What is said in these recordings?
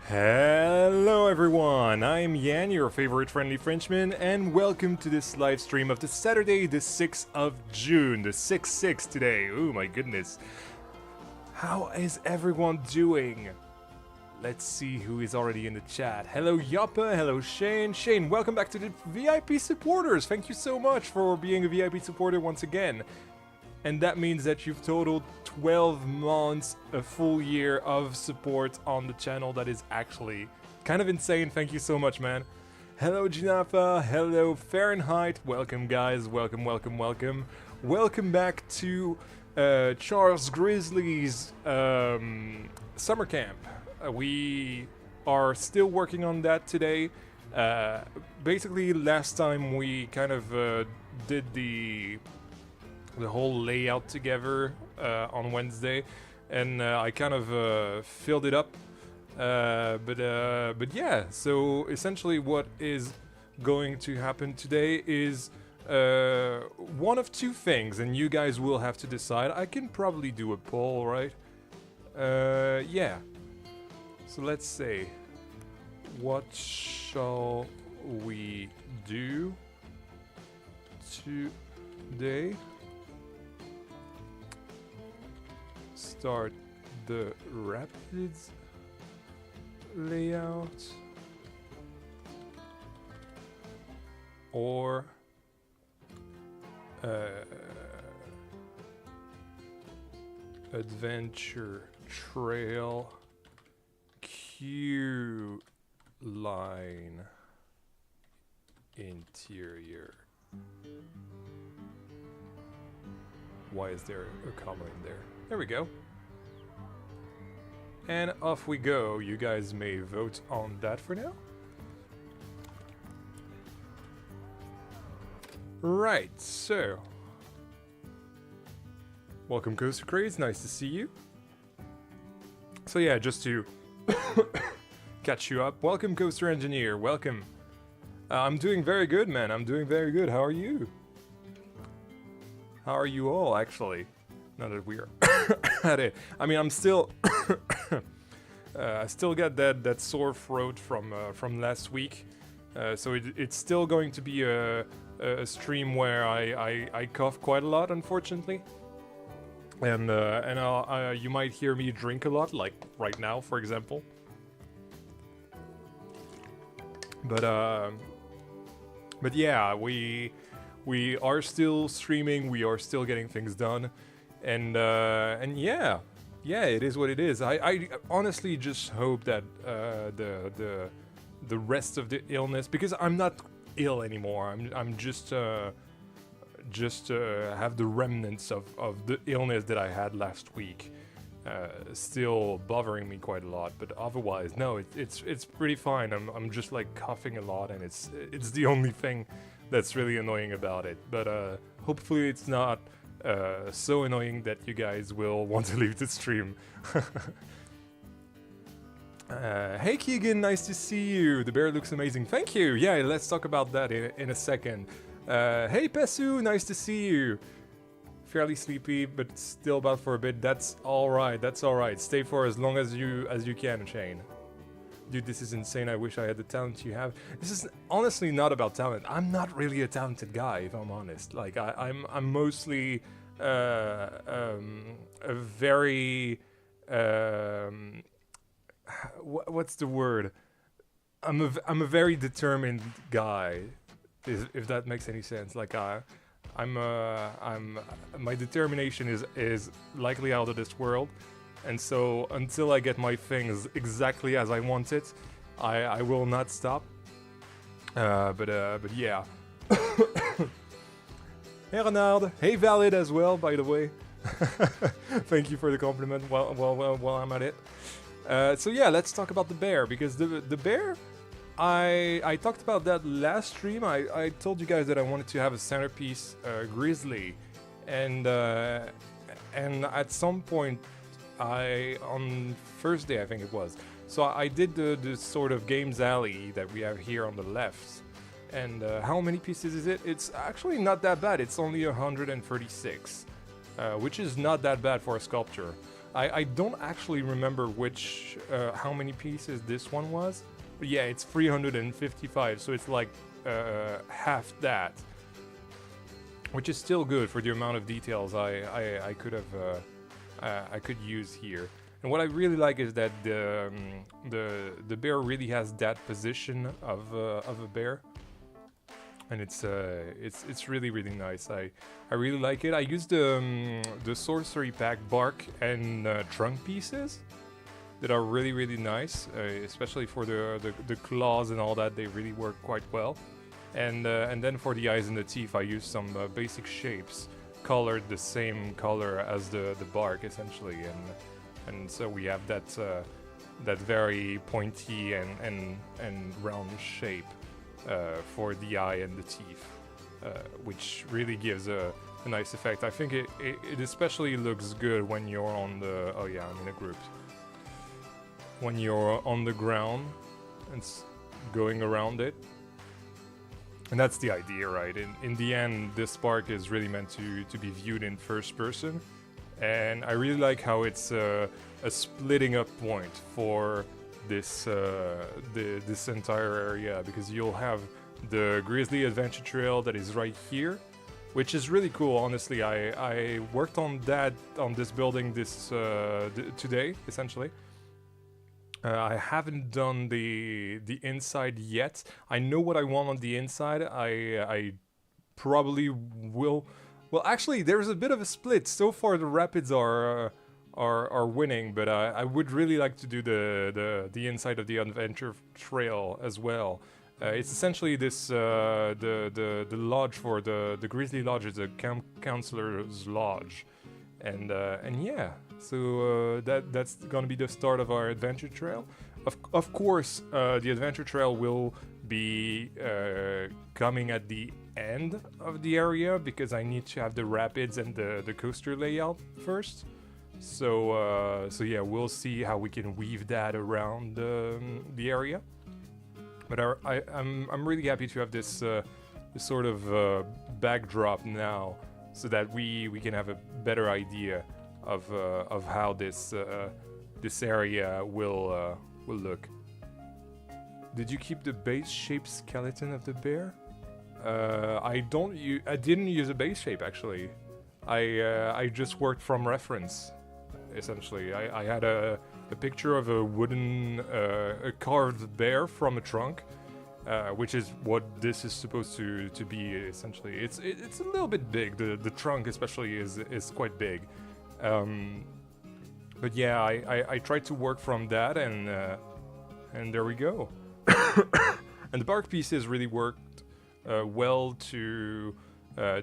Hello everyone, I'm Yan, your favorite friendly Frenchman, and welcome to this live stream of the Saturday, the 6th of June, the 6-6 today. Oh my goodness. How is everyone doing? Let's see who is already in the chat. Hello Yappa, hello Shane. Shane, welcome back to the VIP supporters. Thank you so much for being a VIP supporter once again. And that means that you've totaled 12 months, a full year of support on the channel. That is actually kind of insane. Thank you so much, man. Hello, Jinafa. Hello, Fahrenheit. Welcome, guys. Welcome, welcome, welcome. Welcome back to Charles Grizzly's summer camp. We are still working on that today. Basically, last time we kind of did the whole layout together on Wednesday, and I kind of filled it up. But yeah, so essentially what is going to happen today is one of two things, and you guys will have to decide. I can probably do a poll, right? Yeah. So let's say, what shall we do today? Start the Rapids layout or Adventure Trail Q line interior. Why is there a comma in there? There we go. And off we go. You guys may vote on that for now. Right, so. Welcome, Coaster Craze. Nice to see you. So yeah, just to catch you up. Welcome, Coaster Engineer. Welcome. I'm doing very good, man. I'm doing very good. How are you? How are you all, actually? Now that we are at it. I mean, I'm still... I still got that sore throat from last week. So it's still going to be a stream where I cough quite a lot, unfortunately. And you might hear me drink a lot, like right now, for example. But yeah, we are still streaming. We are still getting things done. And yeah, it is what it is. I honestly just hope that the rest of the illness, because I'm not ill anymore. I'm just have the remnants of the illness that I had last week still bothering me quite a lot. But otherwise, no, it's pretty fine. I'm just like coughing a lot, and it's the only thing that's really annoying about it. But hopefully it's not so annoying that you guys will want to leave the stream. Hey Keegan, nice to see you. The bear looks amazing. Thank you. Yeah, let's talk about that in a second. Hey Pesu, nice to see you. Fairly sleepy, but still about for a bit. That's alright, that's alright. Stay for as long as you can, Shane. Dude, this is insane. I wish I had the talent you have. This is honestly not about talent. I'm not really a talented guy, if I'm honest. Like, I'm mostly a very... what's the word? I'm a very determined guy, if that makes any sense. Like, my determination is likely out of this world. And so, until I get my things exactly as I want it, I will not stop. But yeah. Hey Renard, hey Valid as well, by the way. Thank you for the compliment while I'm at it. So yeah, let's talk about the bear, because the bear, I talked about that last stream. I told you guys that I wanted to have a centerpiece grizzly, and at some point, on Thursday I think it was, so I did the sort of games alley that we have here on the left. And how many pieces is it? It's actually not that bad. It's only 136, which is not that bad for a sculpture. I don't actually remember which how many pieces this one was, but yeah, it's 355, so it's like half that, which is still good for the amount of details I could have I could use here. And what I really like is that the bear really has that position of a bear, and it's really nice. I really like it. I used the sorcery pack bark and trunk pieces that are really nice, especially for the claws and all that. They really work quite well. And then for the eyes and the teeth, I used some basic shapes colored the same color as the bark essentially, and so we have that that very pointy and round shape for the eye and the teeth, which really gives a nice effect. I think it especially looks good when you're on the... Oh yeah, I'm in a group. When you're on the ground and going around it. And that's the idea, right? In the end, this park is really meant to be viewed in first person. And I really like how it's a splitting up point for this this entire area, because you'll have the Grizzly Adventure Trail that is right here, which is really cool. Honestly, I worked on this building today, essentially. I haven't done the inside yet. I know what I want on the inside. I probably will. Well, actually, there's a bit of a split. So far, the Rapids are winning, but I would really like to do the inside of the Adventure Trail as well. It's essentially this the lodge for the Grizzly Lodge is a counselor's lodge, and yeah. So that's gonna be the start of our adventure trail. Of course, the adventure trail will be coming at the end of the area, because I need to have the rapids and the coaster layout first. So yeah, we'll see how we can weave that around the area. But I'm really happy to have this sort of backdrop now, so that we can have a better idea of how this area will look. Did you keep the base-shaped skeleton of the bear? I didn't use a base shape actually. I just worked from reference. Essentially, I had a picture of a wooden a carved bear from a trunk, which is what this is supposed to be. Essentially, it's a little bit big. The trunk especially is quite big. But yeah, I tried to work from that, and there we go. And the bark pieces really worked well to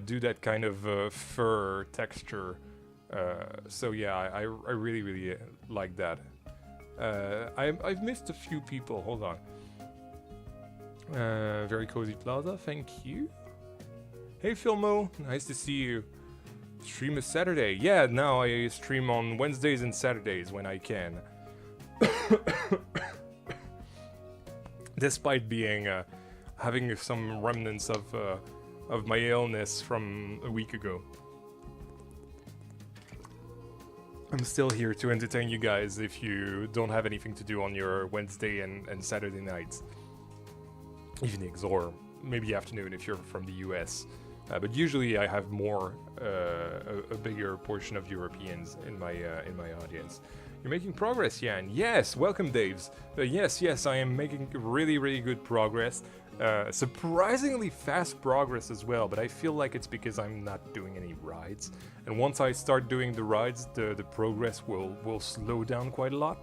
do that kind of fur texture. So yeah, I really like that. I've missed a few people. Hold on. Very cozy plaza. Thank you. Hey Filmo, nice to see you. Stream is Saturday. Yeah, now I stream on Wednesdays and Saturdays when I can. Despite being having some remnants of my illness from a week ago. I'm still here to entertain you guys if you don't have anything to do on your Wednesday and Saturday nights. Evenings, or maybe afternoon if you're from the US. But usually I have more, a bigger portion of Europeans in my audience. You're making progress, Jan. Yes, welcome, Daves. Yes, I am making really good progress. Surprisingly fast progress as well, but I feel like it's because I'm not doing any rides. And once I start doing the rides, the progress will slow down quite a lot.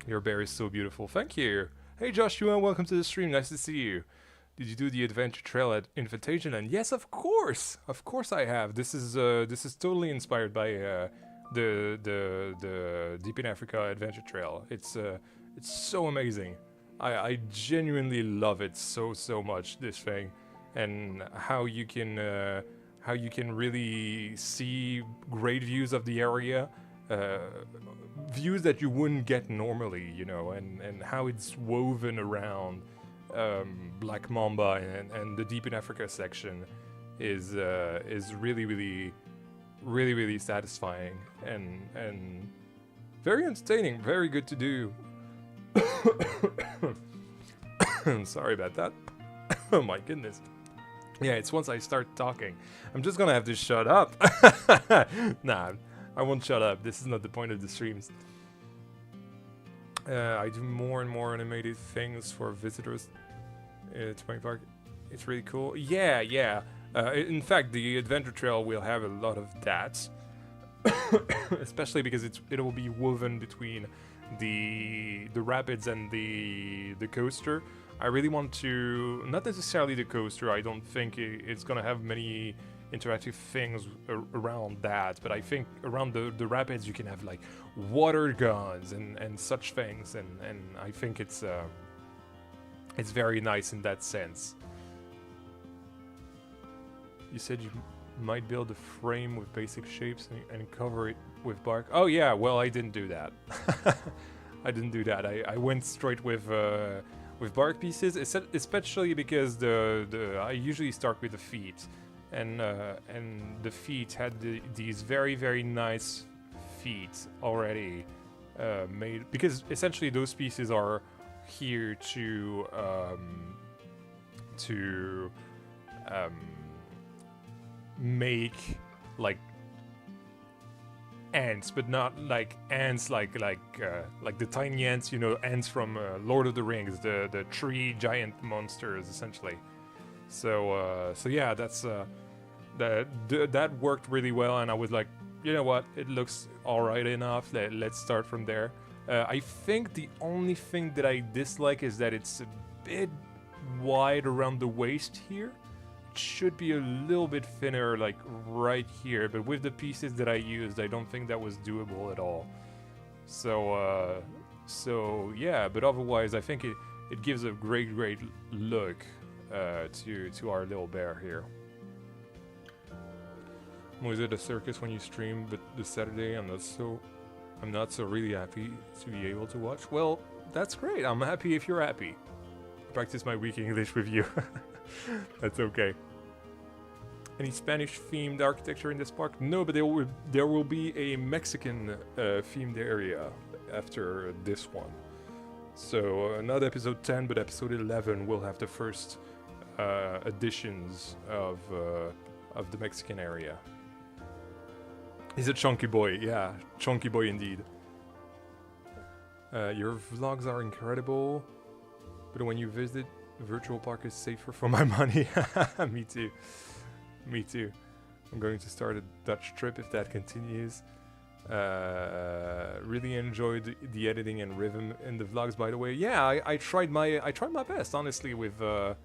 Your bear is so beautiful. Thank you. Hey Joshua, welcome to the stream. Nice to see you. Did you do the adventure trail at Invitation? And yes, of course I have. This is totally inspired by the Deep in Africa adventure trail. It's so amazing. I genuinely love it so much, this thing, and how you can really see great views of the area, views that you wouldn't get normally, you know, and how it's woven around Black Mamba and the Deep in Africa section is really really, really satisfying and very entertaining, very good to do. Sorry about that. Oh my goodness. Yeah, it's once I start talking. I'm just gonna have to shut up. Nah, I won't shut up. This is not the point of the streams. I do more and more animated things for visitors to my park. It's really cool. Yeah, yeah. In fact, the adventure trail will have a lot of that. Especially because it will be woven between the rapids and the coaster. I really want to, not necessarily the coaster, I don't think it's gonna have many interactive things around that, but I think around the rapids you can have like water guns and such things, and I think it's very nice in that sense. You said you might build a frame with basic shapes and cover it with bark. Oh yeah, well I didn't do that. I didn't do that. I went straight with bark pieces, especially because I usually start with the feet, and the feet had these very, very nice feet already made, because essentially those pieces are here to make like ants, but not like ants like the tiny ants, you know, ants from Lord of the Rings, the tree giant monsters essentially. So yeah, that's that worked really well, and I was like, you know what, it looks alright enough. Let's start from there. I think the only thing that I dislike is that it's a bit wide around the waist here. It should be a little bit thinner, like right here, but with the pieces that I used, I don't think that was doable at all. So yeah, but otherwise, I think it gives a great look to our little bear here. Was it a circus when you stream, but this Saturday I'm not so really happy to be able to watch? Well, that's great. I'm happy if you're happy. Practice my weak English with you. That's okay. Any Spanish-themed architecture in this park? No, but there will be a Mexican themed area after this one. So not episode 10, but episode 11 will have the first additions of the Mexican area. He's a chunky boy, yeah, chunky boy indeed. Your vlogs are incredible, but when you visit, virtual park is safer for my money. Me too. Me too. I'm going to start a Dutch trip if that continues. Really enjoyed the editing and rhythm in the vlogs, by the way. Yeah, I tried my best, honestly, with the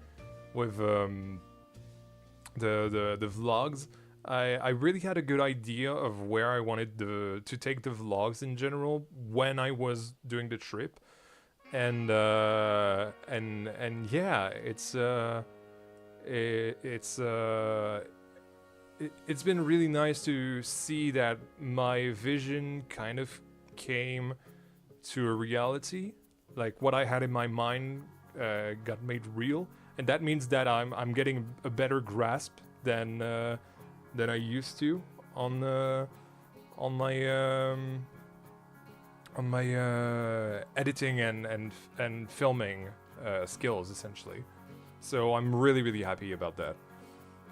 vlogs. I really had a good idea of where I wanted to take the vlogs in general when I was doing the trip, and yeah, it's been really nice to see that my vision kind of came to a reality. Like what I had in my mind got made real, and that means that I'm getting a better grasp than I used to on my editing and filming skills essentially. So I'm really happy about that.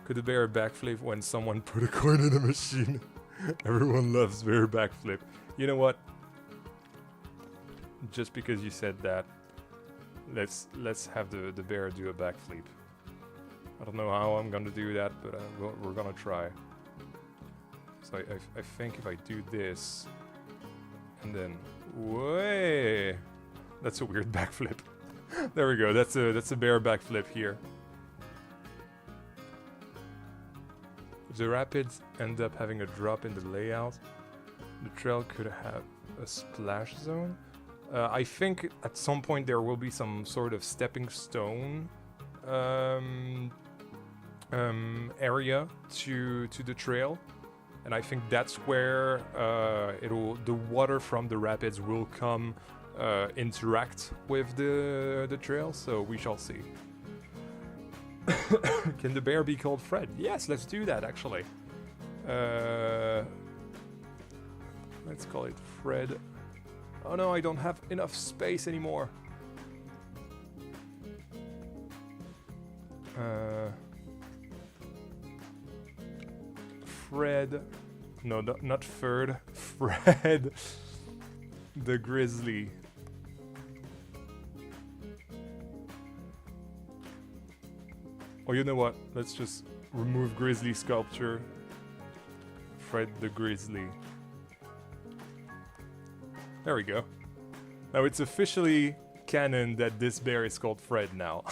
Could the bear backflip when someone put a coin in a machine? Everyone loves bear backflip. You know what? Just because you said that, let's have the bear do a backflip. I don't know how I'm gonna do that, but we're gonna try. So I think if I do this, and then way, that's a weird backflip. There we go. That's a bear backflip here. If the rapids end up having a drop in the layout, the trail could have a splash zone. I think at some point there will be some sort of stepping stone area to the trail, and I think that's where the water from the rapids will come interact with the trail. So we shall see. Can the bear be called Fred? Yes, let's do that actually. Let's call it Fred. Oh no, I don't have enough space anymore. Fred. No, not Ferd. Fred the Grizzly. Or you know what? Let's just remove Grizzly sculpture. Fred the Grizzly. There we go. Now it's officially canon that this bear is called Fred now.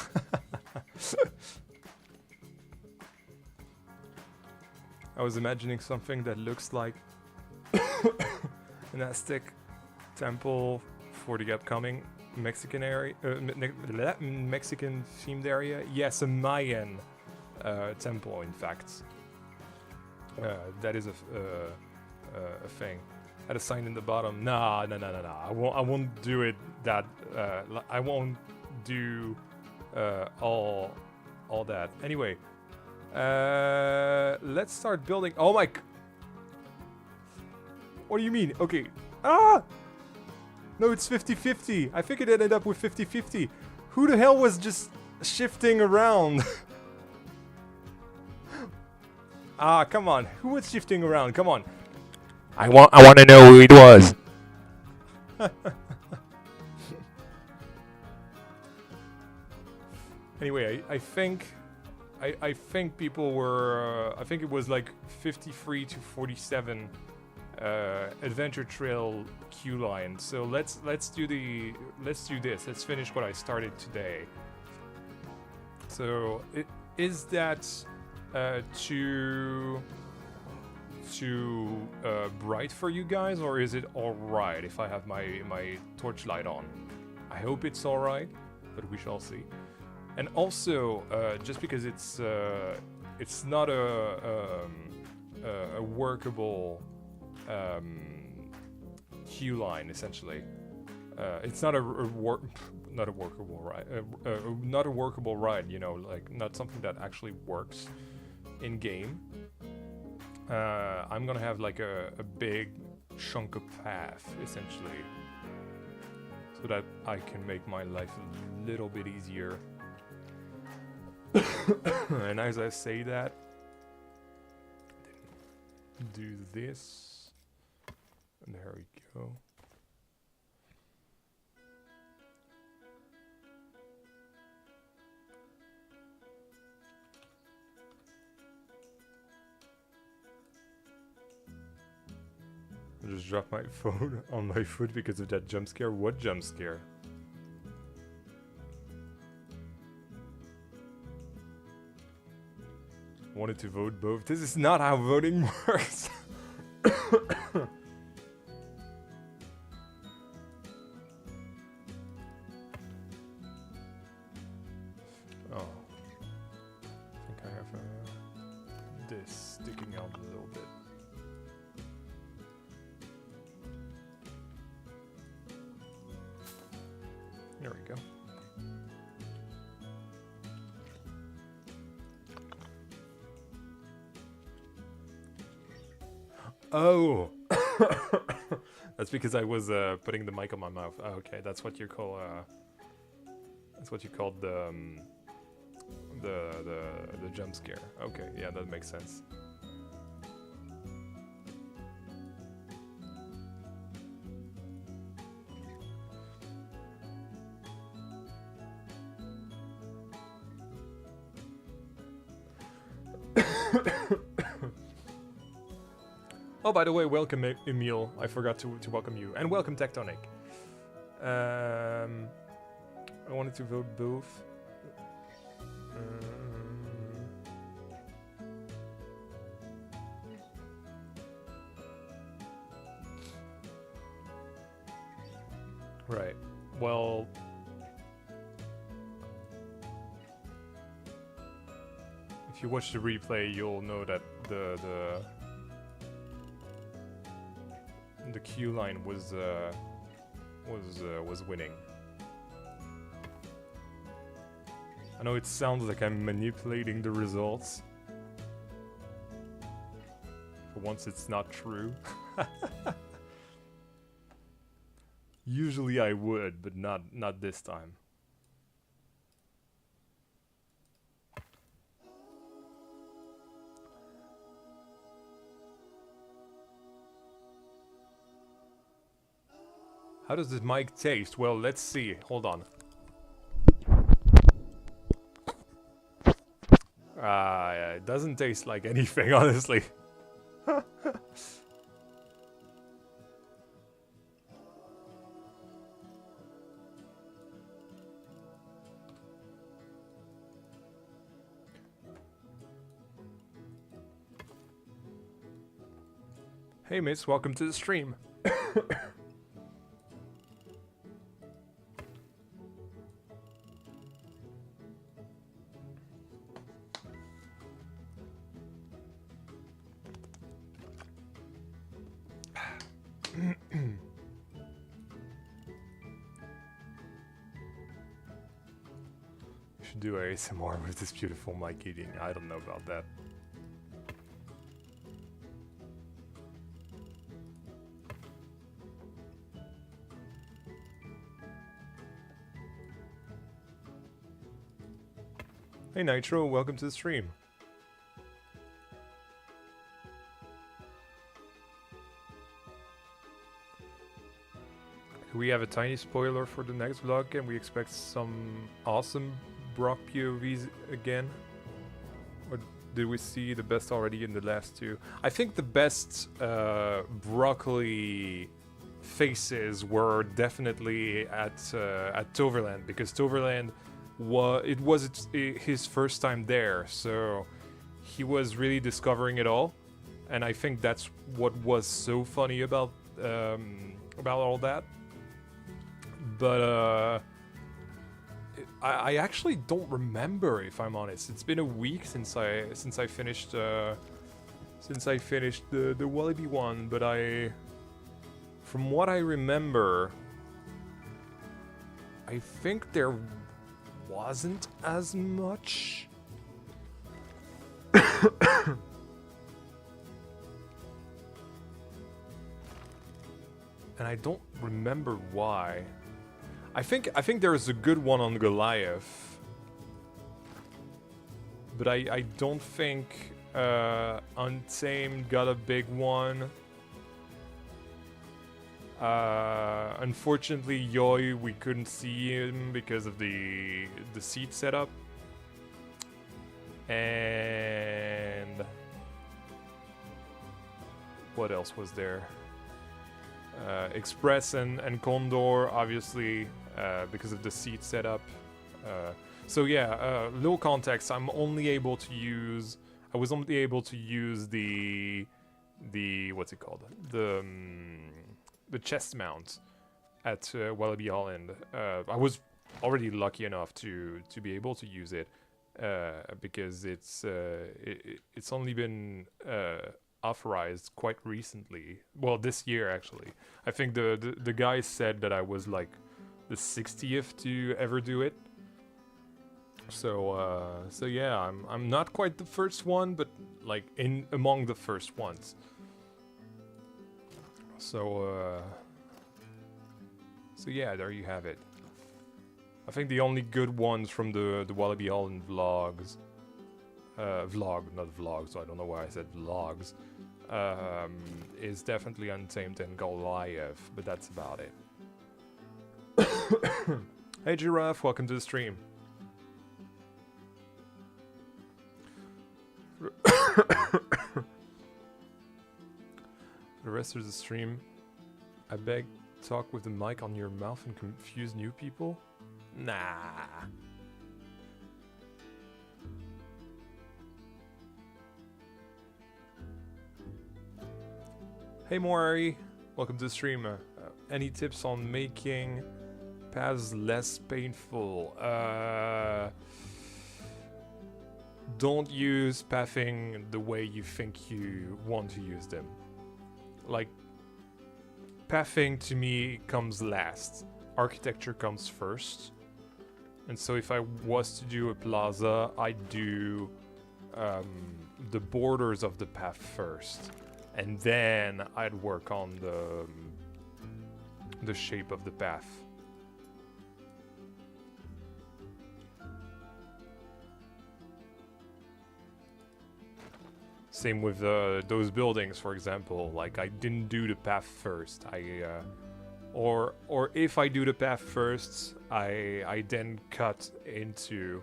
I was imagining something that looks like an Aztec temple for the upcoming Mexican area, Mexican themed area. Yes, a Mayan temple, in fact. That is a thing. Had a sign in the bottom. Nah. I won't do it. That I won't do all that. Anyway. Let's start building. Oh my! What do you mean? Okay. Ah! No, it's 50-50. I think it ended up with 50-50. Who the hell was just shifting around? Ah, come on. Who was shifting around? Come on. I want to know who it was. Anyway, I think people were. I think it was like 53 to 47 adventure trail queue line. So let's do this. Let's finish what I started today. So is that too bright for you guys, or is it all right if I have my torchlight on? I hope it's all right, but we shall see. And also, just because it's not a workable queue line, essentially. It's not not a workable ride. You know, like not something that actually works in game. I'm gonna have like a big chunk of path, essentially, so that I can make my life a little bit easier. And as I say that, do this, and there we go. I just dropped my phone on my foot because of that jump scare. What jump scare? Wanted to vote both. This is not how voting works. Oh, I think I have this sticking out a little bit. There we go. Oh, that's because I was putting the mic on my mouth. Oh, okay, that's what you call the jump scare. Okay, yeah, that makes sense. Oh, by the way, welcome Emil. I forgot to welcome you. And welcome Tectonic. I wanted to vote both. Right. Well... if you watch the replay, you'll know that the queue line was winning. I know it sounds like I'm manipulating the results, once it's not true. Usually I would, but not this time. How does this mic taste? Well, let's see. Hold on. Yeah, it doesn't taste like anything, honestly. Hey, miss, welcome to the stream. Should do ASMR with this beautiful mic eating. I don't know about that. Hey Nitro, welcome to the stream. We have a tiny spoiler for the next vlog, and we expect some awesome Brock POVs again. Or did we see the best already in the last two? I think the best broccoli faces were definitely at Toverland, because Toverland was his first time there, so he was really discovering it all, and I think that's what was so funny about all that. But I actually don't remember, if I'm honest. It's been a week since I finished the Wallaby one, but from what I remember, I think there wasn't as much. And I don't remember why. I think there's a good one on Goliath, but I don't think Untamed got a big one. Unfortunately, Yoi, we couldn't see him because of the seat setup. And what else was there? Express and Condor, obviously, because of the seat setup. So yeah, little context. I was only able to use the what's it called? The chest mount at Wallaby Holland. I was already lucky enough to be able to use it because it's only been authorized quite recently. Well, this year actually. I think the guy said that I was like the 60th to ever do it. So yeah, I'm not quite the first one, but like among the first ones. So yeah, there you have it. I think the only good ones from the Wallaby Holland vlogs, not vlogs, so I don't know why I said vlogs, is definitely Untamed and Goliath, but that's about it. Hey Giraffe, welcome to the stream. The rest of the stream, I beg, talk with the mic on your mouth and confuse new people? Nah. Hey Moari, welcome to the stream. Any tips on making paths less painful? Don't use pathing the way you think you want to use them. Like, pathing to me comes last. Architecture comes first. And so if I was to do a plaza, I'd do the borders of the path first. and then I'd work on the shape of the path. Same with those buildings, for example. Like, I didn't do the path first. Or if I do the path first, I then cut into.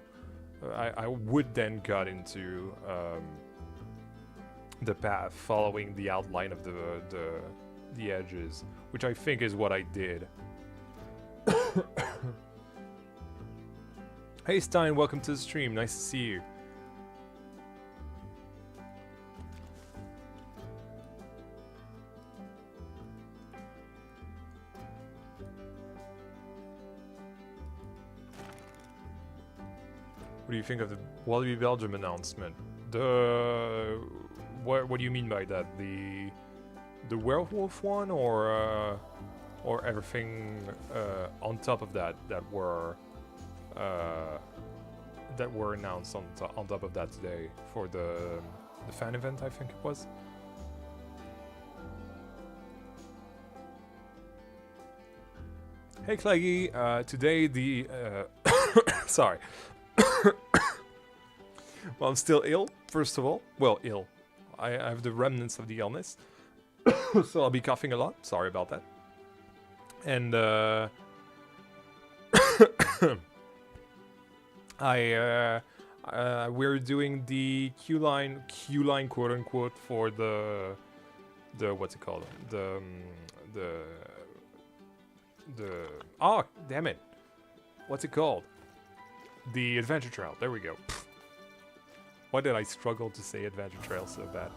I would then cut into the path, following the outline of the edges, which I think is what I did. Hey Stein, welcome to the stream. Nice to see you. What do you think of the Wallaby Belgium announcement? What do you mean by that? The werewolf one, or everything on top of that were announced on top of that today for the fan event, I think it was. Hey Claggy, today the sorry. Well, I'm still ill, first of all. Well, ill. I have the remnants of the illness. So I'll be coughing a lot. Sorry about that. And we're doing the Q line quote unquote for the what's it called? Oh, damn it. What's it called? The Adventure Trail. There we go. Why did I struggle to say Adventure Trail so bad?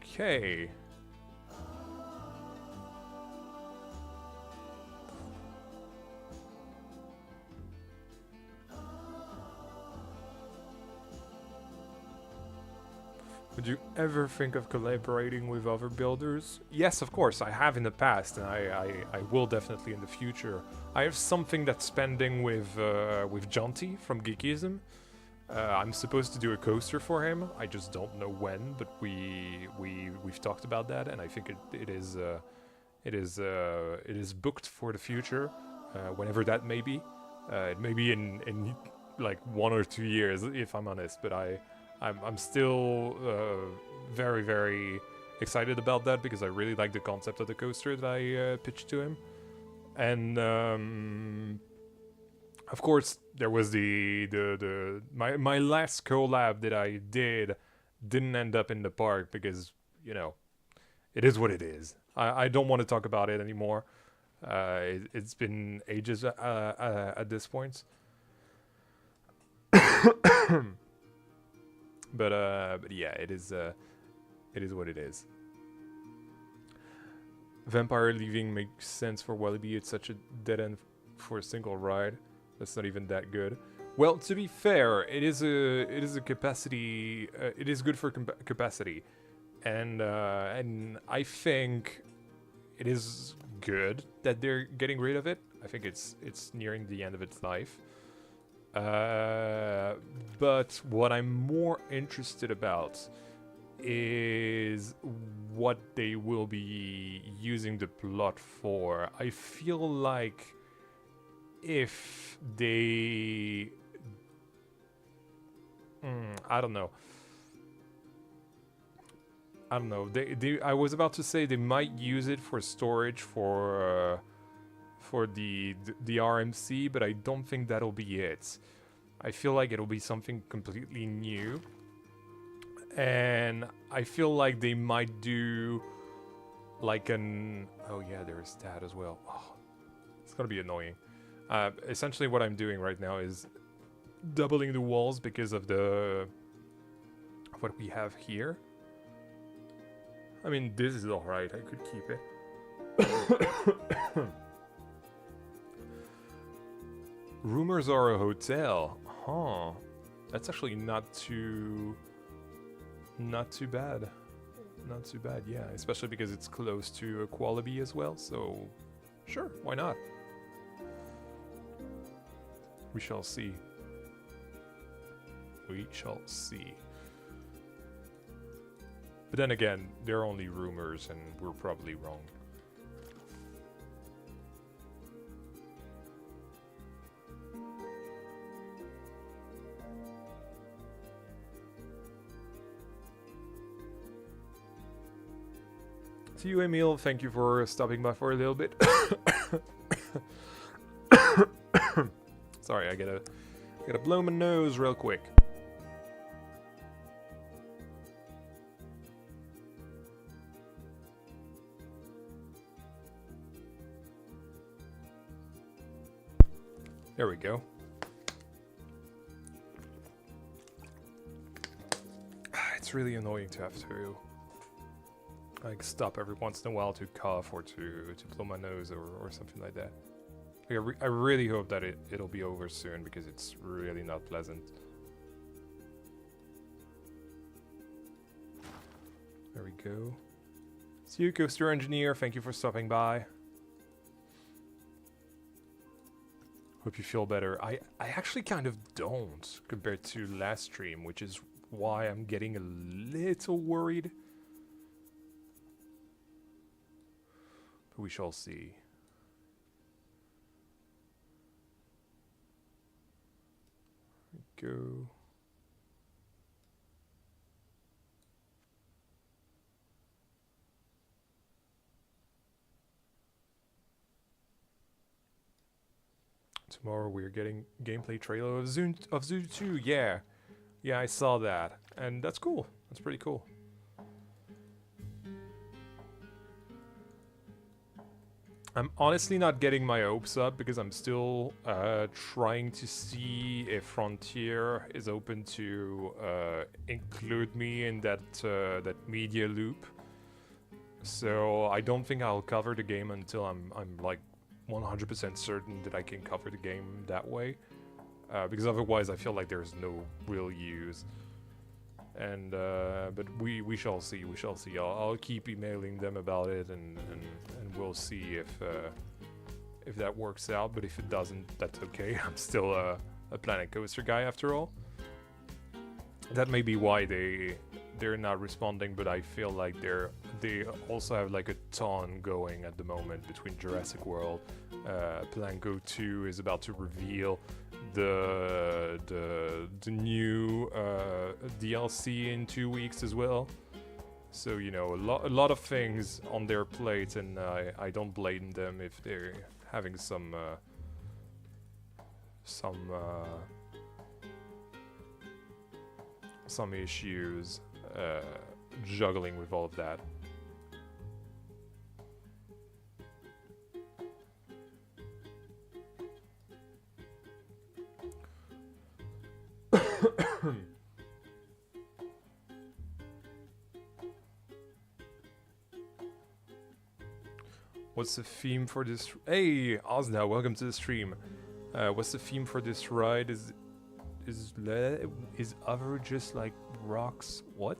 Okay. Would you ever think of collaborating with other builders? Yes, of course, I have in the past, and I will definitely in the future. I have something that's pending with Jonty from Geekism. I'm supposed to do a coaster for him. I just don't know when, but we've talked about that, and I think it is booked for the future, whenever that may be. It may be in like 1 or 2 years, if I'm honest, but I'm still very, very excited about that because I really like the concept of the coaster that I pitched to him. And of course, there was my last collab that I didn't end up in the park because, you know, it is what it is. I don't want to talk about it anymore. It's been ages at this point. But yeah, it is what it is. Vampire leaving makes sense for Wallaby. It's such a dead end for a single ride. That's not even that good. Well, to be fair, it is a capacity. It is good for capacity, and I think it is good that they're getting rid of it. I think it's nearing the end of its life. But what I'm more interested about is what they will be using the plot for. I feel like if they... I don't know. I was about to say they might use it for storage for the RMC, but I don't think that'll be it. I feel like it'll be something completely new, and I feel like they might do like an... Oh yeah, there's that as well. Oh, it's gonna be annoying. Essentially what I'm doing right now is doubling the walls because of what we have here. I mean, this is alright, I could keep it. Rumors are a hotel. Huh. That's actually not too bad. Not too bad, yeah. Especially because it's close to a Qualiby as well, so sure, why not? We shall see. We shall see. But then again, they're only rumors and we're probably wrong. See you, Emil. Thank you for stopping by for a little bit. Sorry, I gotta blow my nose real quick. There we go. It's really annoying to have to like stop every once in a while to cough or to blow my nose or something like that. Like, I really hope that it'll be over soon because it's really not pleasant. There we go. See you, Coaster Engineer. Thank you for stopping by. Hope you feel better. I actually kind of don't compared to last stream, which is why I'm getting a little worried. But we shall see. Go. Tomorrow we're getting gameplay trailer of Zoo 2. Yeah, I saw that, and that's cool. That's pretty cool. I'm honestly not getting my hopes up because I'm still trying to see if Frontier is open to include me in that that media loop. So I don't think I'll cover the game until I'm like 100% certain that I can cover the game that way, because otherwise I feel like there's no real use. And but we shall see. We shall see. I'll keep emailing them about it, and we'll see if that works out. But if it doesn't, that's okay. I'm still a Planet Coaster guy after all. That may be why they're not responding, but I feel like they also have like a ton going at the moment between Jurassic World. Plango 2 is about to reveal the new DLC in 2 weeks as well. So you know, a lot of things on their plate, and I don't blame them if they're having some issues juggling with all of that. What's the theme for this? Hey, Ozna, welcome to the stream. What's the theme for this ride? Is other just like rocks? What?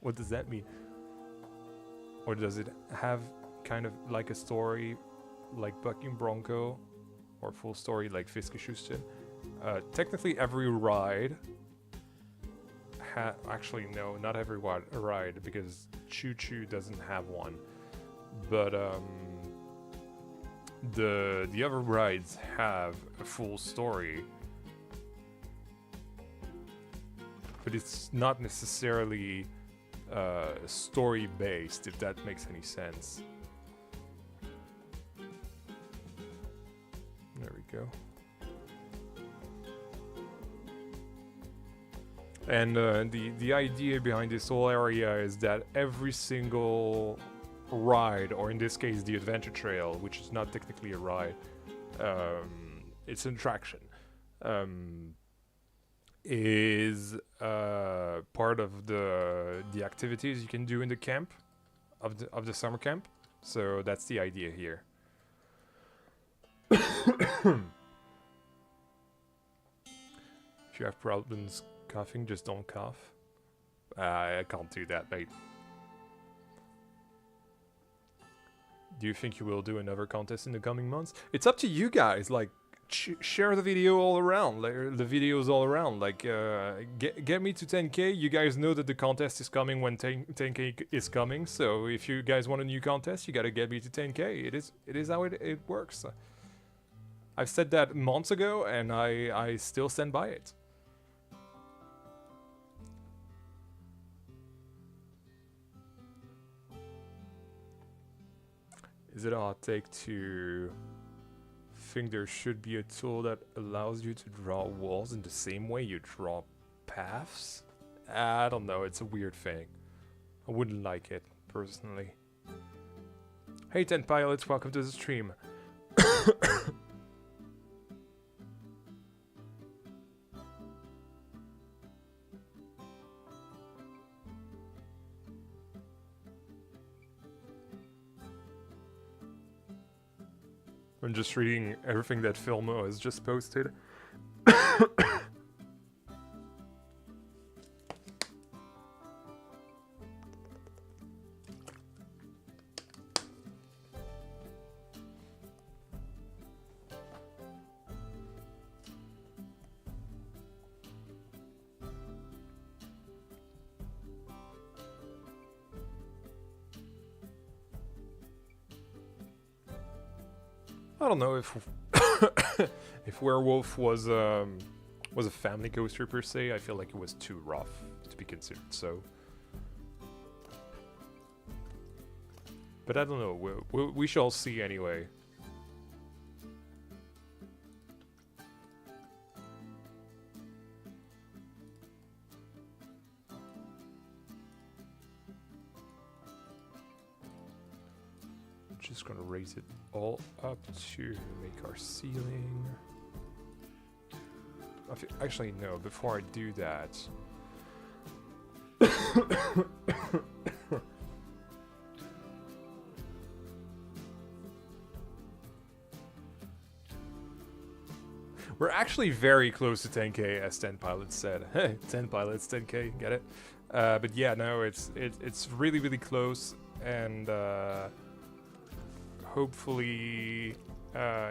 What does that mean? Or does it have kind of like a story like Bucking Bronco, or full story like Fiskeshusten? Technically every ride actually no, not every ride, because Choo Choo doesn't have one. But the other rides have a full story. But it's not necessarily story-based, if that makes any sense. There we go. And the idea behind this whole area is that every single ride, or in this case the adventure trail, which is not technically a ride, it's an attraction, is part of the activities you can do in the camp of the summer camp. So that's the idea here. If you have problems coughing, just don't cough. I can't do that, mate. Do you think you will do another contest in the coming months? It's up to you guys. Like, share the video all around, the videos all around. Like, get me to 10k. You guys know that the contest is coming when 10k is coming. So if you guys want a new contest, you gotta get me to 10k. It is how it works. I've said that months ago, and I still stand by it. Is it a hot take to think there should be a tool that allows you to draw walls in the same way you draw paths? I don't know, it's a weird thing. I wouldn't like it, personally. Hey 10 pilots, welcome to the stream. I'm just reading everything that Filmo has just posted. I don't know if if Werewolf was a family coaster per se. I feel like it was too rough to be considered so. But I don't know. We shall see anyway. Just gonna raise it all up to make our ceiling. Actually, no, before I do that. We're actually very close to 10k, as 10 pilots said. Hey, 10 pilots, 10k, get it? But yeah, no, it's really close, and hopefully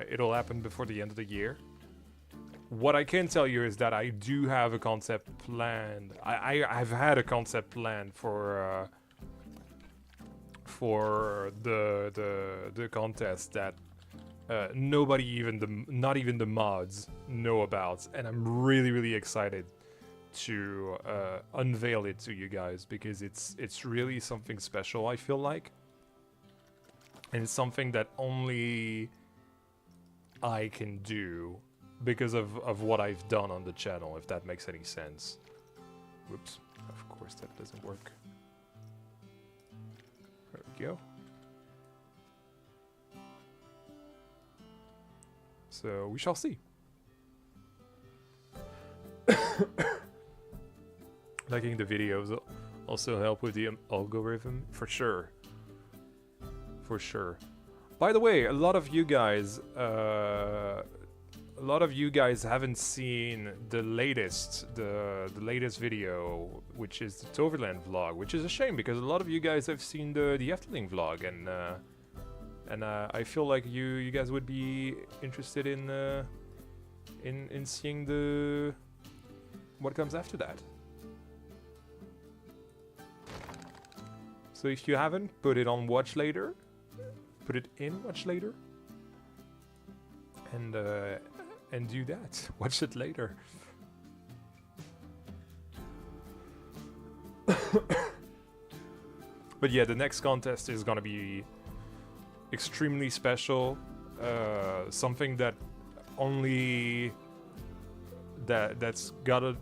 it'll happen before the end of the year. What I can tell you is that I do have a concept planned. I've had a concept planned for the contest that nobody, not even the mods, know about, and I'm really excited to unveil it to you guys, because it's really something special, I feel like. And it's something that only I can do because of what I've done on the channel, if that makes any sense. Whoops, of course that doesn't work. There we go. So we shall see. Liking the videos also help with the algorithm, for sure. For sure. By the way, a lot of you guys haven't seen the latest video, which is the Toverland vlog, which is a shame, because a lot of you guys have seen the Efteling vlog, and I feel like you guys would be interested in seeing what comes after that. So if you haven't, put it on watch later. Put it in watch later, and do that. Watch it later. But yeah, the next contest is gonna be extremely special. Something that only that's gotta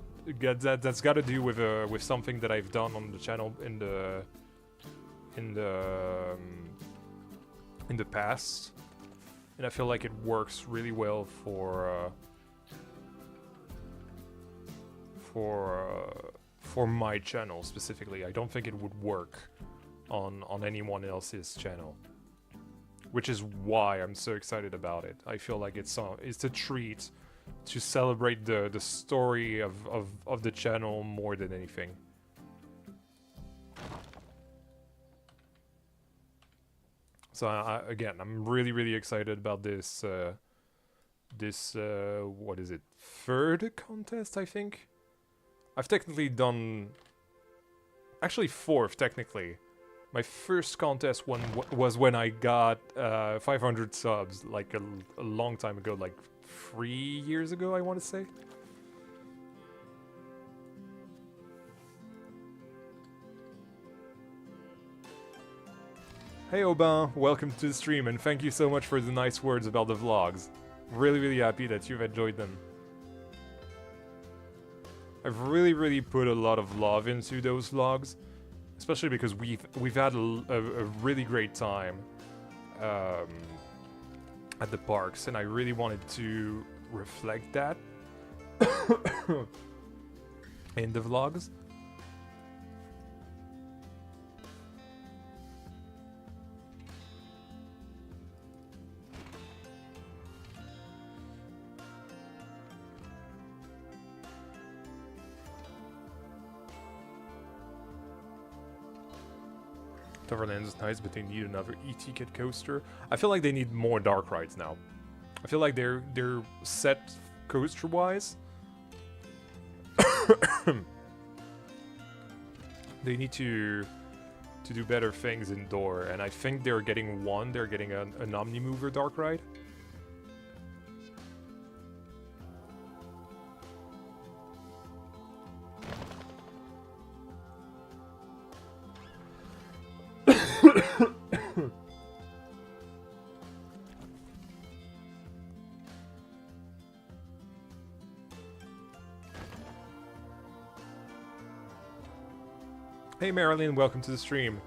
do with something that I've done on the channel in the past, and I feel like it works really well for my channel specifically. I don't think it would work on anyone else's channel, which is why I'm so excited about it. I feel like it's a treat to celebrate the story of the channel more than anything. So again, I'm really excited about this this, what is it, third contest, I think? I've technically done... Actually, fourth, technically. My first contest one was when I got 500 subs, like a long time ago, like 3 years ago, I want to say. Hey Aubin, welcome to the stream, and thank you so much for the nice words about the vlogs. Really, really happy that you've enjoyed them. I've really put a lot of love into those vlogs, especially because we've had a really great time at the parks, and I really wanted to reflect that in the vlogs. Toverland is nice, but they need another e-ticket coaster. I feel like they need more dark rides now. I feel like they're set coaster-wise. They need to do better things indoor, and I think they're getting one. They're getting an Omnimover dark ride. Hey Marilyn, welcome to the stream.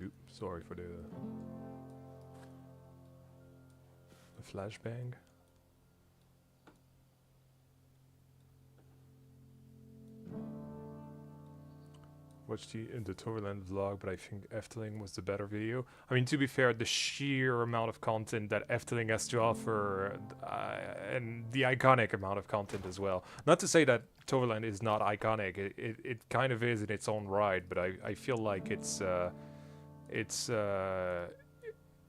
Oops, sorry for the flashbang. Watched the Toverland vlog, but I think Efteling was the better video. I mean, to be fair, the sheer amount of content that Efteling has to offer, and the iconic amount of content as well. Not to say that Toverland is not iconic, it kind of is in its own right, but I feel like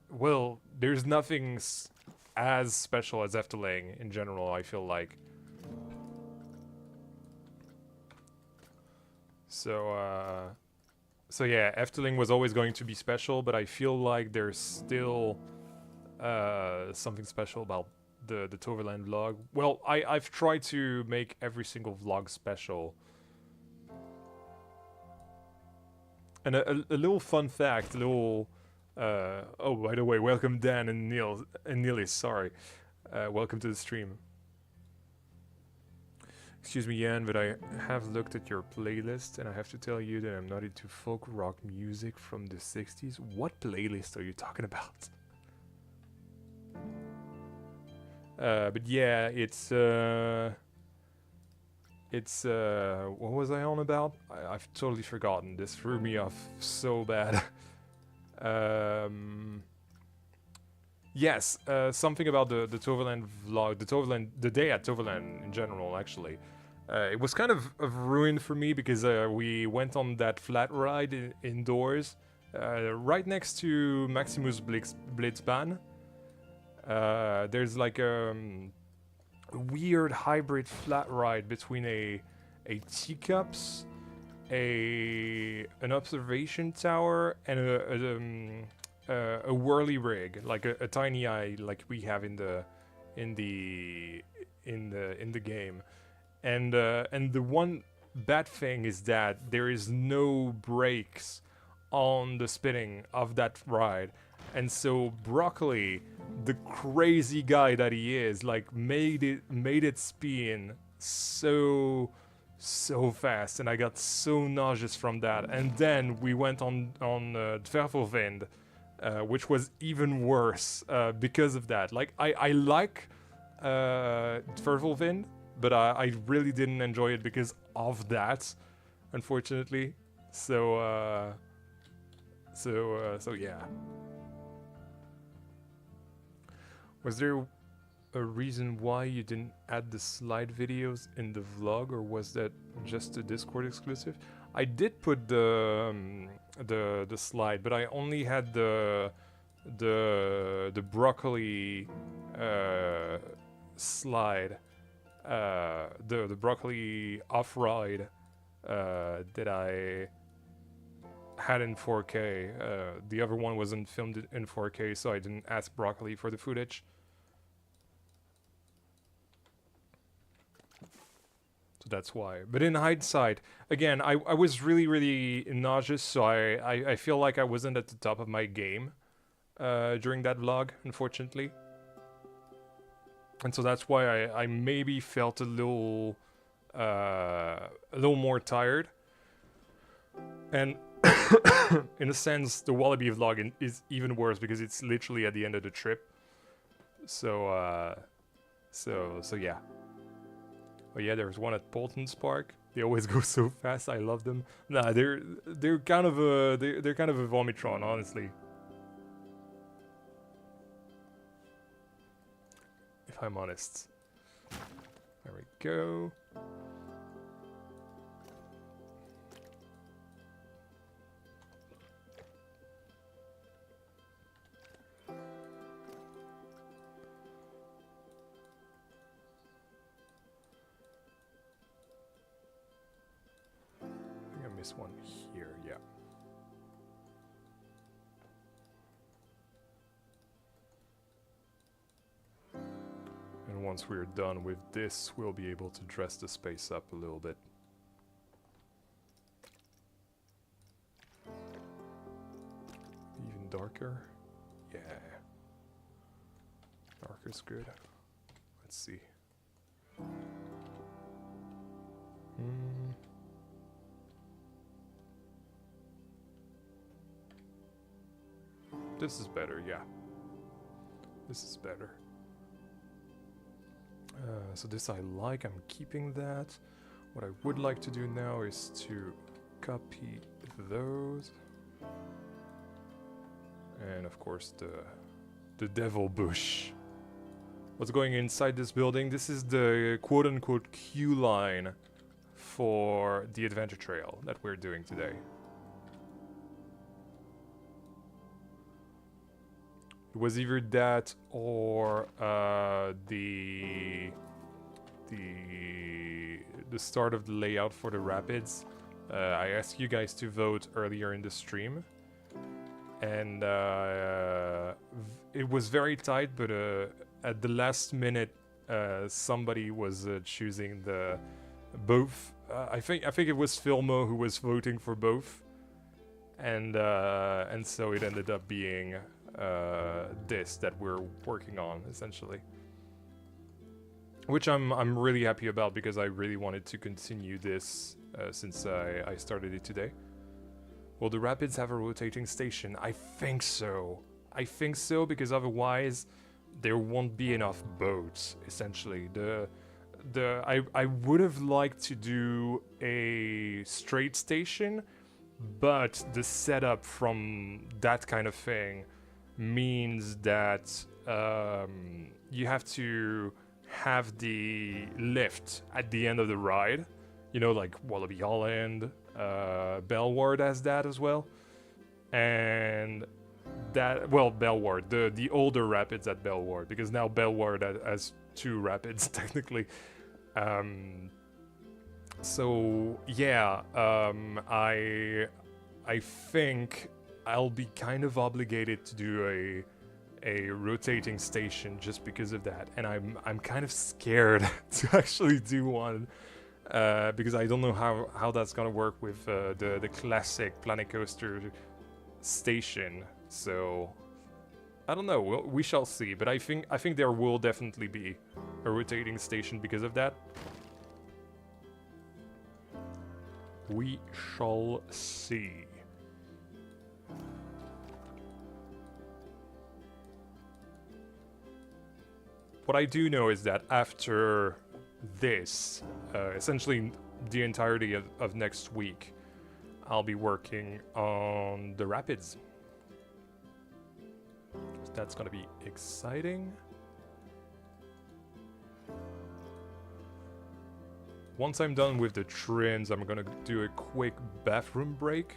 well, there's nothing as special as Efteling in general, I feel like. So yeah, Efteling was always going to be special, but I feel like there's still something special about the Toverland vlog. Well, I've tried to make every single vlog special. And a little fun fact, a little... oh, by the way, welcome Dan and Neelis, sorry. Welcome to the stream. Excuse me, Jan, but I have looked at your playlist, and I have to tell you that I'm not into folk rock music from the 60s. What playlist are you talking about? But yeah, it's what was I on about? I've totally forgotten. This threw me off so bad. Yes, something about the Toverland vlog, the day at Toverland in general, actually. It was kind of ruined for me because we went on that flat ride indoors, right next to Maximus Blitzbahn. There's like a weird hybrid flat ride between a teacups, an observation tower, and a whirly rig, like a tiny eye, like we have in the game. And the one bad thing is that there is no brakes on the spinning of that ride. And so Broccoli, the crazy guy that he is, like made it spin so fast, and I got so nauseous from that. And then we went on Dwervelwind, which was even worse because of that. Like I like Dwervelwind, but I really didn't enjoy it because of that, unfortunately. So yeah. Was there a reason why you didn't add the slide videos in the vlog, or was that just a Discord exclusive? I did put the slide, but I only had the broccoli slide, the broccoli off ride that I had in 4K. The other one wasn't filmed in 4K, so I didn't ask Broccoli for the footage. So that's why. But in hindsight, again, I was really nauseous, so I feel like I wasn't at the top of my game during that vlog, unfortunately. And so that's why I maybe felt a little more tired. And in a sense, the Wallaby vlog is even worse because it's literally at the end of the trip. So yeah. Oh yeah, there's one at Bolton's Park. They always go so fast. I love them. Nah, they're kind of a they're kind of a Vomitron, honestly. If I'm honest. There we go. This one here, yeah. And once we're done with this, we'll be able to dress the space up a little bit. Even darker? Yeah. Darker's good. Let's see. This is better, yeah. This is better. So this I like, I'm keeping that. What I would like to do now is to copy those. And of course the devil bush. What's going inside this building? This is the quote-unquote queue line for the adventure trail that we're doing today. It was either that or the start of the layout for the rapids. I asked you guys to vote earlier in the stream, and it was very tight. But at the last minute, somebody was choosing the both. I think it was Filmo who was voting for both, and so it ended up being this that we're working on, essentially, which I'm really happy about because I really wanted to continue this since I started it today. Will the rapids have a rotating station? I think so. I think so, because otherwise there won't be enough boats, essentially. I would have liked to do a straight station, but the setup from that kind of thing means that you have to have the lift at the end of the ride. You know, like Wallaby Island, Belleflore has that as well. And that, well, Belleflore, the older rapids at Belleflore, because now Belleflore has two rapids, technically. So, yeah, I think I'll be kind of obligated to do a rotating station just because of that, and I'm kind of scared to actually do one because I don't know how that's gonna work with the classic Planet Coaster station, so I don't know. We shall see. But I think there will definitely be a rotating station because of that. We shall see. What I do know is that after this, essentially the entirety of next week, I'll be working on the rapids. So that's gonna be exciting. Once I'm done with the trims, I'm gonna do a quick bathroom break.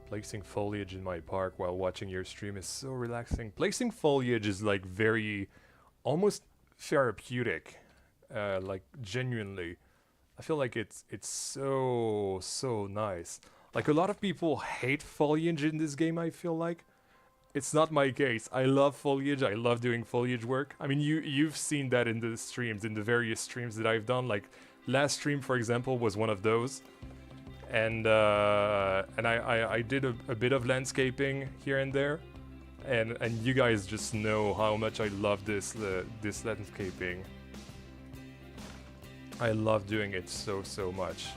Placing foliage in my park while watching your stream is so relaxing. Placing foliage is like very, almost therapeutic, like genuinely. I feel like it's so nice. Like a lot of people hate foliage in this game, I feel like. It's not my case. I love foliage. I love doing foliage work. I mean, you've seen that in the streams, in the various streams that I've done. Like last stream, for example, was one of those. And I did a bit of landscaping here and there, and you guys just know how much I love this landscaping. I love doing it so much.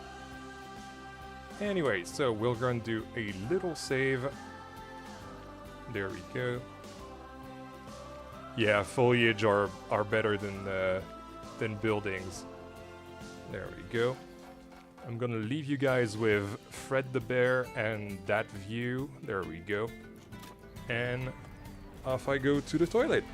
Anyway, so we're gonna do a little save. There we go. Yeah, foliage are better than buildings. There we go. I'm gonna leave you guys with Fred the Bear and that view. There we go. And off I go to the toilet.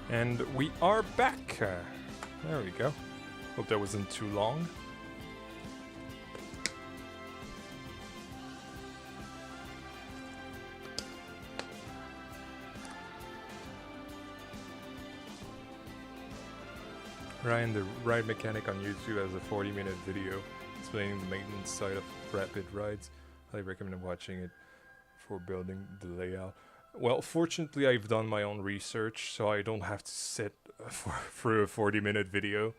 And we are back. There we go. Hope that wasn't too long. Ryan, the ride mechanic on YouTube, has a 40-minute video explaining the maintenance side of rapid rides. I recommend watching it for building the layout. Well, fortunately, I've done my own research, so I don't have to sit through a 40-minute video.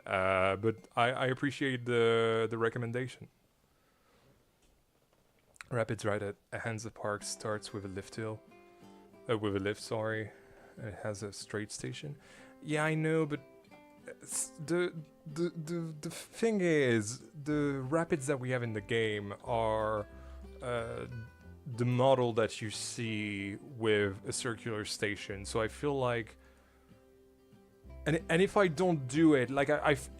But I appreciate the recommendation. Rapids ride at Hansa Park starts with a lift hill. With a lift, sorry. It has a straight station. Yeah, I know, but the thing is, the rapids that we have in the game are the model that you see with a circular station. So I feel like, and if I don't do it, like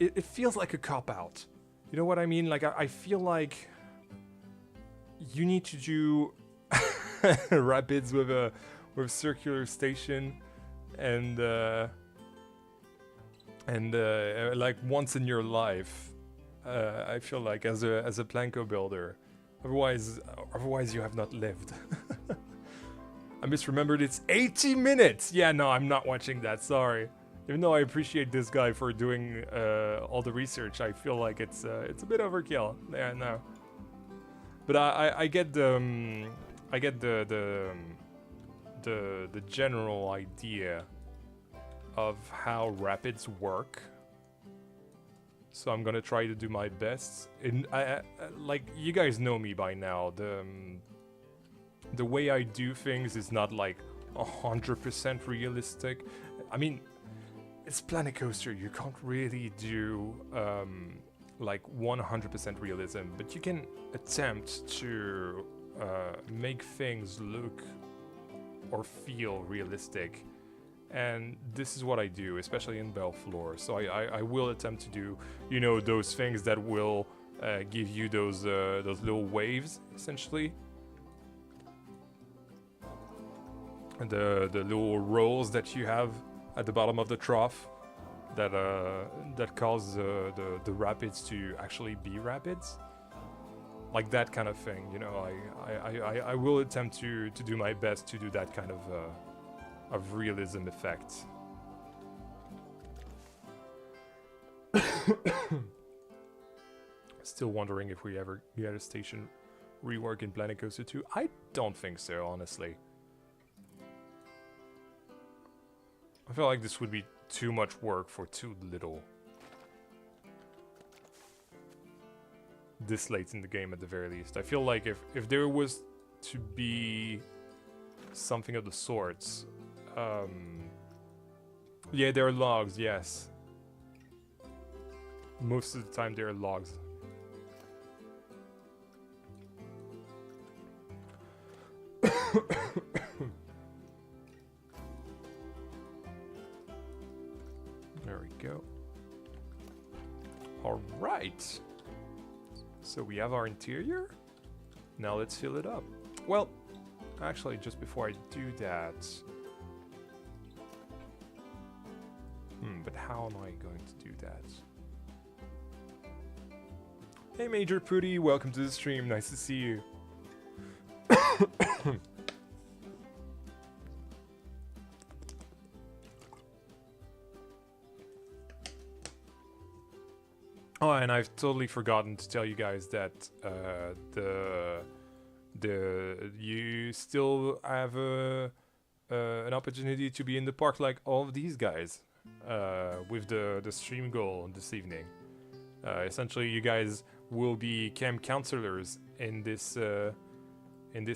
it feels like a cop-out. You know what I mean? Like I feel like you need to do rapids with a with circular station and like once in your life. I feel like as a Planko builder, otherwise you have not lived. I misremembered. It's 80 minutes. Yeah, no, I'm not watching that. Sorry. Even though I appreciate this guy for doing all the research, I feel like it's a bit overkill. Yeah, no. But I get the general idea of how rapids work. So I'm gonna try to do my best. Like you guys know me by now. The way I do things is not like 100% realistic. I mean, it's Planet Coaster. You can't really do like 100% realism, but you can attempt to make things look or feel realistic. And this is what I do, especially in Belleflore. So I will attempt to do, you know, those things that will give you those little waves, essentially. And the little rolls that you have at the bottom of the trough that cause the rapids to actually be rapids. Like that kind of thing, you know. I will attempt to do my best to do that kind of realism effect. Still wondering if we ever get a station rework in Planet Coaster 2. I don't think so, honestly. I feel like this would be too much work for too little. This late in the game, at the very least. I feel like if there was to be something of the sorts, yeah, there are logs, yes. Most of the time there are logs. There we go. All right. So we have our interior. Now let's fill it up. Well, actually, just before I do that... but how am I going to do that? Hey Major Pooty, welcome to the stream. Nice to see you. Oh, and I've totally forgotten to tell you guys that you still have an opportunity to be in the park like all of these guys with the stream goal this evening. Essentially, you guys will be camp counselors in this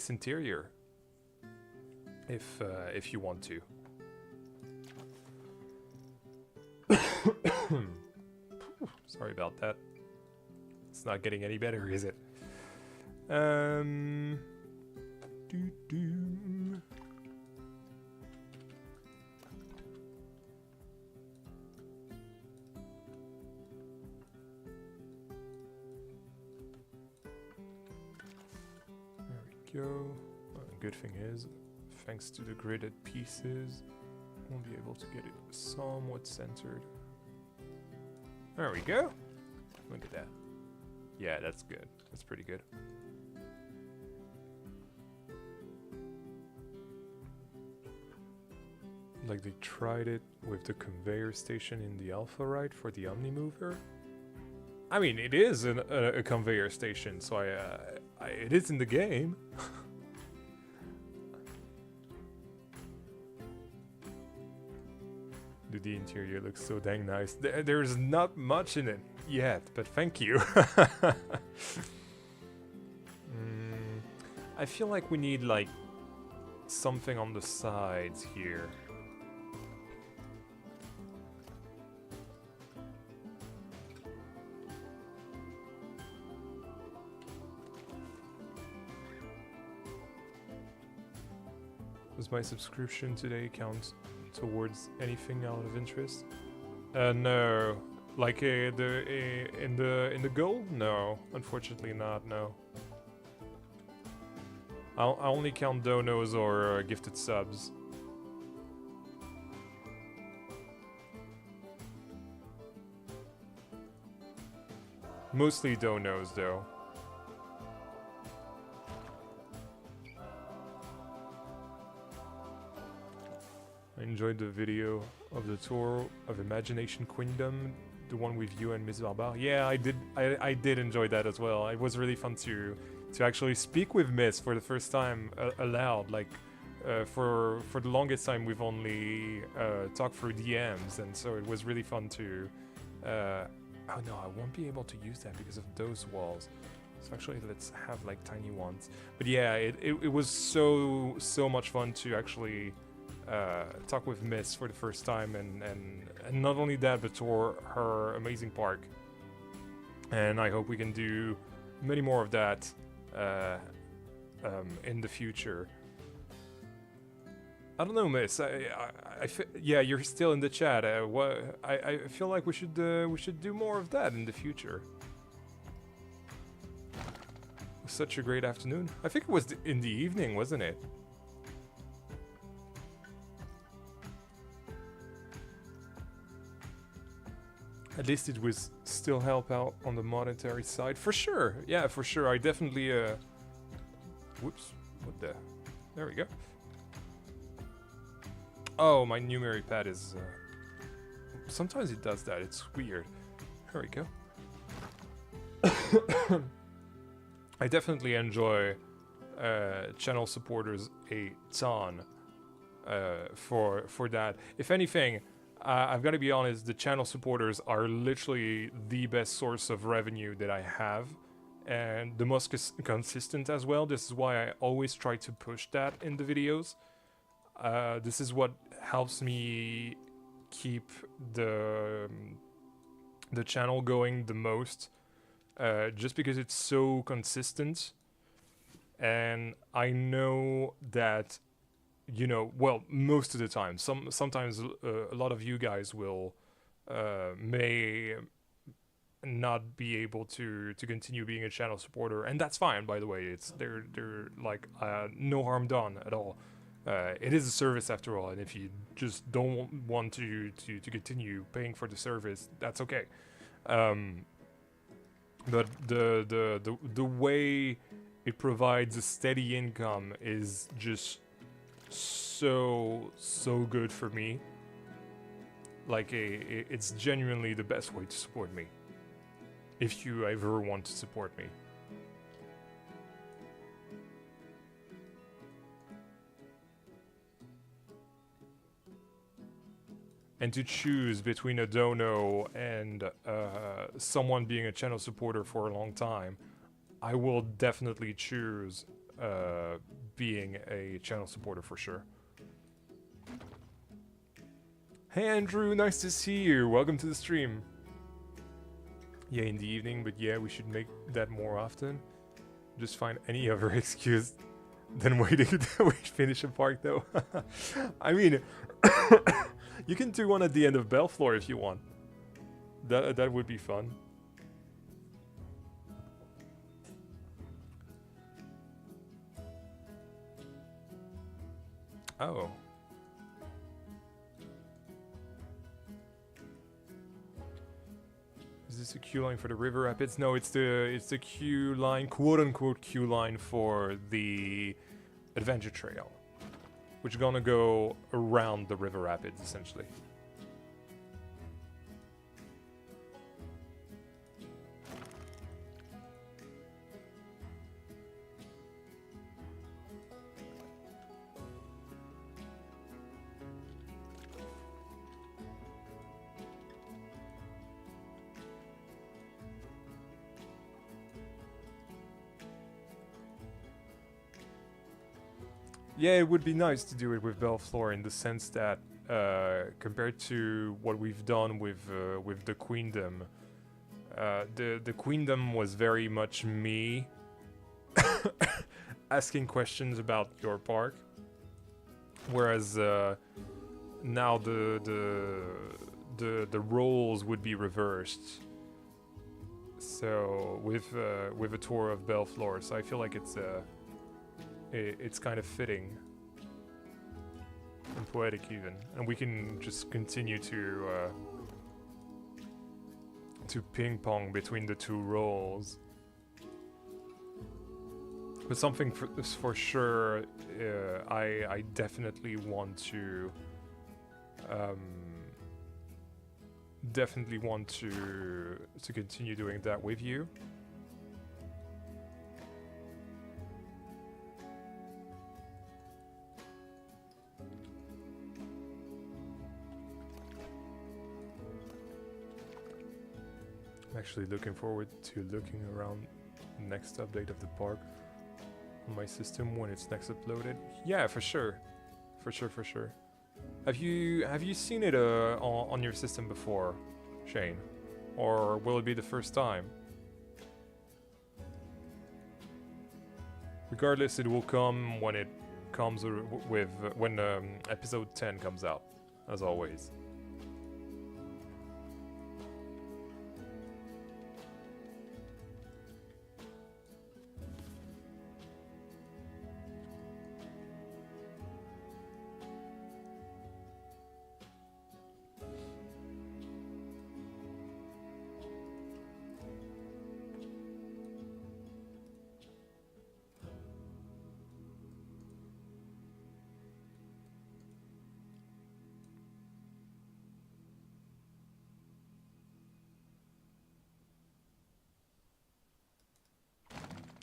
interior if you want to. Sorry about that. It's not getting any better, is it? There we go. Good thing is, thanks to the gridded pieces, we'll be able to get it somewhat centered. There we go. Look at that. Yeah, that's good. That's pretty good. Like they tried it with the conveyor station in the Alpha ride for the Omnimover. I mean, it is a conveyor station, so it is in the game. Dude, the interior looks so dang nice. There's not much in it yet, but thank you. I feel like we need like something on the sides here. Does my subscription today count towards anything out of interest? No. Like in the goal? No, unfortunately not. No. I only count donos or gifted subs. Mostly donos, though. I enjoyed the video of the tour of Imagination Kingdom, the one with you and Miss Barbar. Yeah, I did. I did enjoy that as well. It was really fun to actually speak with Miss for the first time aloud. Like for the longest time, we've only talked through DMs, and so it was really fun to. Oh no, I won't be able to use that because of those walls. So actually, let's have like tiny ones. But yeah, it was so much fun to actually. Talk with Miss for the first time, and not only that, but tour her amazing park. And I hope we can do many more of that in the future. I don't know, Miss. Yeah, you're still in the chat. I feel like we should do more of that in the future. It was such a great afternoon. I think it was in the evening, wasn't it? At least it was still help out on the monetary side. For sure. Yeah, for sure. I definitely, whoops. What the? There we go. Oh, my numeric pad is, sometimes it does that. It's weird. There we go. I definitely enjoy, channel supporters a ton, for that. If anything, I've got to be honest, the channel supporters are literally the best source of revenue that I have, and the most consistent as well. This is why I always try to push that in the videos. This is what helps me keep the channel going the most, just because it's so consistent, and I know that. You know, well, most of the time. Sometimes a lot of you guys will may not be able to continue being a channel supporter, and that's fine. By the way, it's they're like no harm done at all. It is a service after all, and if you just don't want to continue paying for the service, that's okay. But the way it provides a steady income is just so good for me. Like it's genuinely the best way to support me, if you ever want to support me. And to choose between a dono and someone being a channel supporter for a long time, I will definitely choose being a channel supporter for sure. Hey Andrew, nice to see you. Welcome to the stream. Yeah, in the evening, but yeah, we should make that more often. Just find any other excuse than waiting to finish a park though. I mean, you can do one at the end of Belleflore if you want. That would be fun. Oh. Is this a queue line for the river rapids? No, it's the queue line, quote unquote queue line for the adventure trail, which is gonna go around the river rapids essentially. Yeah, it would be nice to do it with Belleflore in the sense that, compared to what we've done with the Queendom, the Queendom was very much me asking questions about your park, whereas now the roles would be reversed. So with a tour of Belleflore, so I feel like it's it's kind of fitting and poetic even, and we can just continue to ping pong between the two roles. But something for sure, I definitely want to continue doing that with you. I'm actually looking forward to looking around the next update of the park on my system when it's next uploaded. Yeah, for sure. For sure. Have you seen it on your system before, Shane? Or will it be the first time? Regardless, it will come when it comes when episode 10 comes out, as always.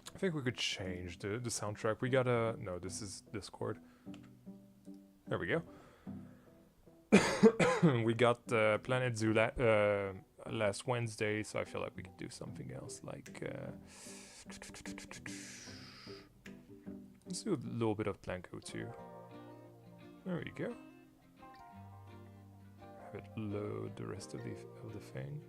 I think we could change the soundtrack. We gotta... No, this is Discord. There we go. We got Planet Zoo last Wednesday, so I feel like we could do something else. Like... let's do a little bit of Planko too. There we go. Have it load the rest of the thing.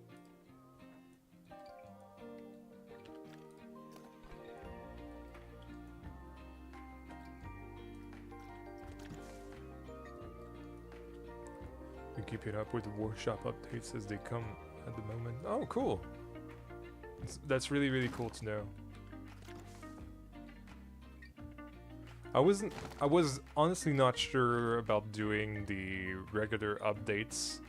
Keeping up with the workshop updates as they come at the moment. Oh, cool. That's really, really cool to know. I was honestly not sure about doing the regular updates,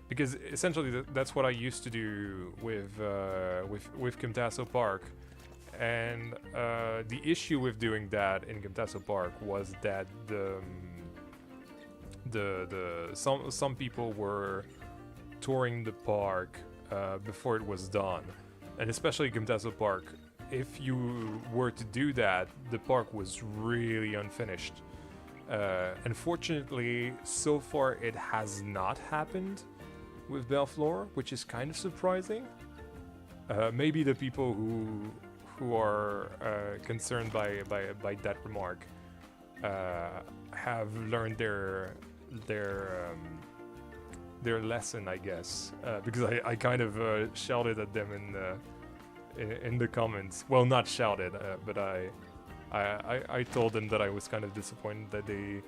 because essentially that's what I used to do with Camtasso Park, and the issue with doing that in Camtasso Park was that some people were touring the park before it was done, and especially Camtasso Park. If you were to do that, the park was really unfinished. Unfortunately, so far it has not happened with Belleflore, which is kind of surprising. Maybe the people who are concerned by that remark have learned their lesson, I guess, because I kind of shouted at them in the comments. Well, not shouted, but I told them that I was kind of disappointed that they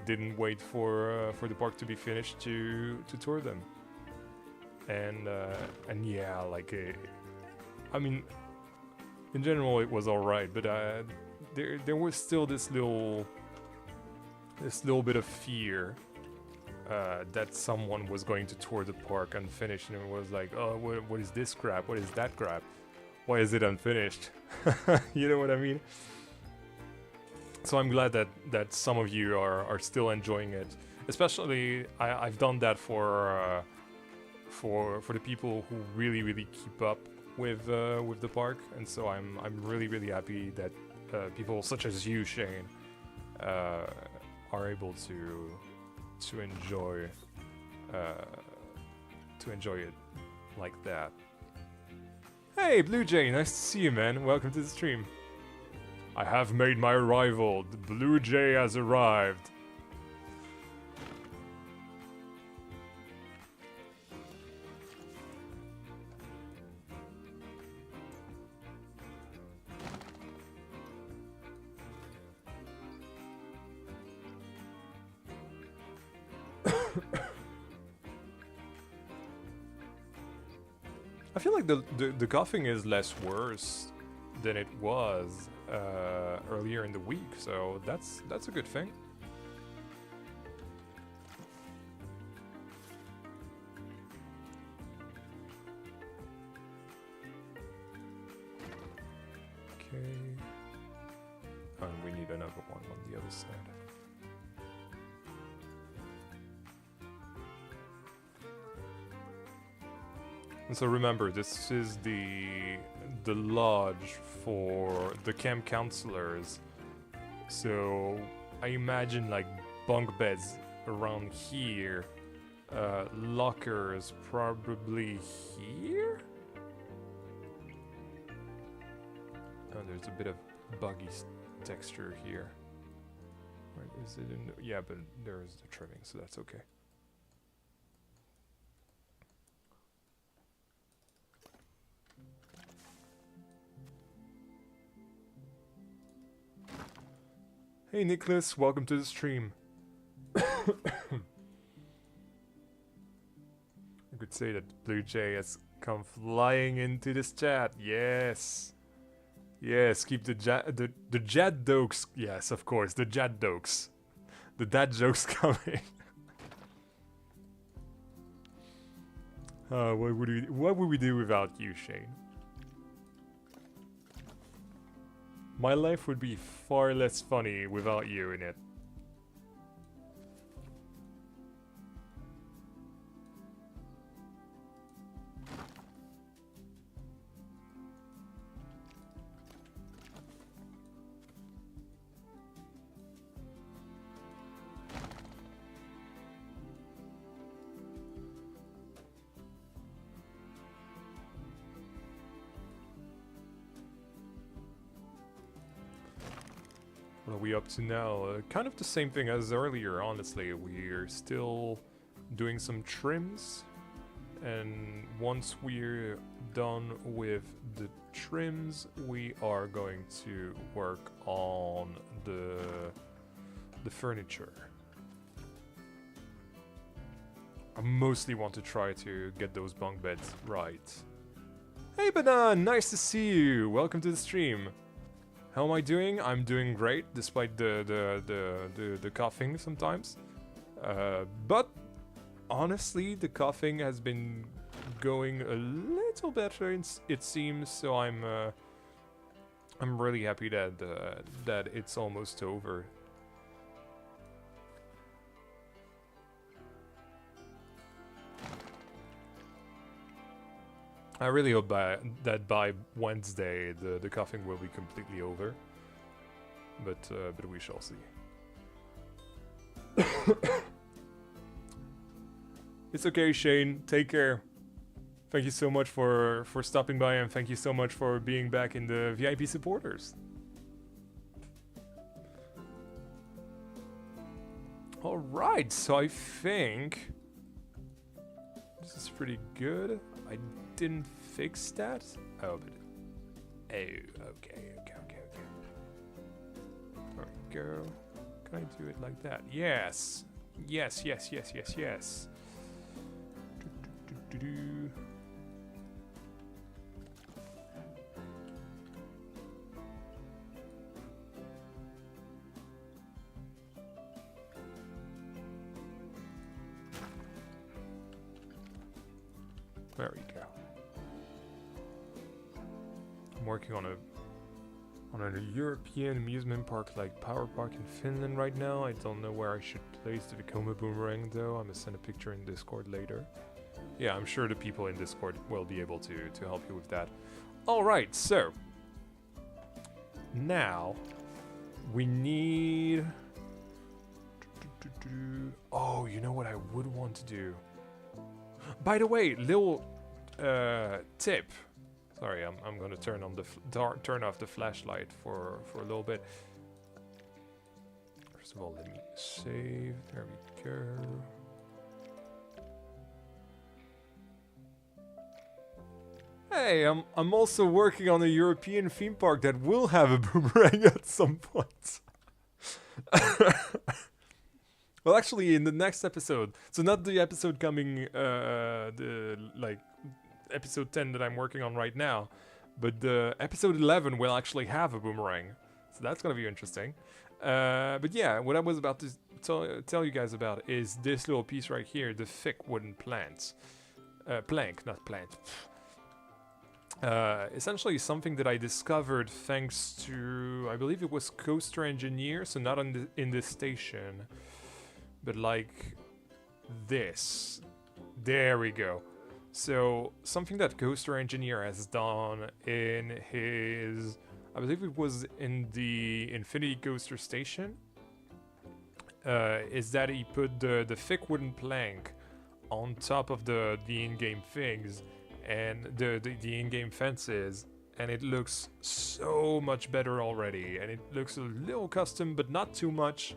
didn't wait for the park to be finished to tour them. And yeah, like I mean, in general it was all right, but there was still this little bit of fear that someone was going to tour the park unfinished, and it was like, oh, what is this crap? What is that crap? Why is it unfinished? You know what I mean? So I'm glad that some of you are still enjoying it. Especially, I've done that for the people who really keep up with the park, and so I'm really happy that people such as you, Shane, are able to enjoy it like that. Hey, Blue Jay, nice to see you, man. Welcome to the stream. I have made my arrival. The Blue Jay has arrived. I feel like the coughing is less worse than it was. earlier in the week, so that's a good thing. Okay. And we need another one on the other side. And so remember, this is the lodge for the camp counselors. So I imagine like bunk beds around here, lockers probably here. Oh, there's a bit of buggy texture here. Where is it? Yeah, but there's the trimming, so that's okay. Hey Nicholas, welcome to the stream. I could say that Blue Jay has come flying into this chat. Yes. Yes, keep the jad jokes. Yes, of course, the jad jokes. The dad jokes coming. What would we do without you, Shane? My life would be far less funny without you in it. What are we up to now? Kind of the same thing as earlier, honestly. We're still doing some trims, and once we're done with the trims, we are going to work on the furniture. I mostly want to try to get those bunk beds right. Hey Banan, nice to see you. Welcome to the stream. How am I doing? I'm doing great, despite the coughing sometimes. But honestly, the coughing has been going a little better, it seems. So I'm really happy that that it's almost over. I really hope that by Wednesday the coughing will be completely over, but we shall see. It's okay, Shane. Take care. Thank you so much for stopping by, and thank you so much for being back in the VIP supporters. All right, so I think this is pretty good. I didn't fix that. Oh, but okay. There we go. Can I do it like that? Yes. Yes. Do. There we go. I'm working on a European amusement park like Power Park in Finland right now. I don't know where I should place the Vekoma boomerang though. I'm gonna send a picture in Discord later. Yeah, I'm sure the people in Discord will be able to help you with that. Alright, so now we need... Oh, you know what I would want to do? By the way, little tip. Sorry, I'm gonna turn on the turn off the flashlight for a little bit. First of all, let me save. There we go. Hey, I'm also working on a European theme park that will have a boomerang at some point. Well, actually, in the next episode, so not the episode coming, episode 10 that I'm working on right now, but the episode 11 will actually have a boomerang. So that's gonna be interesting. But yeah, what I was about to tell you guys about is this little piece right here, the thick wooden plank, not plant. Essentially something that I discovered thanks to, I believe it was Coaster Engineer, so not in this station, but like this. There we go. So something that Coaster Engineer has done in his, I believe it was in the Infinity Coaster station, is that he put the thick wooden plank on top of the in-game things and the in-game fences, and it looks so much better already, and it looks a little custom but not too much.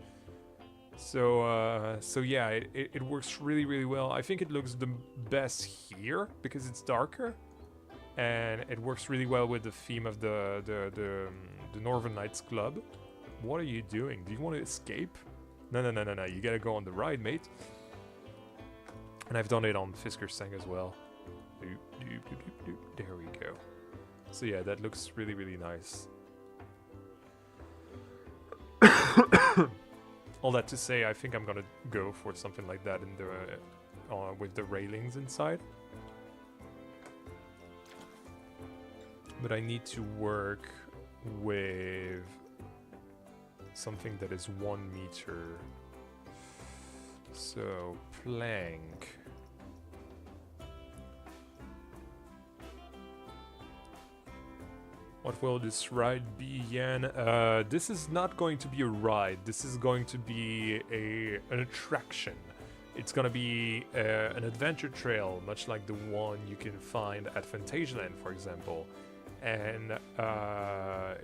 So yeah, it works really well. I think it looks the best here because it's darker, and it works really well with the theme of the Northern Knights Club. What are you doing? Do you want to escape? No, you gotta go on the ride, mate. And I've done it on Fisker's Sang as well. There we go. So yeah, that looks really nice. All that to say, I think I'm gonna go for something like that in the with the railings inside. But I need to work with something that is 1 meter. So plank. What will this ride be, Yan? This is not going to be a ride. This is going to be an attraction. It's gonna be an adventure trail, much like the one you can find at Fantasialand, for example. And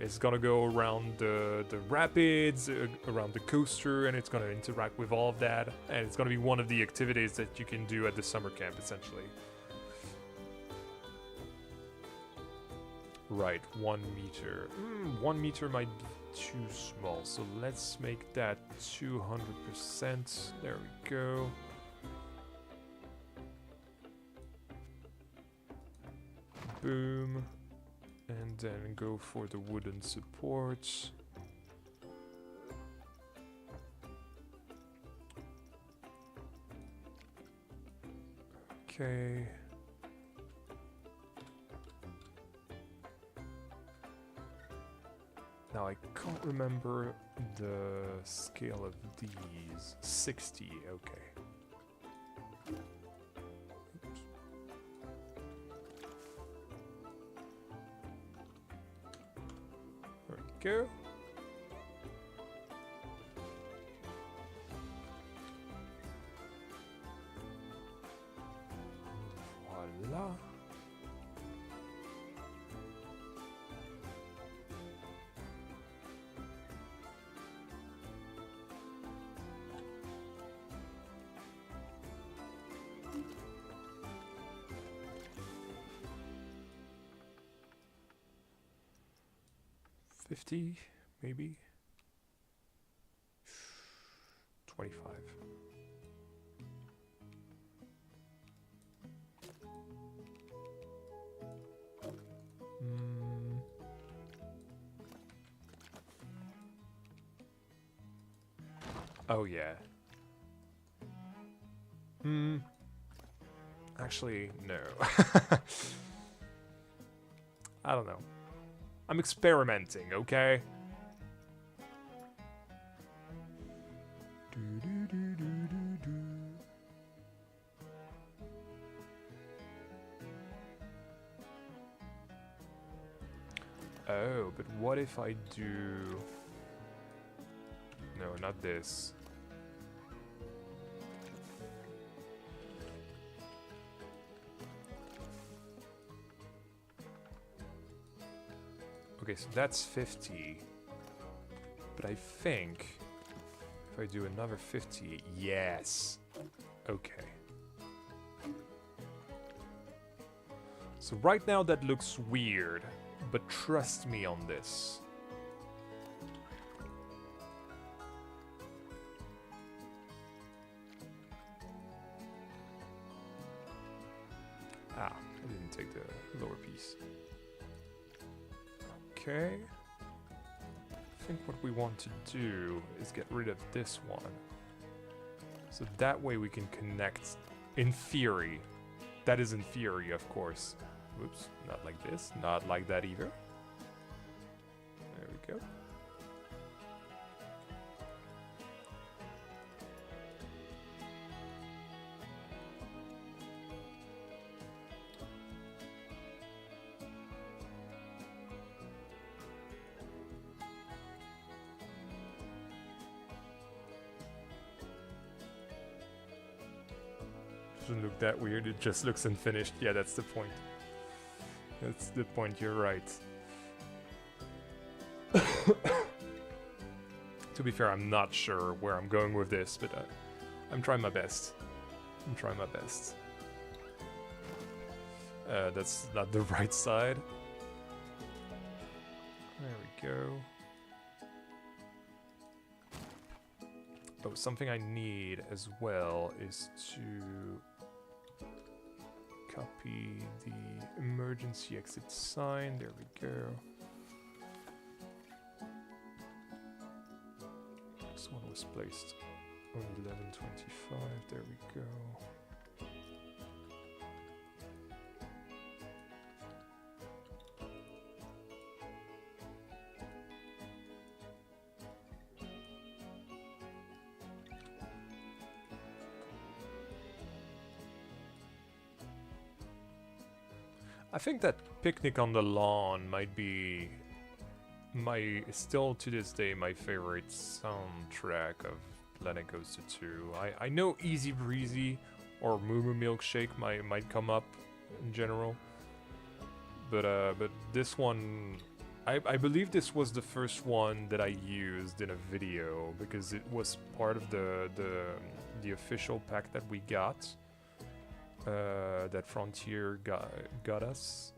it's gonna go around the rapids, around the coaster, and it's gonna interact with all of that. And it's gonna be one of the activities that you can do at the summer camp, essentially. Right, 1 meter. 1 meter might be too small, so let's make that 200%. There we go. Boom. And then go for the wooden supports. Okay. Now I can't remember the scale of these. 60, okay. Oops. There we go. Voila. $50, maybe 25. Oh yeah. Actually, no. I don't know. I'm experimenting, okay? Oh, but what if I do... No, not this. Okay, so that's 50. But I think if I do another 50, yes. Okay. So right now that looks weird, but trust me on this. Ah, I didn't take the lower piece. Okay. think what we want to do is get rid of this one. So that way we can connect, in theory. That is in theory, of course. Oops, not like this, not like that either. There we go. Doesn't look that weird, it just looks unfinished. Yeah, that's the point. That's the point, you're right. To be fair, I'm not sure where I'm going with this, but I'm trying my best. I'm trying my best. That's not the right side. There we go. Oh, something I need as well is to copy the emergency exit sign. There we go. This one was placed on 11:25. There we go. I think that Picnic on the Lawn might be still to this day my favorite soundtrack of Planet Coaster 2. I know Easy Breezy or Moo Moo Milkshake might come up in general, but this one, I believe this was the first one that I used in a video because it was part of the official pack that we got. That Frontier got us.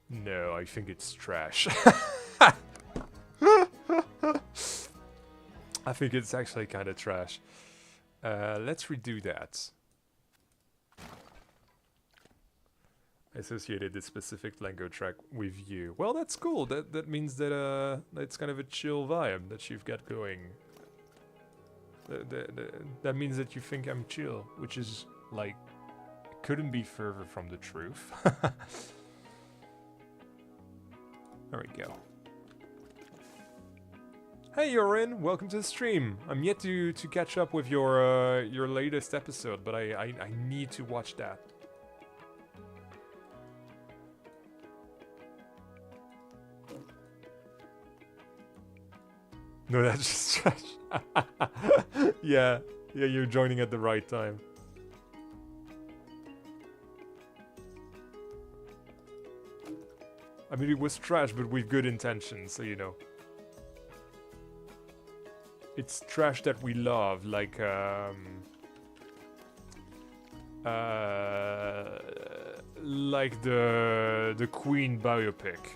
No, I think it's trash. I think it's actually kind of trash. Let's redo that. Associated this specific Lego track with you. Well, that's cool. That means that it's kind of a chill vibe that you've got going. That means that you think I'm chill, which is like couldn't be further from the truth. There we go. Hey Yorin, welcome to the stream. I'm yet to catch up with your latest episode, but I need to watch that. No, that's just trash. Yeah, you're joining at the right time. I mean, it was trash, but with good intentions, so you know. It's trash that we love, like the Queen biopic.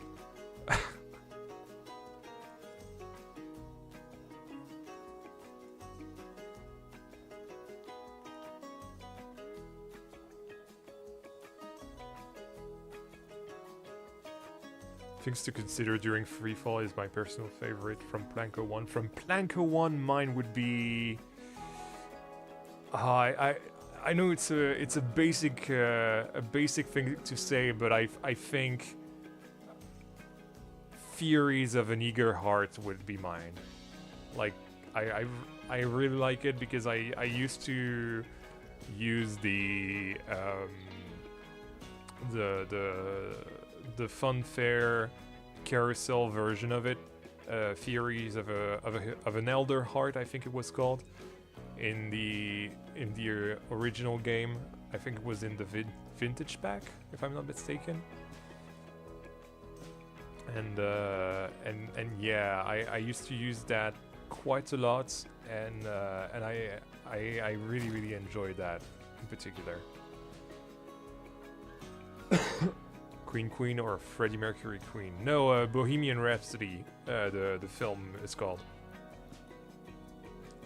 Things to consider during freefall is my personal favorite from Planko 1. From Planko 1, mine would be. I know it's a basic thing to say, but I think Theories of an Eager Heart would be mine. Like I really like it because I used to use the Funfair carousel version of it, Theories of an Elder Heart, I think it was called, in the original game. I think it was in the vintage pack, if I'm not mistaken. And yeah, I used to use that quite a lot, and I really enjoyed that in particular. Queen or Freddie Mercury Queen? No, Bohemian Rhapsody, the film is called.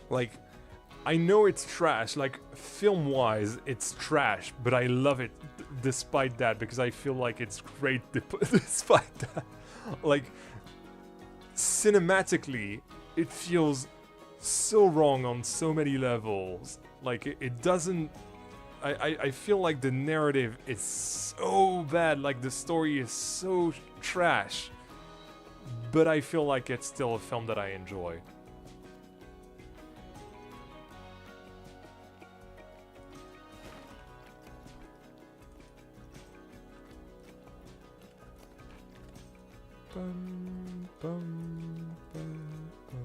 Like, I know it's trash, like film-wise, it's trash, but I love it despite that because I feel like it's great despite that. Like, cinematically, it feels so wrong on so many levels. Like, it doesn't... I feel like the narrative is so bad, like the story is so trash, but I feel like it's still a film that I enjoy. Bum, bum, bum, bum.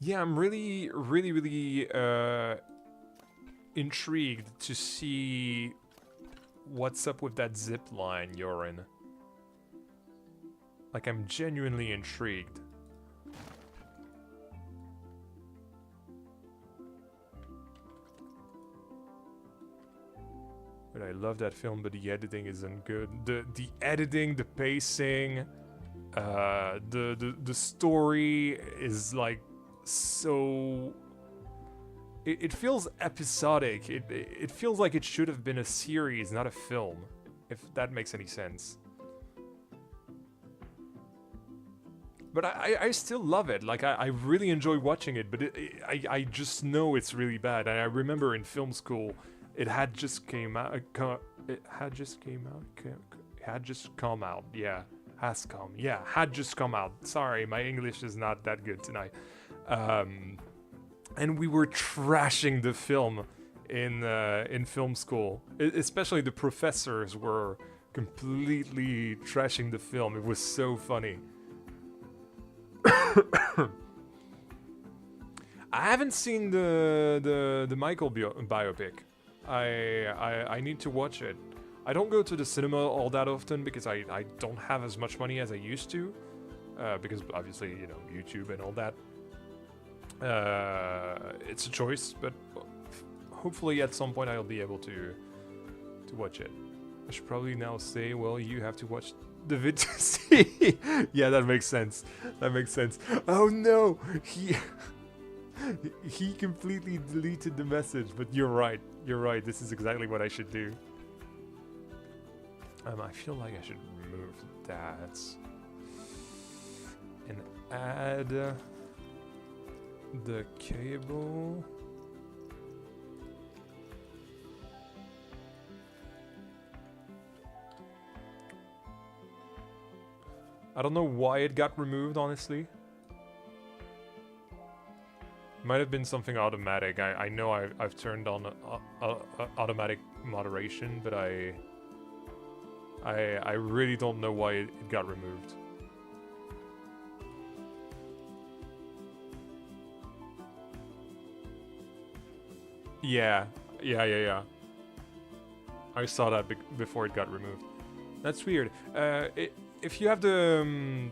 Yeah, I'm really intrigued to see what's up with that zip line you're in. Like, I'm genuinely intrigued. But I love that film, but the editing isn't good. The editing, the pacing, the story is like so. It feels episodic. It feels like it should have been a series, not a film, if that makes any sense. But I still love it. Like, I really enjoy watching it, but I just know it's really bad. And I remember in film school, it had just came out. It had just came out. Had just come out. Yeah, has come. Yeah, had just come out. Sorry, my English is not that good tonight. And we were trashing the film in film school. Especially the professors were completely trashing the film. It was so funny. I haven't seen the Michael biopic. I need to watch it. I don't go to the cinema all that often because I don't have as much money as I used to. Because obviously, you know, YouTube and all that. It's a choice, but hopefully at some point I'll be able to watch it. I should probably now say, well, you have to watch the video to see. Yeah, that makes sense. That makes sense. Oh no, he completely deleted the message. But you're right. You're right. This is exactly what I should do. I feel like I should remove that and add the cable. I don't know why it got removed, honestly. Might have been something automatic. I know I've turned on automatic moderation, but I really don't know why it got removed. Yeah. I saw that before it got removed. That's weird. If you have the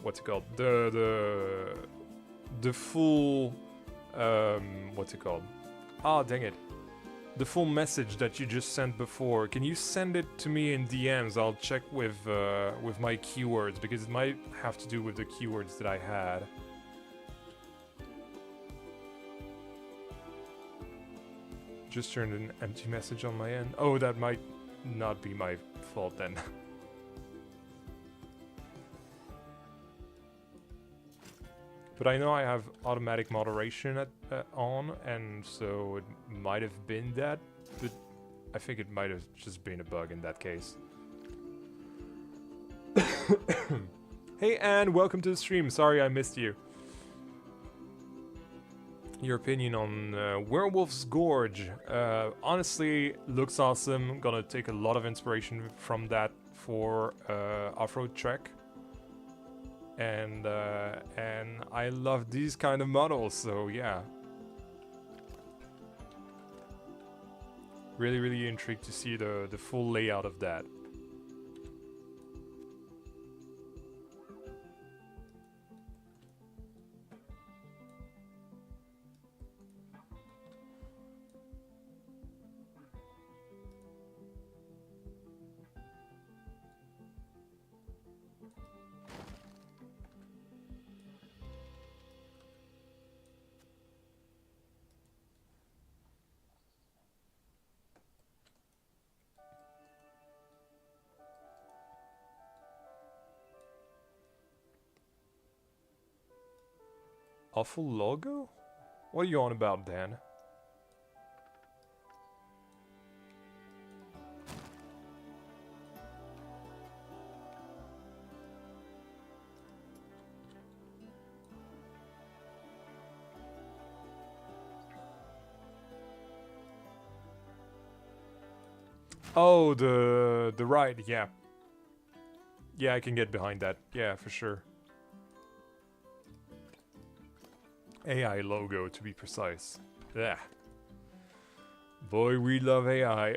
what's it called, the full what's it called? Ah, dang it. The full message that you just sent before, can you send it to me in DMs? I'll check with my keywords, because it might have to do with the keywords that I had. Just turned an empty message on my end. Oh, that might not be my fault then. But I know I have automatic moderation on, and so it might have been that, but I think it might have just been a bug in that case. Hey Anne, welcome to the stream. Sorry I missed you. Your opinion on Werewolf's Gorge. Honestly, looks awesome. Gonna take a lot of inspiration from that for off-road trek. And I love these kind of models, so yeah. Really intrigued to see the full layout of that. Awful logo? What are you on about, Dan? Oh, the ride, yeah. Yeah, I can get behind that. Yeah, for sure. AI logo, to be precise. Yeah. Boy, we love AI.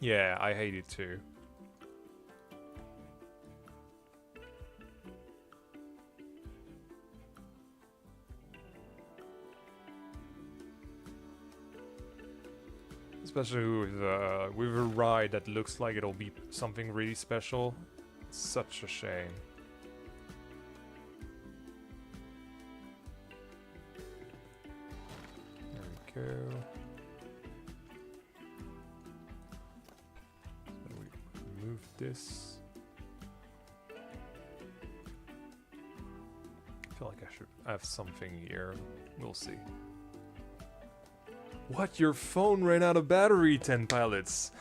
Yeah, I hate it too. Especially with a ride that looks like it'll be something really special. It's such a shame. There we go. So we remove this. I feel like I should have something here. We'll see. What? Your phone ran out of battery, 10 pilots.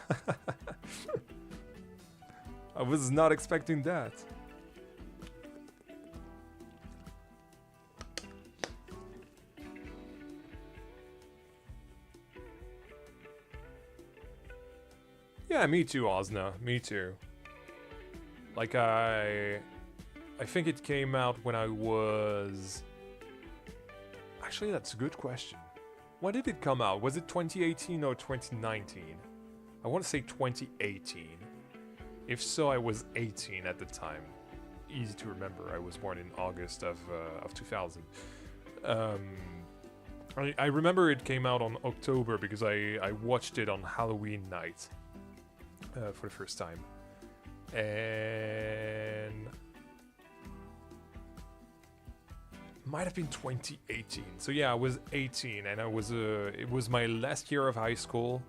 I was not expecting that. Yeah, me too, Osna. Me too. Like, I think it came out when I was... Actually, that's a good question. When did it come out? Was it 2018 or 2019? I want to say 2018. If so, I was 18 at the time. Easy to remember. I was born in August of 2000. I remember it came out on October because I watched it on Halloween night for the first time. And... might have been 2018. So yeah, I was 18 and I was it was my last year of high school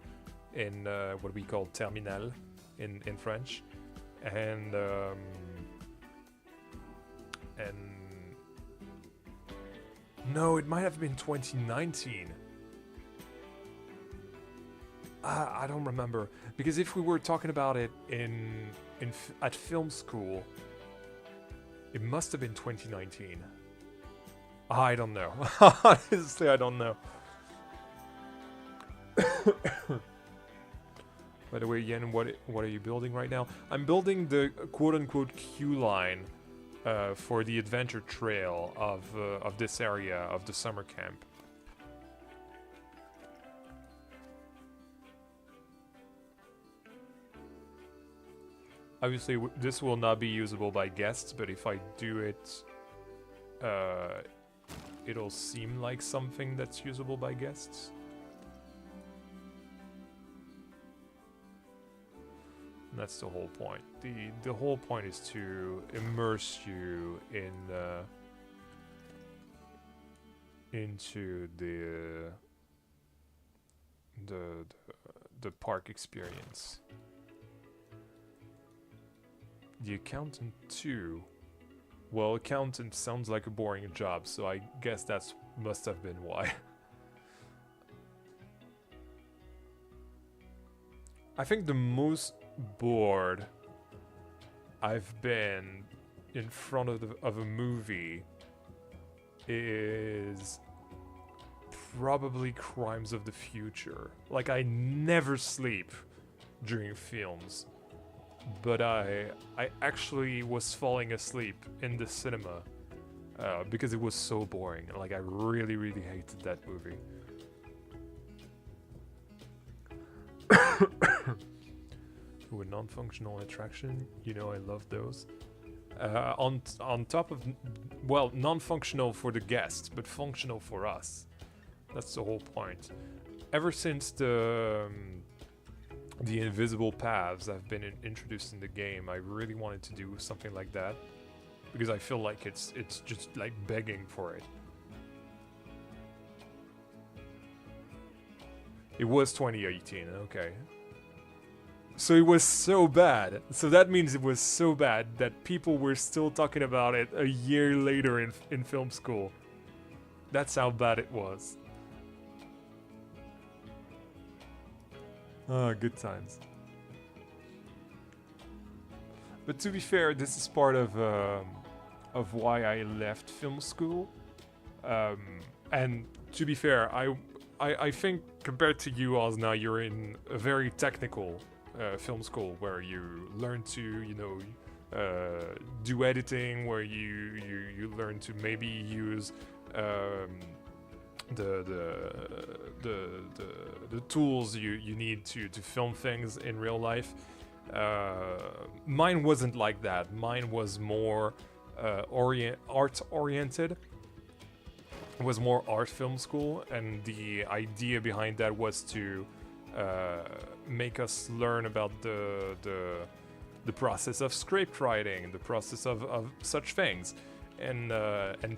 in what we call terminale in French. And no, it might have been 2019. I don't remember, because if we were talking about it at film school, it must have been 2019. I don't know. Honestly, I don't know. By the way, Yen, what are you building right now? I'm building the quote-unquote queue line for the adventure trail of this area of the summer camp. Obviously, this will not be usable by guests, but if I do it, it'll seem like something that's usable by guests. And that's the whole point. The whole point is to immerse you in into the park experience. The accountant 2. Well, accountant sounds like a boring job, so I guess that's must have been why. I think the most bored I've been in front of a movie is probably Crimes of the Future. Like, I never sleep during films. But I actually was falling asleep in the cinema because it was so boring. Like, I really, really hated that movie. Ooh, a non-functional attraction. You know, I love those. On top of, well, non-functional for the guests, but functional for us. That's the whole point. Ever since the invisible paths have been introduced in the game, I really wanted to do something like that because I feel like it's just like begging for it. It was 2018, okay. So it was so bad. So that means it was so bad that people were still talking about it a year later in film school. That's how bad it was. Ah, good times. But to be fair, this is part of why I left film school. And to be fair, I think compared to you, Ozna, you're in a very technical film school where you learn to, you know, do editing, where you learn to maybe use the tools you need to film things in real life. Mine wasn't like that. Mine was more art oriented. It was more art film school, and the idea behind that was to make us learn about the process of script writing, the process of such things, and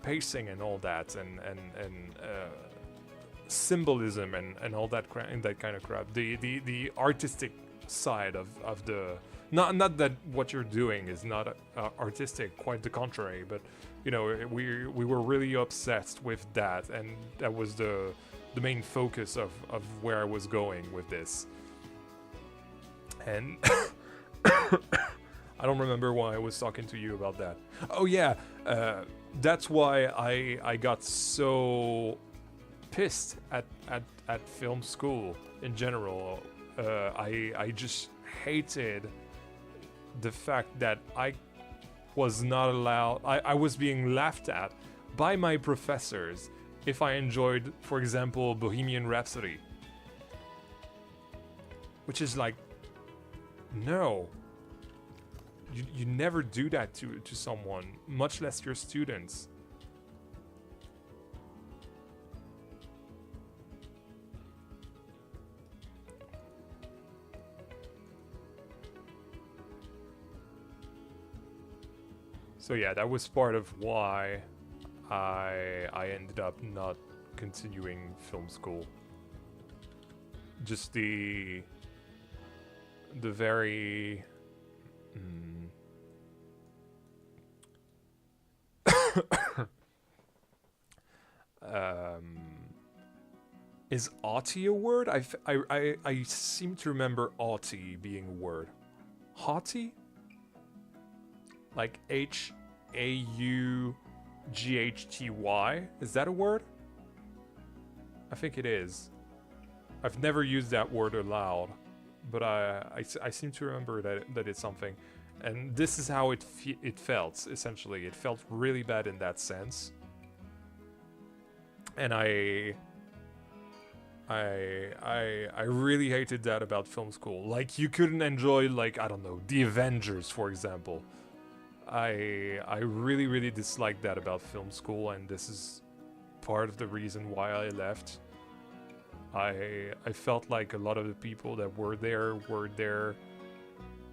pacing and all that, and symbolism and all that and that kind of crap. The artistic side of the not that what you're doing is not artistic, quite the contrary, but you know, we were really obsessed with that, and that was the main focus of where I was going with this. And I don't remember why I was talking to you about that. Oh yeah, that's why I got so pissed at film school in general. I just hated the fact that I was not allowed, I was being laughed at by my professors if I enjoyed, for example, Bohemian Rhapsody. Which is like, no. You never do that to someone, much less your students. So yeah, that was part of why I ended up not continuing film school. Just the very is "aughty" a word? I seem to remember "aughty" being a word. Haughty? Like HAUGHTY? Is that a word? I think it is. I've never used that word aloud, but I seem to remember that it's something. And this is how it felt, essentially. It felt really bad in that sense. And I really hated that about film school. Like, you couldn't enjoy, like, I don't know, The Avengers, for example. I really disliked that about film school, and this is part of the reason why I left. I felt like a lot of the people that were there,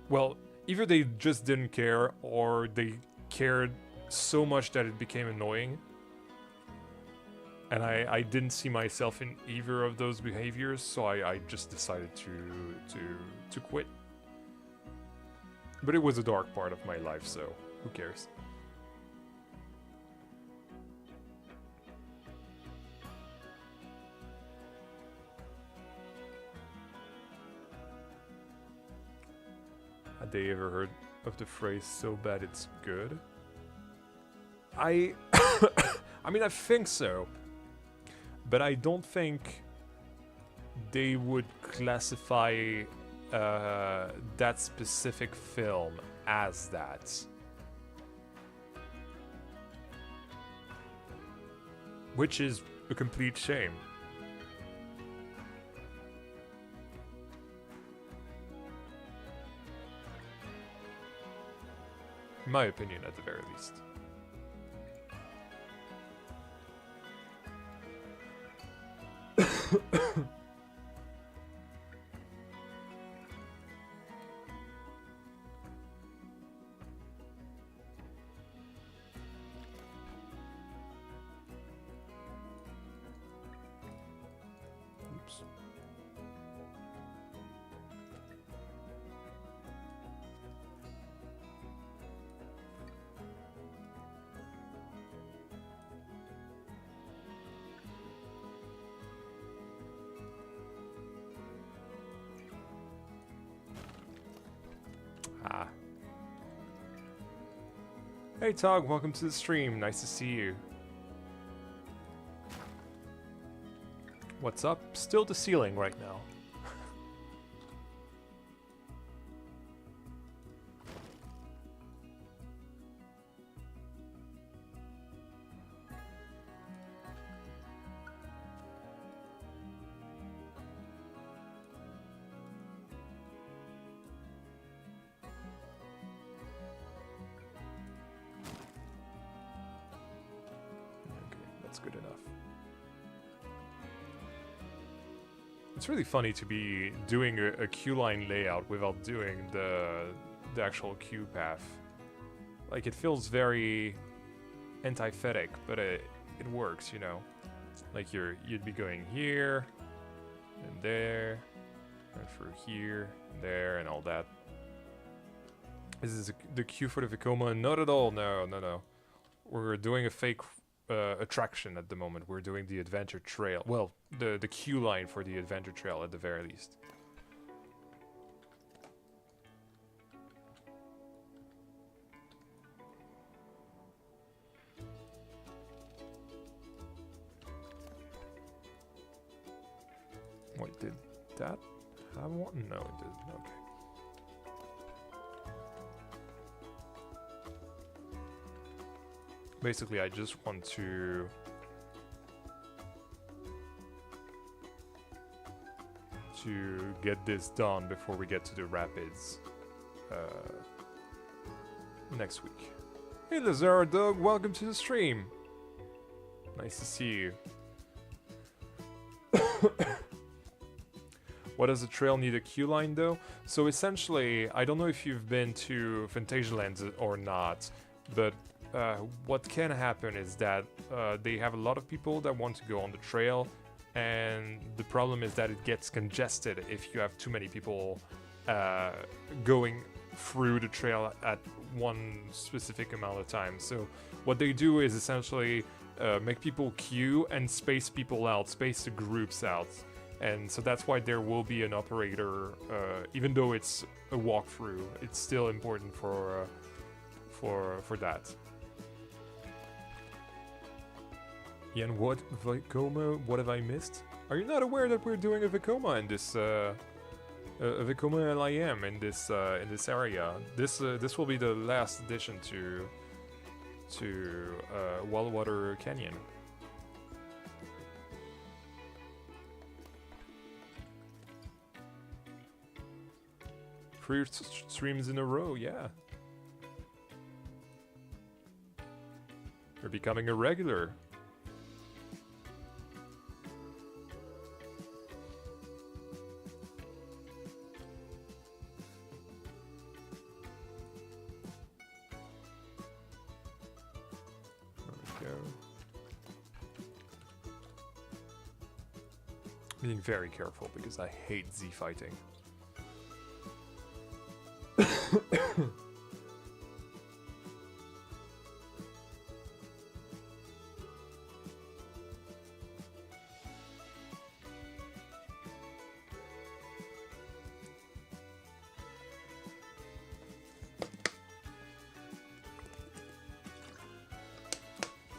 well, either they just didn't care, or they cared so much that it became annoying. And I didn't see myself in either of those behaviors, so I just decided to quit. But it was a dark part of my life, so who cares? Had they ever heard of the phrase "so bad it's good"? I mean, I think so. But I don't think they would classify that specific film as that. Which is a complete shame. In my opinion, at the very least. Oops. Hey Tog, welcome to the stream. Nice to see you. What's up? Still the ceiling right now. That's good enough. It's really funny to be doing a queue line layout without doing the actual queue path. Like, it feels very antithetic, but it works, you know. Like you'd be going here and there and through here, there, and all that. This is the queue for the Vekoma? Not at all. No, no, no. We're doing a fake attraction at the moment. We're doing the adventure trail. Well, the queue line for the adventure trail at the very least. Wait, did that have one? No, it didn't. Okay. Basically, I just want to get this done before we get to the rapids next week. Hey Lazar Dog, welcome to the stream. Nice to see you. What does the trail need a queue line though? So essentially, I don't know if you've been to Phantasialand or not, but what can happen is that they have a lot of people that want to go on the trail, and the problem is that it gets congested if you have too many people going through the trail at one specific amount of time. So what they do is essentially make people queue and space people out, space the groups out. And so that's why there will be an operator, even though it's a walkthrough. It's still important for that. Ian, what Vekoma? What have I missed? Are you not aware that we're doing a Vekoma in this a Vekoma LIM in this area? This will be the last addition to Wildwater Canyon. 3 streams in a row, yeah. You're becoming a regular. There we go. Being very careful because I hate Z fighting.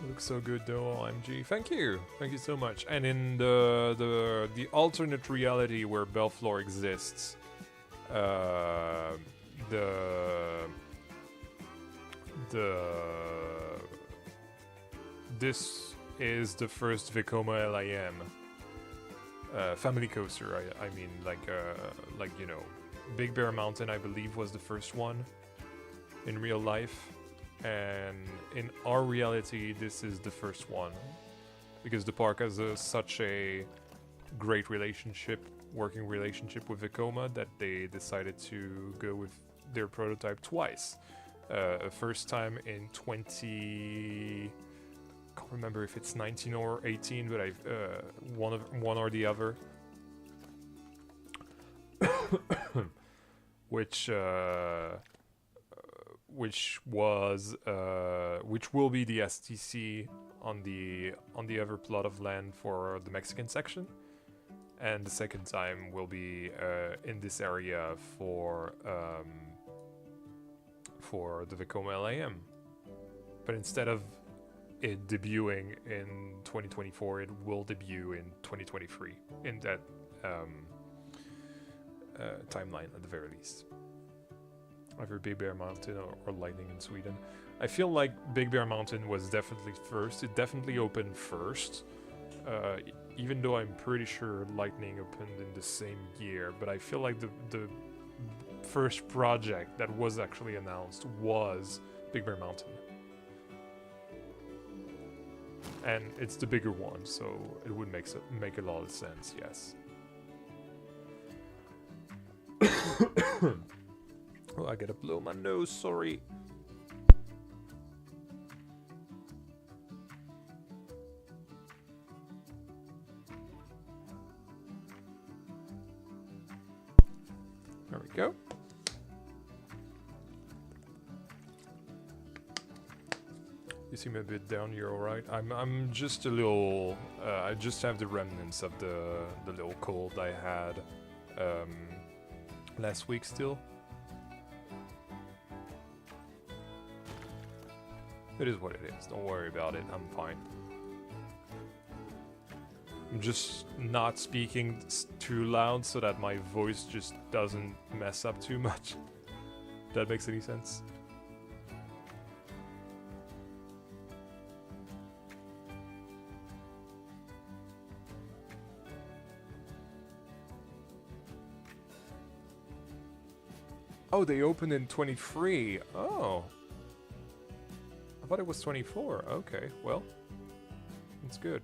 Looks so good though, OMG. Thank you so much. And in the alternate reality where Belleflore exists, this is the first Vekoma LIM family coaster. I mean, like you know, Big Bear Mountain, I believe, was the first one in real life, and in our reality, this is the first one because the park has such a great working relationship with Vekoma that they decided to go with their prototype twice. First time in 20, can't remember if it's 19 or 18, but I've one or the other, which will be the STC on the other plot of land for the Mexican section. And the second time will be in this area for the Vekoma LIM. but instead of it debuting in 2024, it will debut in 2023 in that timeline at the very least. Either Big Bear Mountain or Lightning in Sweden. I feel like Big Bear Mountain was definitely first. It definitely opened first, even though I'm pretty sure Lightning opened in the same year. But I feel like the first project that was actually announced was Big Bear Mountain. And it's the bigger one, so it would make a lot of sense, yes. Oh, I gotta blow my nose, sorry. There we go. You seem a bit down, you're alright. I'm just a little I just have the remnants of the little cold I had last week still. It is what it is, don't worry about it, I'm fine. I'm just not speaking too loud so that my voice just doesn't mess up too much. If that makes any sense. Oh, they opened in 23. Oh. I thought it was 24. Okay, well. That's good.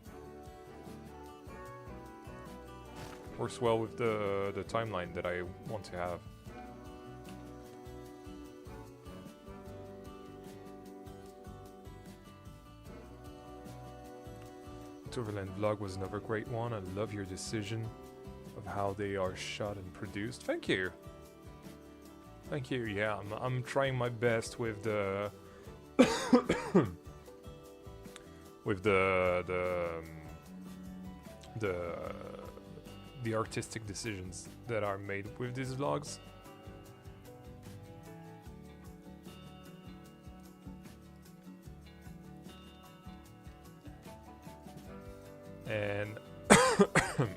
Works well with the timeline that I want to have. Toverland vlog was another great one. I love your decision of how they are shot and produced. Thank you. Thank you. Yeah, I'm trying my best with the with the artistic decisions that are made with these vlogs. And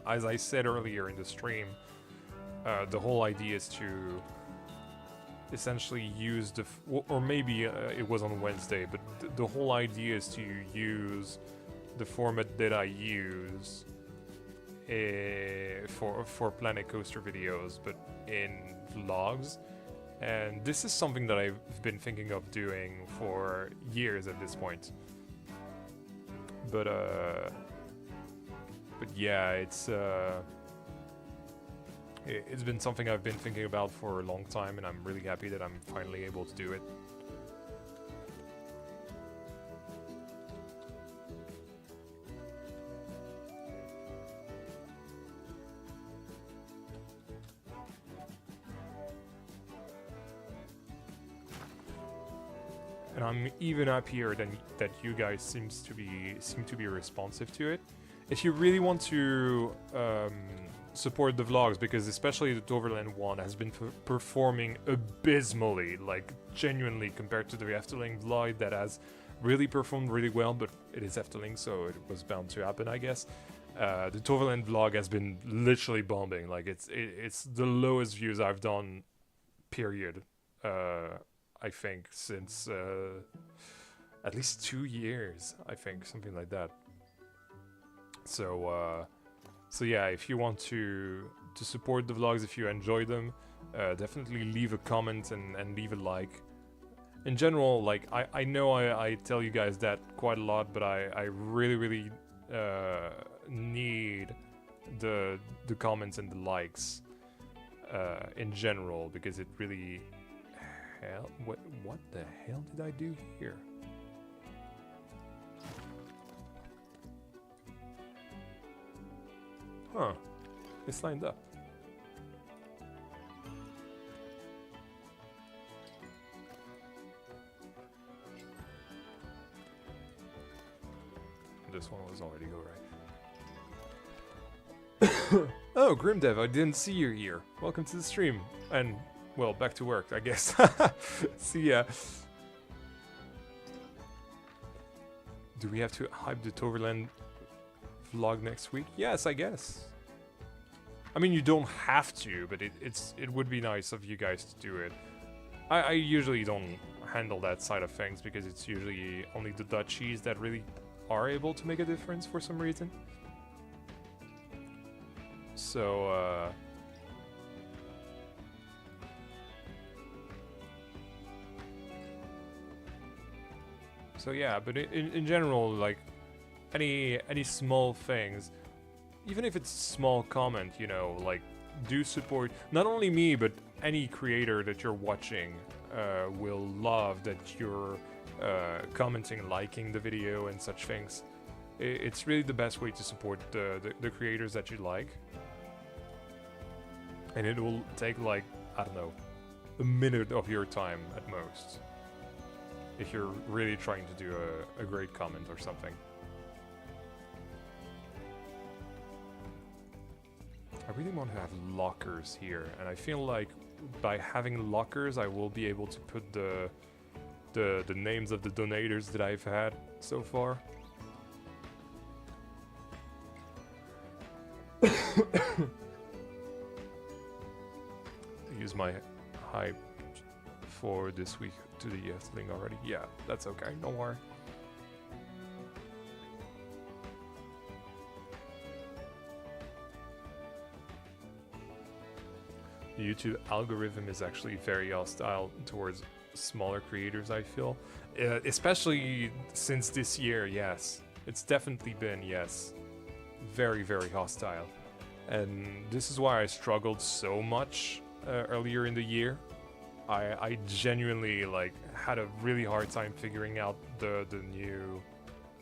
as I said earlier in the stream, the whole idea is to essentially use the or maybe it was on Wednesday, but the whole idea is to use the format that I use for Planet Coaster videos, but in vlogs. And this is something that I've been thinking of doing for years at this point. But yeah, it's been something I've been thinking about for a long time, and I'm really happy that I'm finally able to do it. And I'm even happier that you guys seem to be responsive to it. If you really want to support the vlogs, because especially the Toverland one has been performing abysmally, like genuinely, compared to the Efteling vlog that has really performed really well, but it is Efteling, so it was bound to happen, I guess. The Toverland vlog has been literally bombing. Like it's the lowest views I've done, period. I think since at least 2 years, I think, something like that. So yeah, if you want to support the vlogs, if you enjoy them, definitely leave a comment and leave a like. In general, like I know I tell you guys that quite a lot, but I really need the comments and the likes in general, because it really what the hell did I do here? Huh, it's lined up. This one was already go right. Oh, Grimdev, I didn't see you here. Welcome to the stream. And, well, back to work, I guess. See ya. Do we have to hype the Toverland vlog next week? Yes, I guess. I mean, you don't have to, but it would be nice of you guys to do it. I usually don't handle that side of things because it's usually only the Dutchies that really are able to make a difference for some reason. So, so yeah, but in general, like, any small things, even if it's a small comment, you know, like, do support not only me, but any creator that you're watching will love that you're commenting, liking the video and such things. It's really the best way to support the creators that you like. And it will take, like, I don't know, a minute of your time at most. If you're really trying to do a great comment or something. I really want to have lockers here, and I feel like by having lockers I will be able to put the names of the donators that I've had so far. Use my hype for this week to the thing already. Yeah, that's okay, don't worry. The YouTube algorithm is actually very hostile towards smaller creators, I feel. Especially since this year, yes. It's definitely been, yes, very, very hostile. And this is why I struggled so much earlier in the year. I genuinely, like, had a really hard time figuring out the new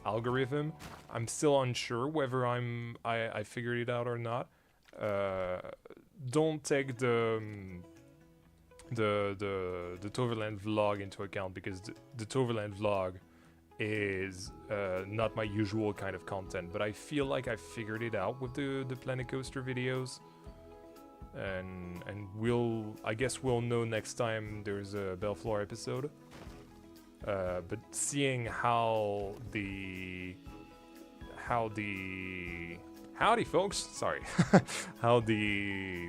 algorithm. I'm still unsure whether I figured it out or not. Don't take the Toverland vlog into account, because the Toverland vlog is not my usual kind of content, but I feel like I figured it out with the Planet Coaster videos, and I guess we'll know next time there's a Belleflore episode. But seeing how the howdy folks, sorry, how the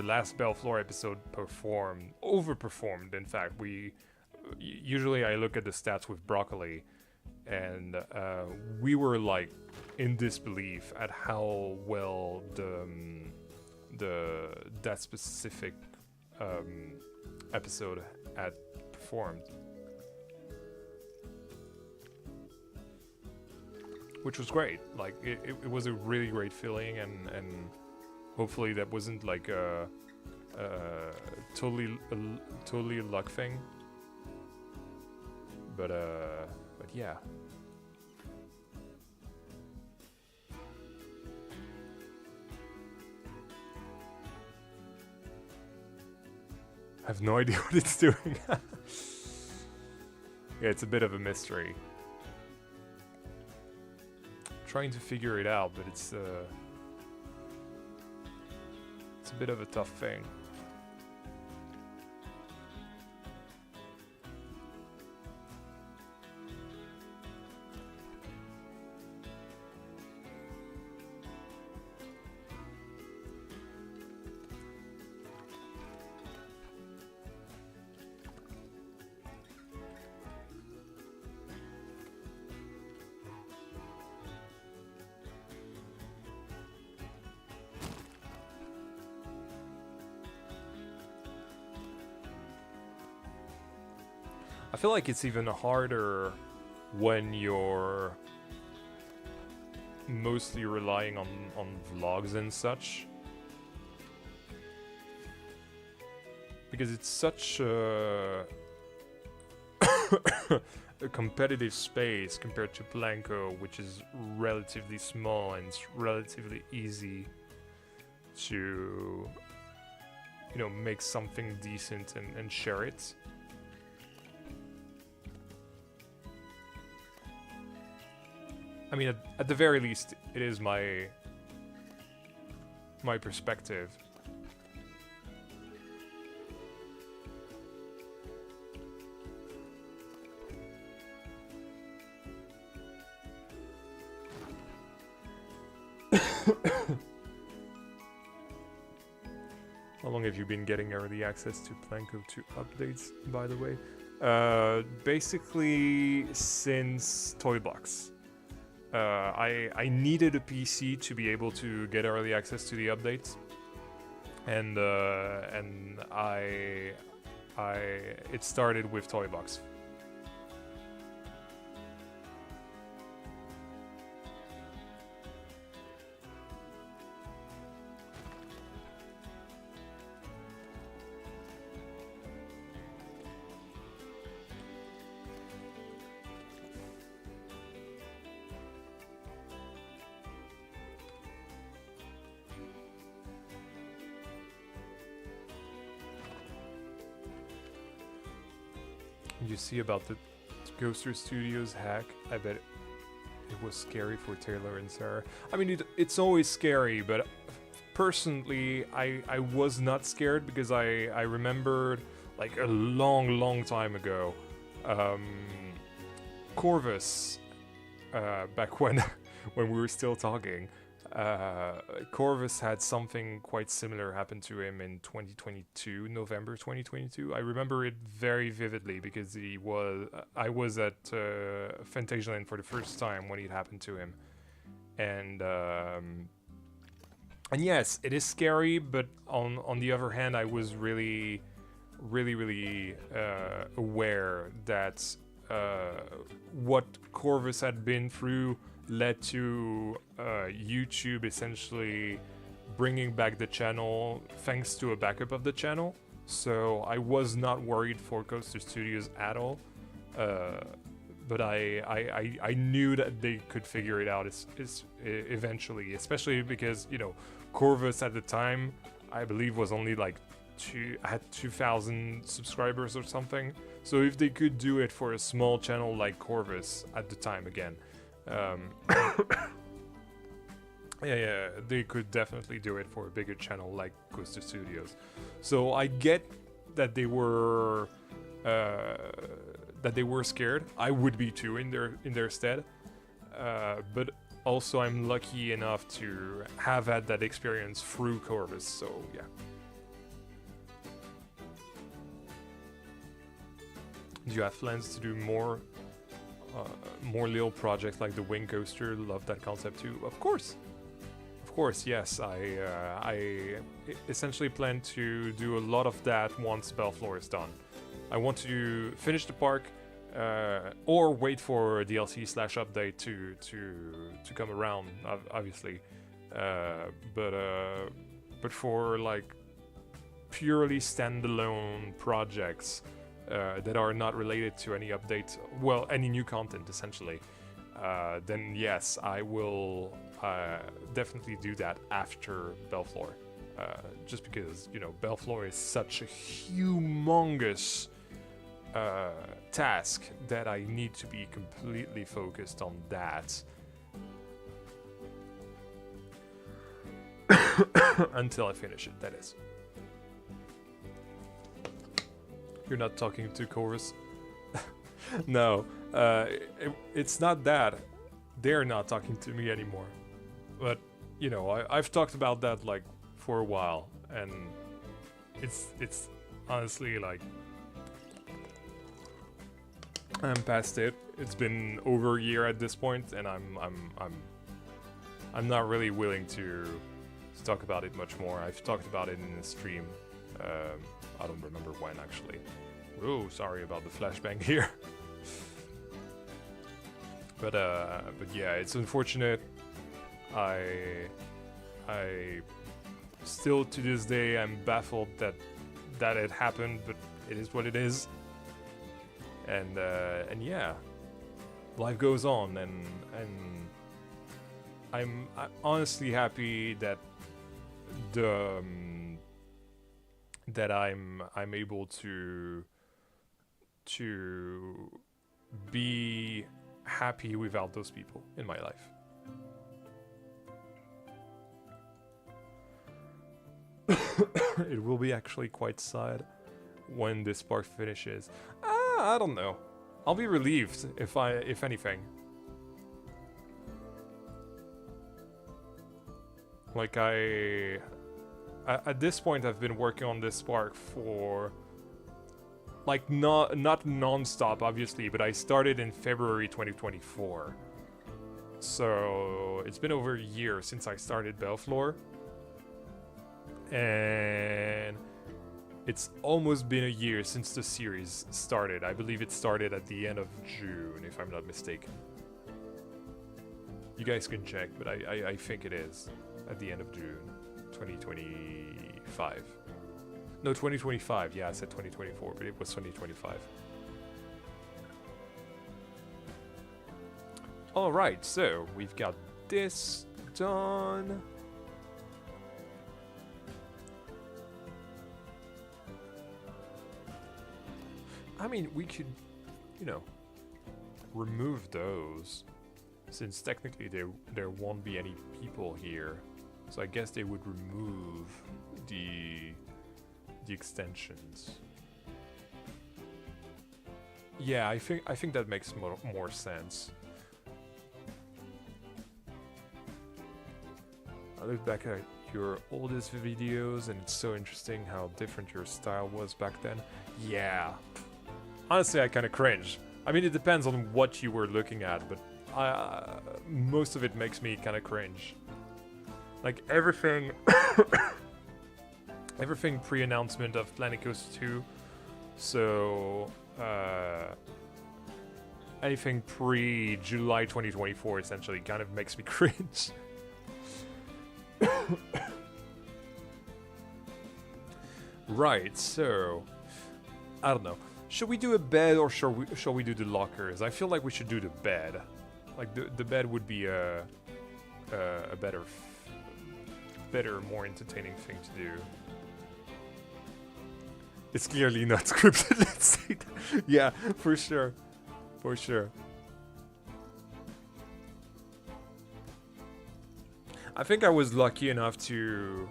last Belleflore episode overperformed. In fact, usually I look at the stats with Broccoli, and we were like in disbelief at how well that specific episode had performed. Which was great. Like, it was a really great feeling, and hopefully that wasn't like a totally a luck thing. But yeah. I have no idea what it's doing. Yeah, it's a bit of a mystery. Trying to figure it out, but it's a bit of a tough thing. I feel like it's even harder when you're mostly relying on vlogs and such. Because it's such a competitive space compared to Planko, which is relatively small and it's relatively easy to, you know, make something decent and share it. I mean, at the very least, it is my perspective. How long have you been getting early access to Planko 2 updates, by the way? Basically, since Toybox. I needed a PC to be able to get early access to the updates, and it started with Toybox. You see about the Ghoster Studios hack? I bet it was scary for Taylor and Sarah. I mean, it's always scary, but personally, I was not scared because I remembered, like, a long time ago, Corvus, back when we were still talking, Corvus had something quite similar happen to him in 2022, November 2022. I remember it very vividly because I was at Phantasialand for the first time when it happened to him, and yes, it is scary, but on the other hand, I was really aware that what Corvus had been through led to YouTube essentially bringing back the channel thanks to a backup of the channel. So I was not worried for Coaster Studios at all, but I knew that they could figure it out eventually, especially because, you know, Corvus at the time, I believe, was only like had 2,000 subscribers or something. So if they could do it for a small channel like Corvus at the time again, yeah, they could definitely do it for a bigger channel like Coaster Studios. So I get that they were scared. I would be too in their stead. But also I'm lucky enough to have had that experience through Corvus. So yeah. Do you have plans to do more little projects like the Wing Coaster? Love that concept too. Of course, yes. I essentially plan to do a lot of that once Belleflore is done. I want to finish the park, or wait for a DLC/update to come around, obviously. But for like purely standalone projects that are not related to any updates, well, any new content essentially, then yes, I will definitly do that after Belleflore. Just because, you know, Belleflore is such a humongous task that I need to be completely focused on that until I finish it, that is. You're not talking to Chorus? No, it's not that. They're not talking to me anymore. But, you know, I've talked about that, like, for a while, and it's honestly, like, I'm past it. It's been over a year at this point, and I'm not really willing to talk about it much more. I've talked about it in a stream. I don't remember when, actually. Oh, sorry about the flashbang here. But yeah, it's unfortunate. I still to this day I'm baffled that it happened, but it is what it is. And yeah, life goes on, and I'm honestly happy that I'm able to be happy without those people in my life. It will be actually quite sad when this part finishes. I don't know. I'll be relieved, if anything. Like at this point I've been working on this park for like not non-stop obviously, but I started in February 2024. So it's been over a year since I started Belleflore. And it's almost been a year since the series started. I believe it started at the end of June, if I'm not mistaken. You guys can check, but I think it is at the end of June 2025. No, 2025. Yeah, I said 2024, but it was 2025. Alright, so we've got this done. I mean, we could, you know, remove those, since technically there won't be any people here. So I guess they would remove the extensions. Yeah, I think that makes more sense. I look back at your oldest videos and it's so interesting how different your style was back then. Yeah. Honestly, I kind of cringe. I mean, it depends on what you were looking at, but most of it makes me kind of cringe. Like everything, everything pre-announcement of Planet Coaster 2. So anything pre-July 2024 essentially kind of makes me cringe. Right, so I don't know. Should we do a bed or shall we do the lockers? I feel like we should do the bed. Like the bed would be a better, more entertaining thing to do. It's clearly not scripted. Let's say that. Yeah, for sure, for sure. I think I was lucky enough to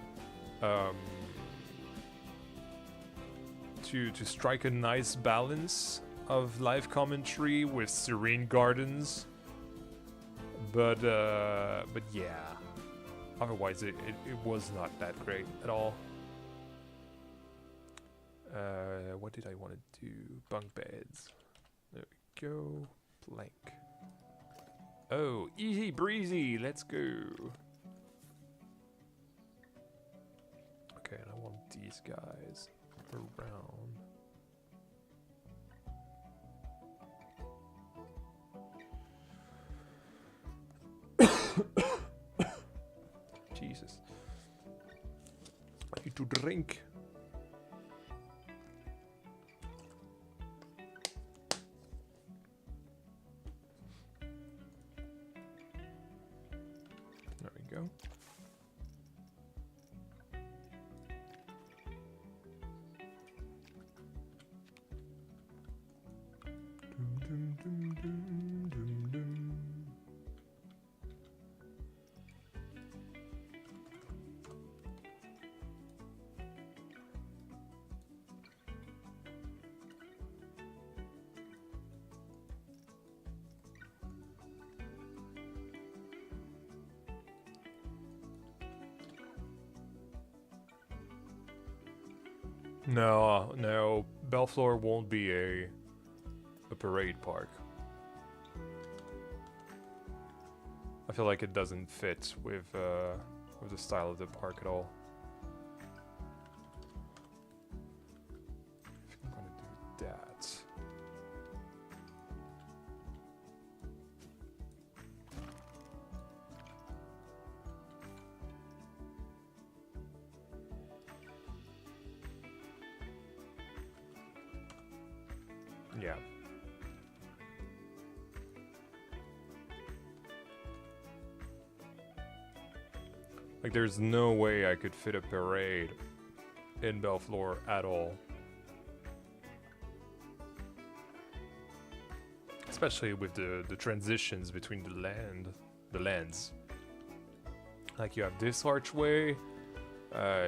strike a nice balance of live commentary with serene gardens, but yeah, otherwise it was not that great at all. What did I want to do? Bunk beds. There we go. Blank. Oh, easy breezy. Let's go. Okay, and I want these guys around. Jesus. I need to drink. There we go. Dum, dum, dum, dum, dum. No, no, Belleflore won't be a parade park. I feel like it doesn't fit with the style of the park at all. I think I'm gonna do that. Yeah. Like, there's no way I could fit a parade in Belleflore at all. Especially with the transitions between the lands. Like, you have this archway,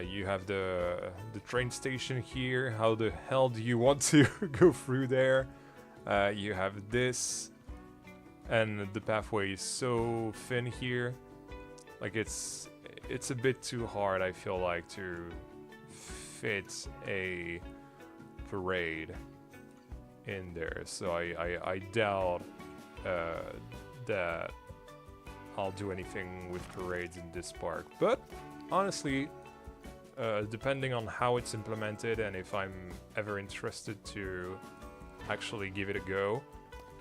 you have the train station here. How the hell do you want to go through there? You have this, and the pathway is so thin here. Like, it's it's a bit too hard, I feel like, to fit a parade in there. So I doubt that I'll do anything with parades in this park. But honestly, depending on how it's implemented and if I'm ever interested to actually give it a go,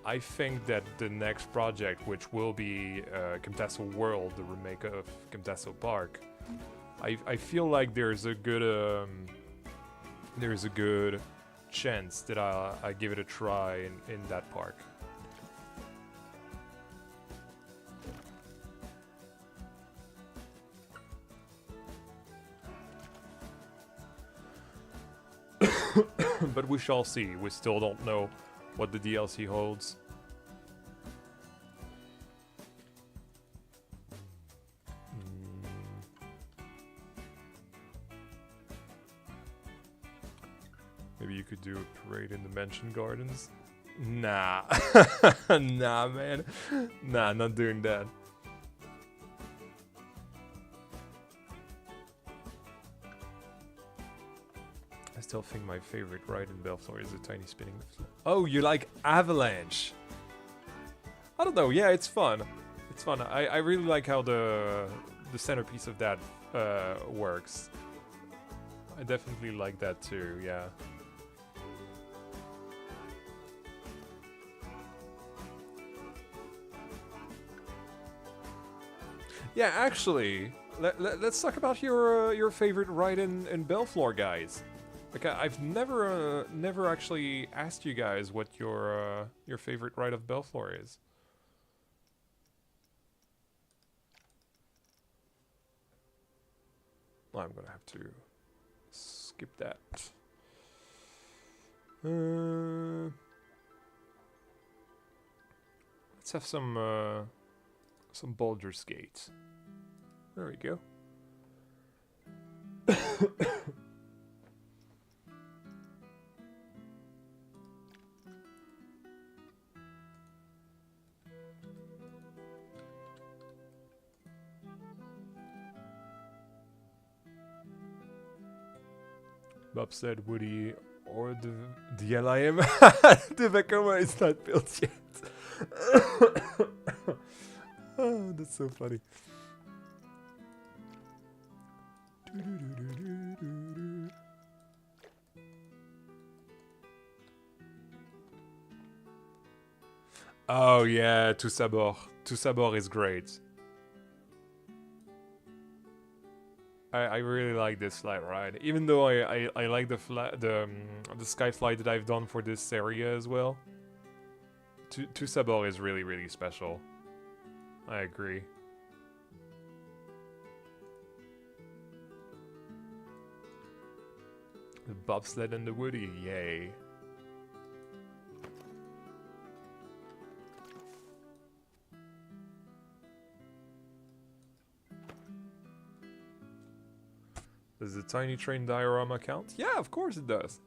I think that the next project, which will be Camtasso World, the remake of Camtasso Park, I feel like there's a good chance that I give it a try in that park. But we shall see. We still don't know what the DLC holds. Maybe you could do a parade in the Mansion Gardens? Nah. Nah, man. Nah, not doing that. I still think my favorite ride in Belleflore is the tiny spinning. Oh, you like Avalanche? I don't know. Yeah, it's fun. It's fun. I really like how the centerpiece of that works. I definitely like that too. Yeah. Yeah, actually, let's talk about your favorite ride in Belleflore, guys. Like I've never actually asked you guys what your favorite ride of Belleflore is. I'm gonna have to skip that. Let's have some Baldur's Gate. There we go. Bob said Woody or the LIM. The Vekoma is not built yet. Oh, that's so funny. Oh yeah, Tout Sabord. Tout Sabord is great. I really like this slide ride, even though I like the sky flight that I've done for this area as well. Tout Sabord is really special. I agree. The bobsled and the Woody, yay. Does the tiny train diorama count? Yeah, of course it does.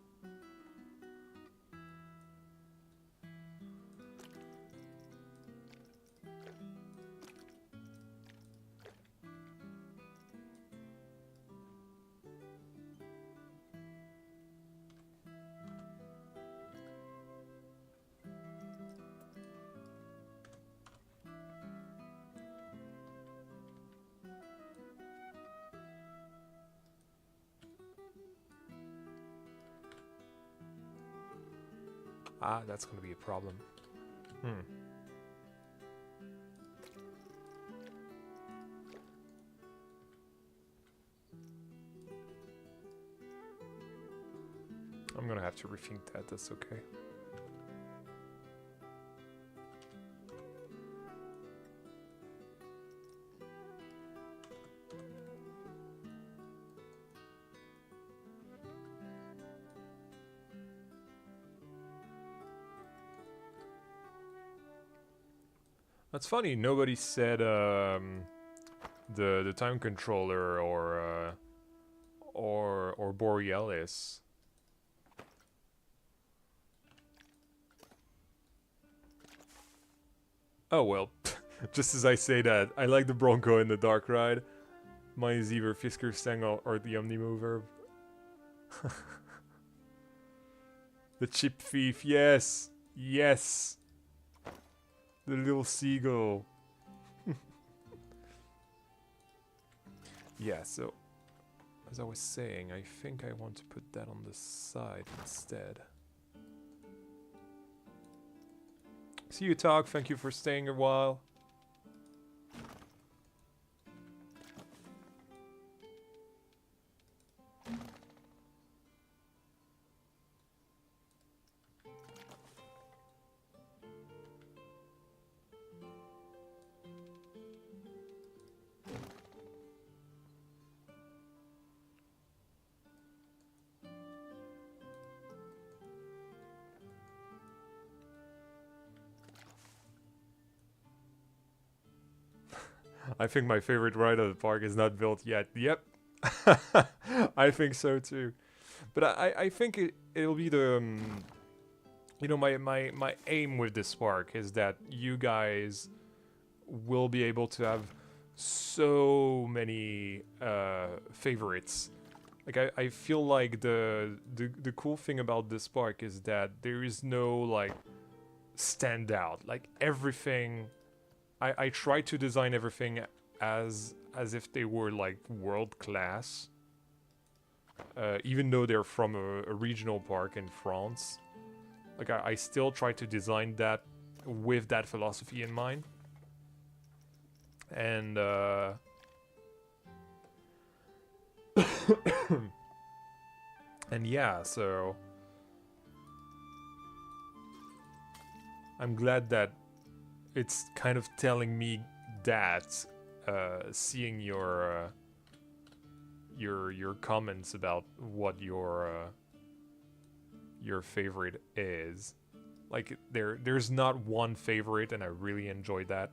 Ah, that's gonna be a problem. I'm gonna have to rethink that, that's okay. That's funny. Nobody said the time controller or Borealis. Oh well, just as I say that, I like the Bronco in the dark ride. Mine is either Fisker Stang or the Omnimo verb. The chip thief, yes! Yes! The little seagull. Yeah, so as I was saying, I think I want to put that on the side instead. See you, Tog. Thank you for staying a while. I think my favorite ride at the park is not built yet. Yep. I think so too. But I think it'll be the... you know, my aim with this park is that you guys will be able to have so many favorites. Like, I feel like the cool thing about this park is that there is no, like, standout. Like, everything... I try to design everything as if they were, like, world-class. Even though they're from a regional park in France. Like, I still try to design that with that philosophy in mind. And, and yeah, so... I'm glad that it's kind of telling me that, seeing your comments about what your favorite is. Like, there's not one favorite, and I really enjoyed that.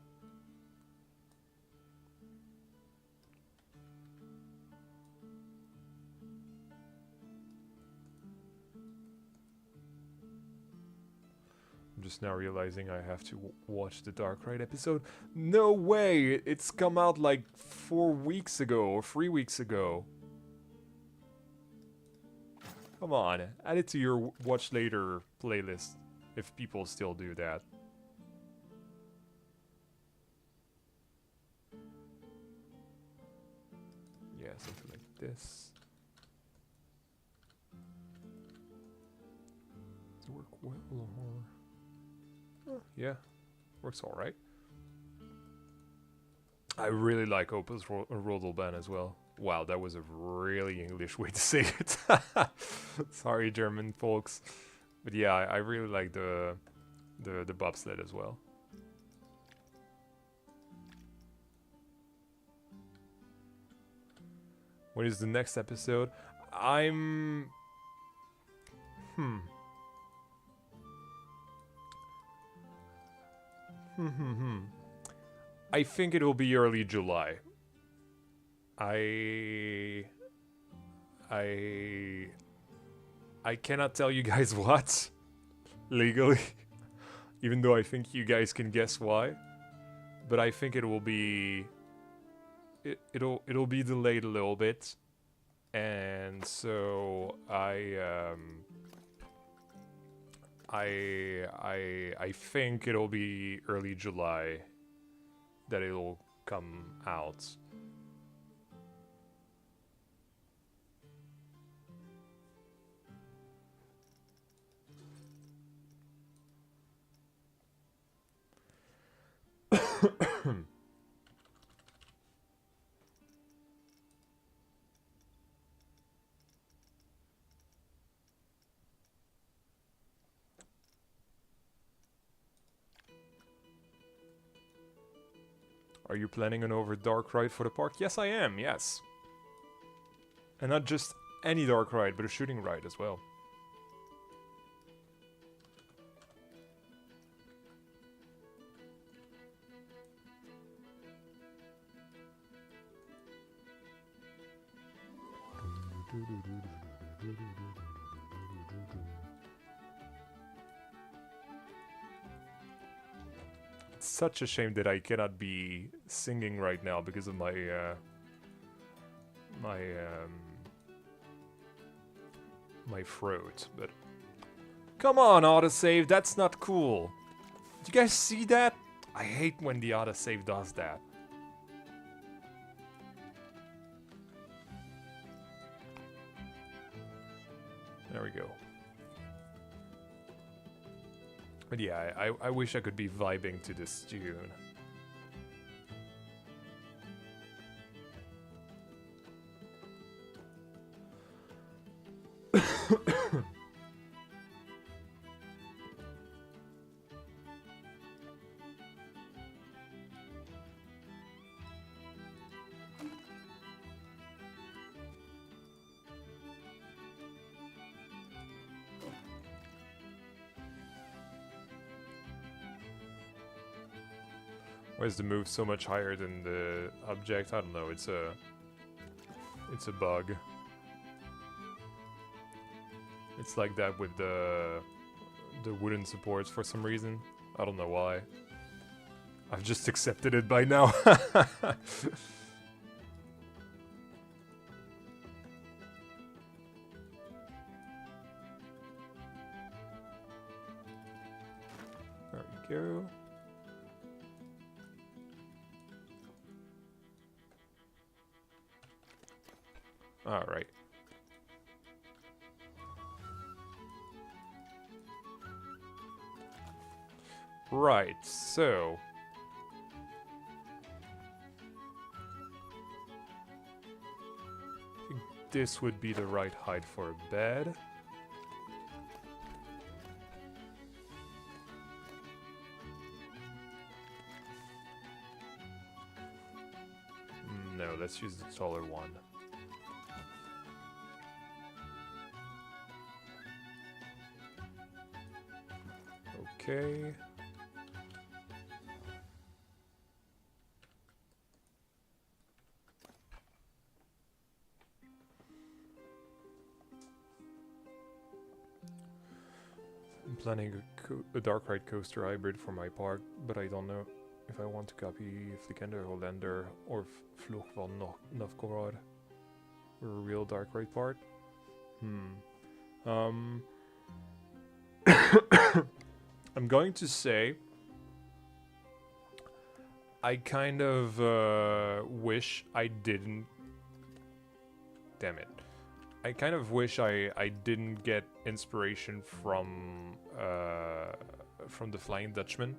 I'm just now realizing I have to watch the Dark Ride episode. No way! It's come out like 4 weeks ago or 3 weeks ago. Come on, add it to your watch later playlist if people still do that. Yeah, something like this. Does it work well or... yeah, works alright. I really like Opus Rodelbahn as well. Wow, that was a really English way to say it. Sorry, German folks. But yeah, I really like the bobsled as well. When is the next episode? I think it will be early July. I cannot tell you guys what legally, even though I think you guys can guess why. But I think it will be it'll be delayed a little bit, and so I think it'll be early July that it'll come out. Are you planning an over dark ride for the park? Yes, I am, yes. And not just any dark ride, but a shooting ride as well. It's such a shame that I cannot be singing right now because of my my throat, but come on, autosave, that's not cool. Do you guys see that? I hate when the autosave does that. There we go. But yeah, I wish I could be vibing to this tune. Why is the move so much higher than the object? I don't know, it's a bug. It's like that with the wooden supports for some reason. I don't know why. I've just accepted it by now. There we go. All right. Right, so I think this would be the right height for a bed. No, let's use the taller one. Okay. I'm planning a dark ride coaster hybrid for my park, but I don't know if I want to copy Flickender, Hollander, or Vlog van Novgorod, or a real dark ride part. I'm going to say I kind of wish I didn't. Damn it. I kind of wish I didn't get inspiration from the Flying Dutchman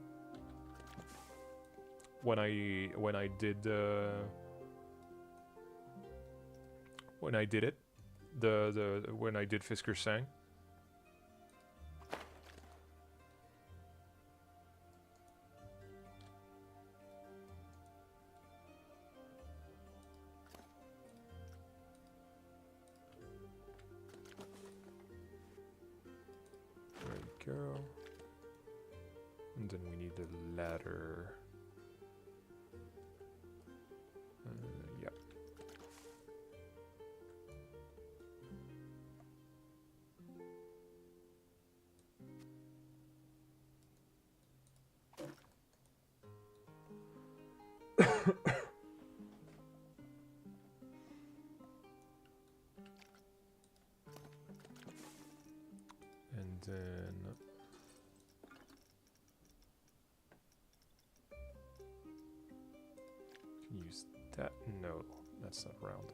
when I did it, when I did Fisker Sang. Go. And then we need the ladder. Yep. And then can use that. No, that's not round.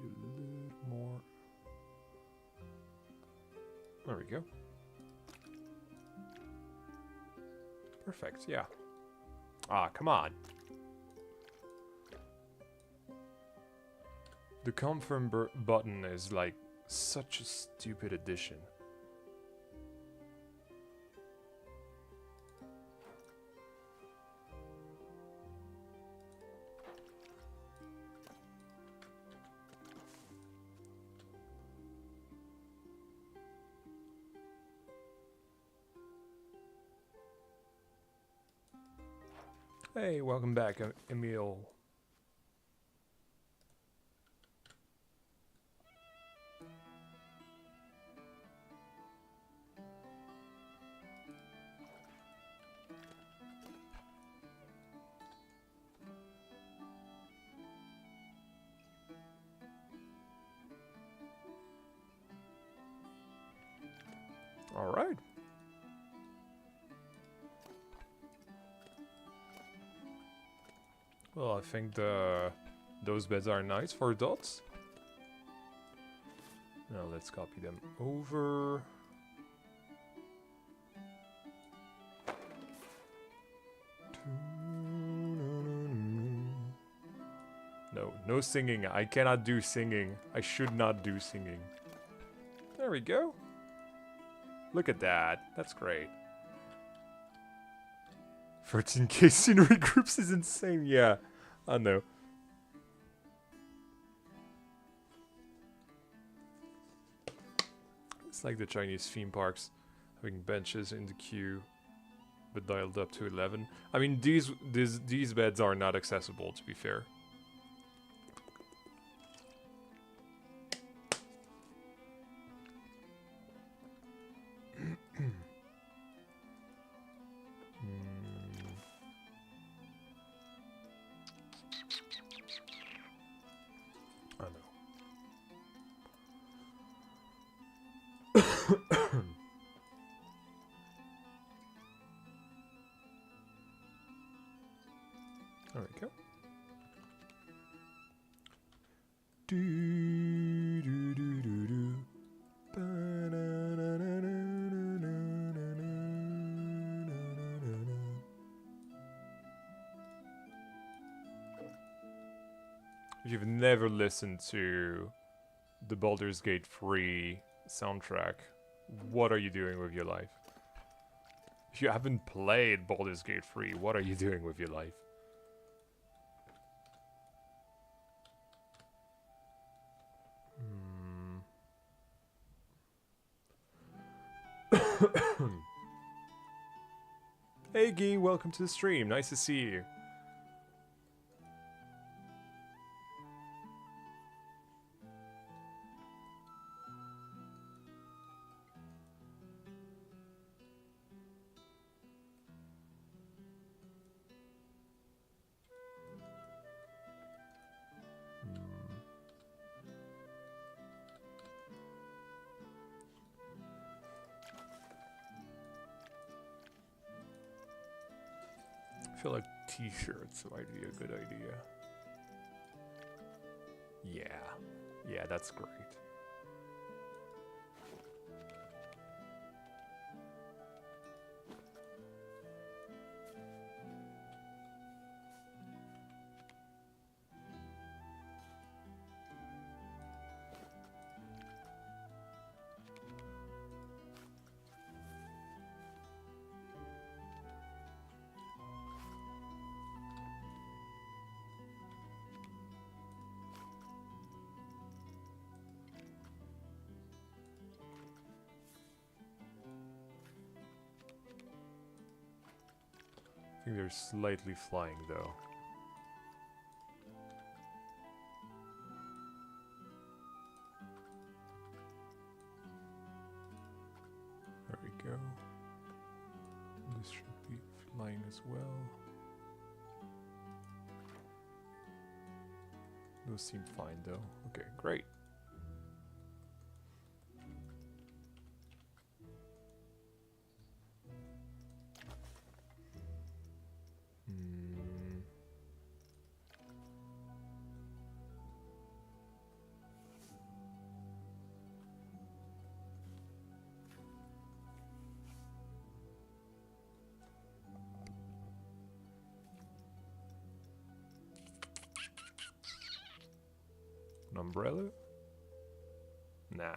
Maybe a little more. There we go. Perfect, yeah. Ah, come on. The confirm button is like such a stupid addition. Hey, welcome back, Emil. Well, I think those beds are nice for dots. Now let's copy them over. No, no singing. I cannot do singing. I should not do singing. There we go. Look at that. That's great. 13k scenery groups is insane. Yeah, I know. It's like the Chinese theme parks, having benches in the queue, but dialed up to 11. I mean, these beds are not accessible, to be fair. I know. There we go. Do do do do do. If you've never listened to the Baldur's Gate 3 soundtrack, what are you doing with your life? If you haven't played Baldur's Gate 3, what are you doing with your life? Hey Guy, welcome to the stream. Nice to see you. I feel like t-shirts might be a good idea. Yeah, that's great. I think they're slightly flying though. There we go. This should be flying as well. Those seem fine though. Okay, great. An umbrella? Nah.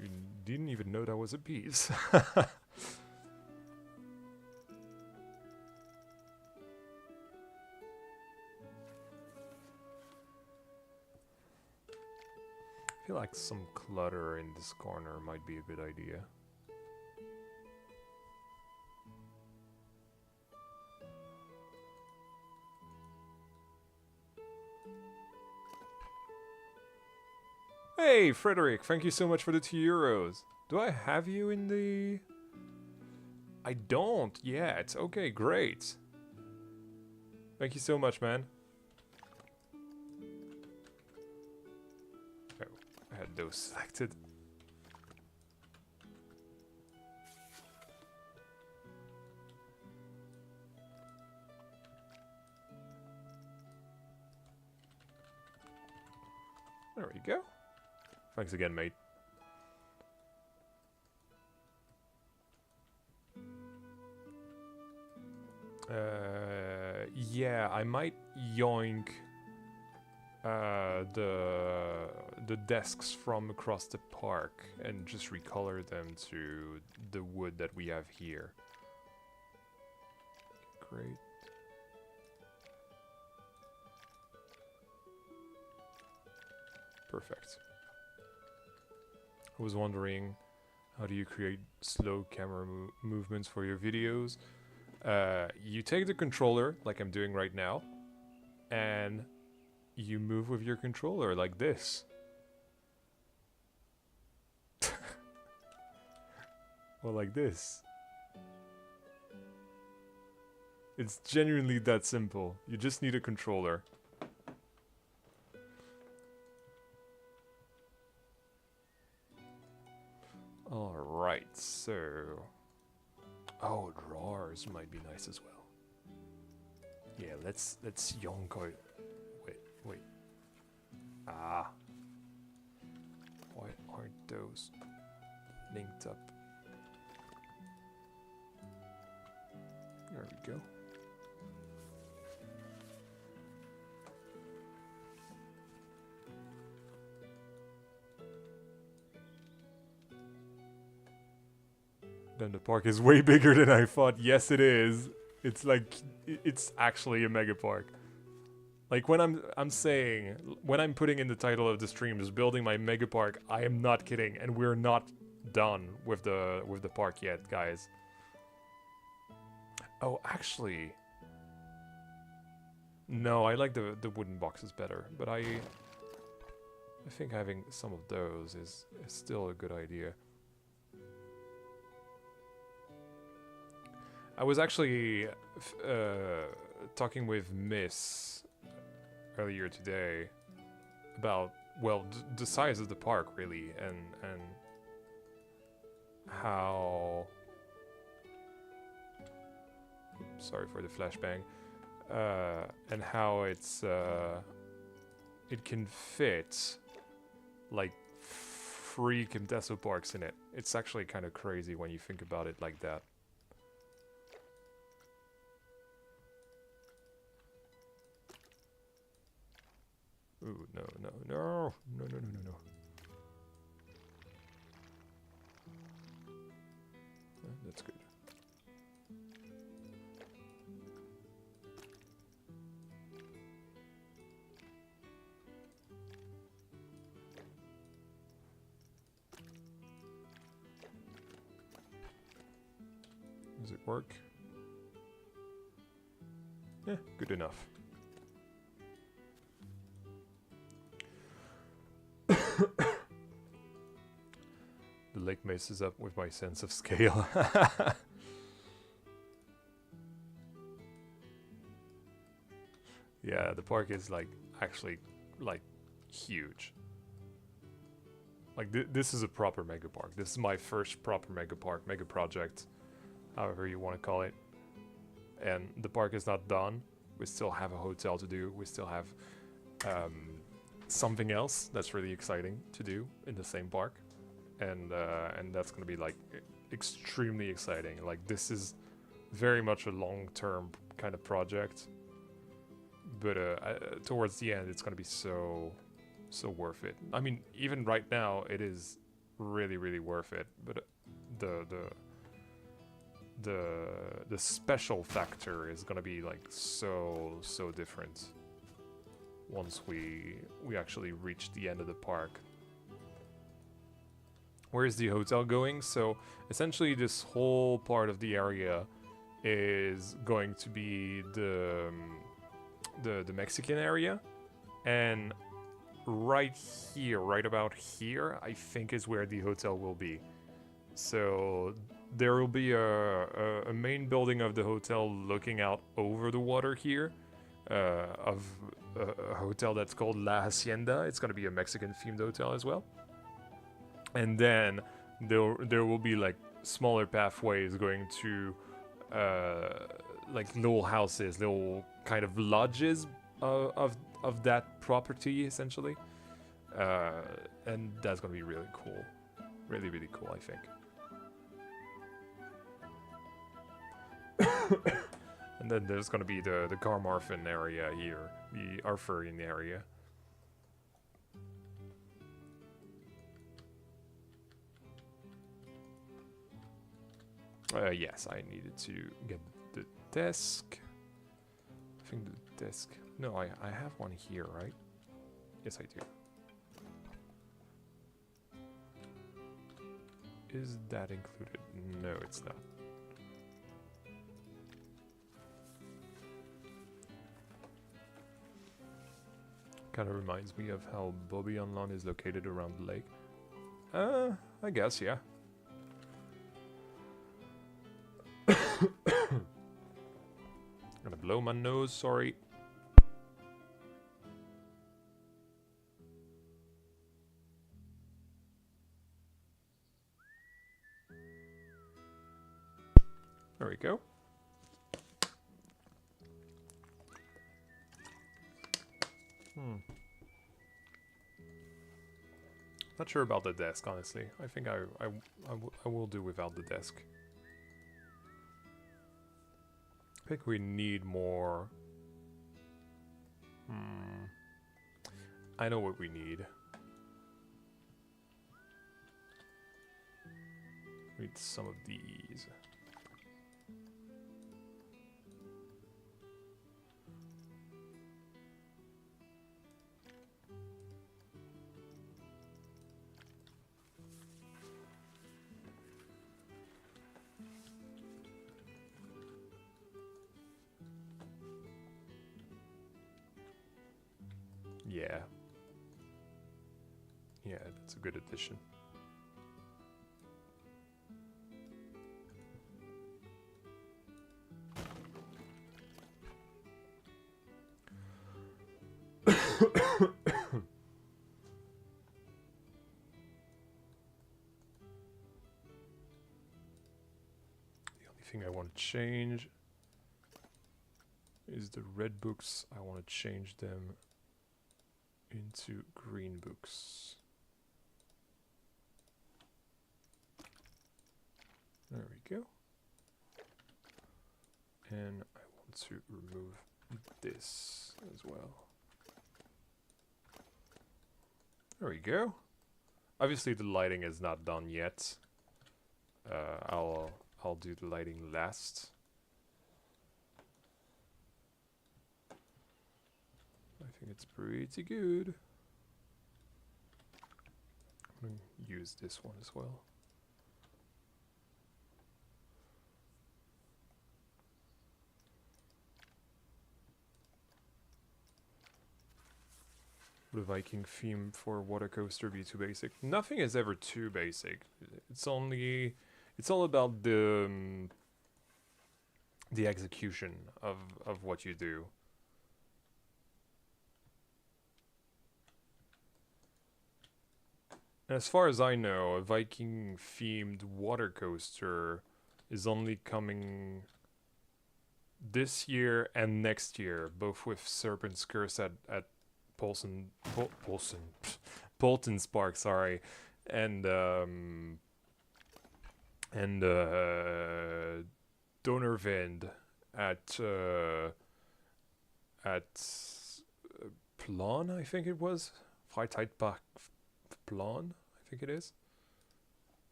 You didn't even know that was a piece. I feel like some clutter in this corner might be a good idea. Hey, Frederick, thank you so much for the €2. Do I have you in the I don't yet. Okay, great. Thank you so much, man. Oh, I had those selected. There we go. Thanks again, mate. Yeah, I might yoink the desks from across the park and just recolor them to the wood that we have here. Great. Perfect. I was wondering, how do you create slow camera movements for your videos? You take the controller, like I'm doing right now, and you move with your controller like this. Or like this. It's genuinely that simple. You just need a controller. Alright, so... Oh, drawers might be nice as well. Yeah, let's yonk out. Wait. Ah. Why aren't those linked up? There we go. Then the park is way bigger than I thought. Yes, it is. It's like, it's actually a mega park. Like when I'm saying, when I'm putting in the title of the stream is building my mega park, I am not kidding, and we're not done with the park yet, guys. Oh, actually, no, I like the wooden boxes better, but I think having some of those is still a good idea. I was actually talking with Miss earlier today about, well, the size of the park really, and how, sorry for the flashbang, and how it's it can fit like 3 Quintesso parks in it. It's actually kind of crazy when you think about it like that. Ooh, no. That's good. Does it work? Yeah, good enough. The lake messes up with my sense of scale. Yeah, the park is like actually like huge. Like this is a proper mega park. This is my first proper mega park, mega project, however you want to call it. And the park is not done. We still have a hotel to do. We still have something else that's really exciting to do in the same park, and that's gonna be like extremely exciting. Like this is very much a long-term kind of project, but towards the end it's gonna be so worth it. I mean, even right now it is really worth it, but the special factor is gonna be like so different once we actually reach the end of the park. Where is the hotel going? So essentially this whole part of the area is going to be the Mexican area, and right here, right about here, I think is where the hotel will be. So there will be a main building of the hotel looking out over the water here, of a hotel that's called La Hacienda. It's going to be a Mexican themed hotel as well. And then there will be like smaller pathways going to like little houses, little kind of lodges of that property essentially, and that's gonna be really cool, really cool, I think. And then there's gonna be the Carmarthen area here, the Arthurian area. Yes, I needed to get the desk. I think the desk... No, I have one here, right? Yes, I do. Is that included? No, it's not. Kind of reminds me of how Bobby-on-Lawn is located around the lake. I guess, yeah. Gonna blow my nose, sorry. There we go. Not sure about the desk, honestly. I think I will do without the desk. I think we need more. I know what we need. We need some of these. Yeah. Yeah, that's a good addition. Thing I want to change is the red books. I want to change them into green books. There we go. And I want to remove this as well. There we go. Obviously the lighting is not done yet. I'll do the lighting last. I think it's pretty good. I'm going to use this one as well. Would a Viking theme for water coaster be too basic? Nothing is ever too basic. It's all about the execution of what you do. And as far as I know, a Viking themed water coaster is only coming this year and next year, both with Serpent's Curse at Polton's Park, sorry, and Donnerwind at Plan, I think it was. Freizeitpark Plan, I think it is.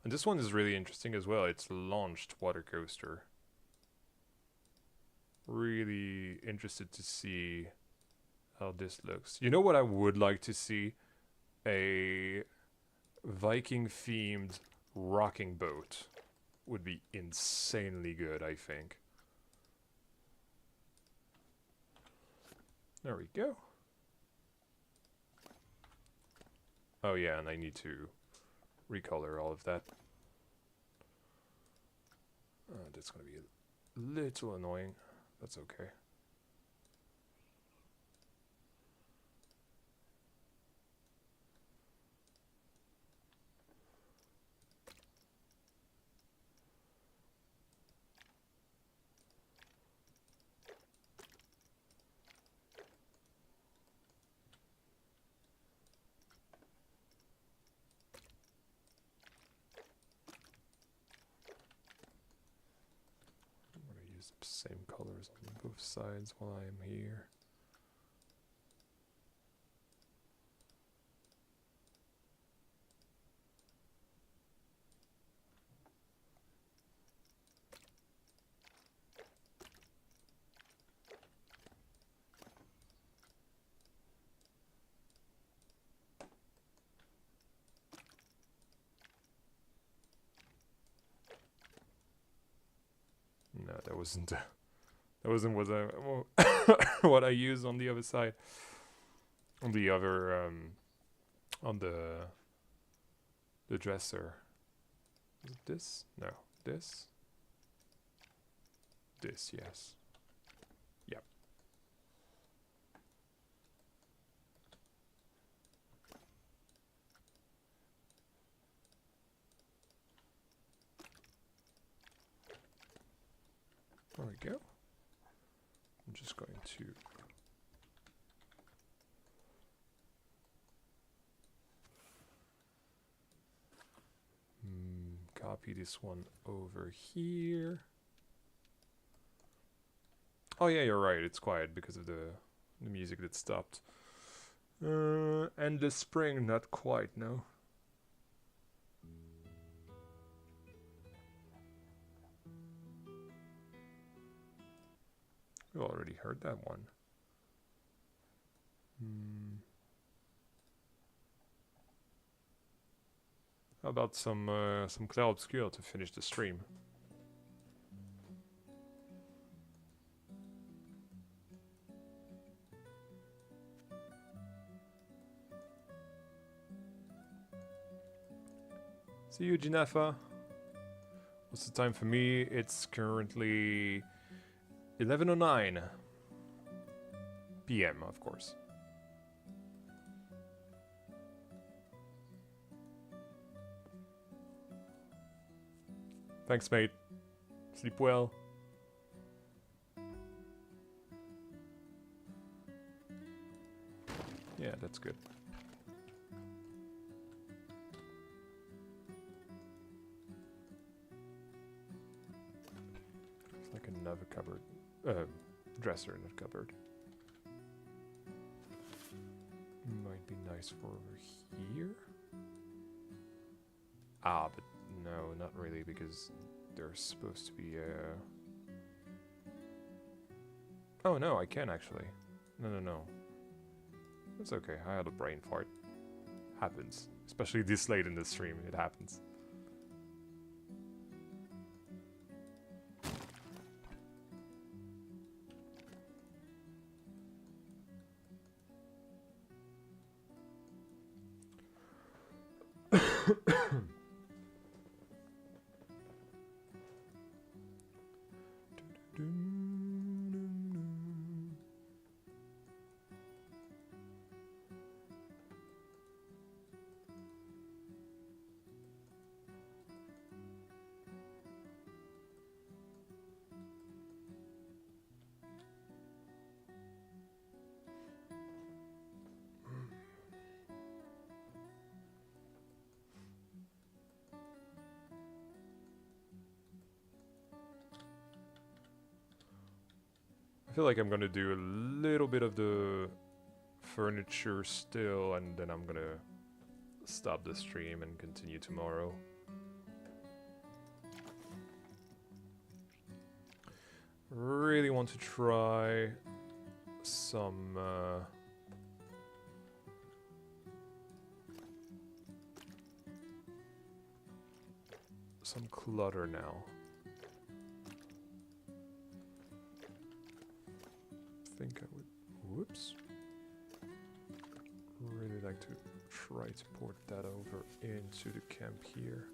And this one is really interesting as well. It's launched water coaster. Really interested to see how this looks. You know what I would like to see? A Viking themed rocking boat would be insanely good, I think. There we go. Oh yeah, and I need to recolor all of that. That's gonna be a little annoying. That's okay. Same colors on both sides while I am here. No, that wasn't what I what I used on the other side. On the other on the dresser. Is it this? No, this. This, yes. Yep. There we go. I'm just going to copy this one over here. Oh yeah, you're right, it's quiet because of the music that stopped. And the spring, not quite, no. We already heard that one. How about some Clair Obscur to finish the stream? See you, Jinafa. What's the time for me? It's currently 11:09 p.m. of course. Thanks, mate. Sleep well. Yeah, that's good. It's like another cupboard. Dresser, not cupboard. Might be nice for over here. Ah, but no, not really, because there's supposed to be a... Oh no, I can actually. No. It's okay, I had a brain fart. Happens. Especially this late in the stream, it happens. I feel like I'm gonna do a little bit of the furniture still, and then I'm gonna stop the stream and continue tomorrow. Really want to try some clutter now. I think I would, whoops, really like to try to port that over into the camp here.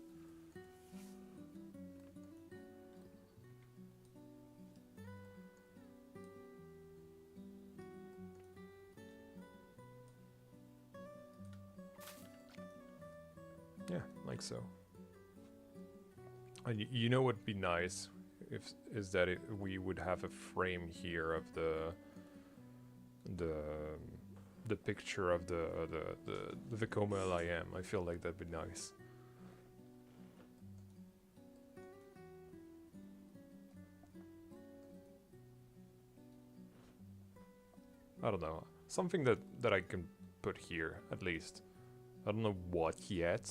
Yeah, like so. And you know what'd be nice is that we would have a frame here of the picture of the Vekoma LIM. I feel like that'd be nice. I don't know. Something that I can put here, at least. I don't know what yet.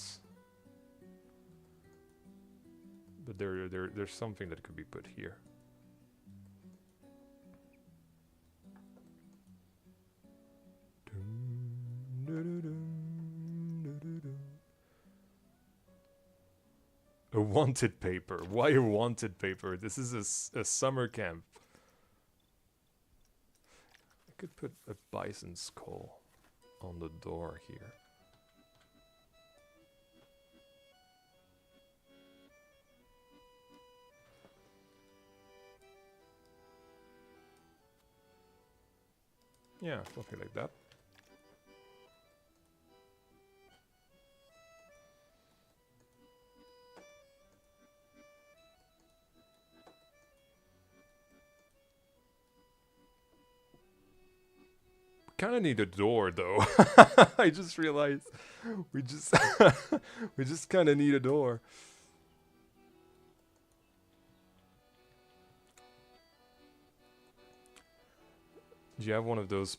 But there's something that could be put here. A wanted paper. Why a wanted paper? This is a summer camp. I could put a bison skull on the door here. Yeah, something like that. Kind of need a door though. I just realized we just we just kind of need a door. Do you have one of those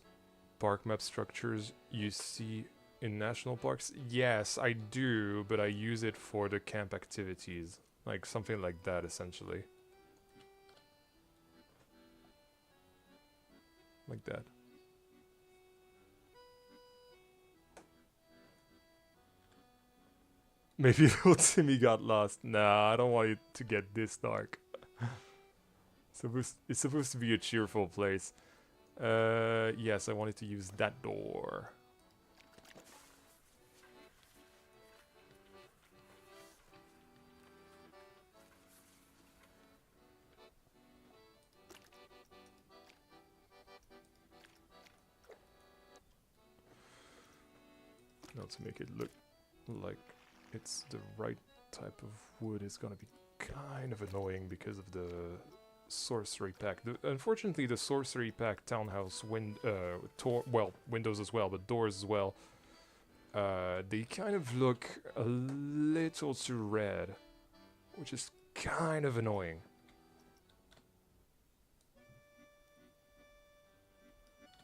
park map structures you see in national parks? Yes, I do, but I use it for the camp activities. Like something like that, essentially. Like that. Maybe little Timmy got lost. Nah, I don't want it to get this dark. It's supposed to be a cheerful place. Yes, I wanted to use that door. Now to make it look like it's the right type of wood is gonna be kind of annoying because of the sorcery pack. Unfortunately, the sorcery pack townhouse windows as well, but doors as well. They kind of look a little too red, which is kind of annoying.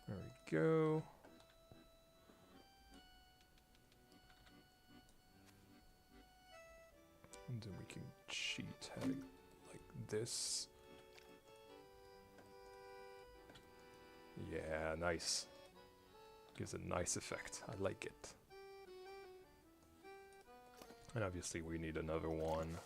There we go. And then we can cheat having like this. Yeah, nice. Gives a nice effect. I like it. And obviously we need another one.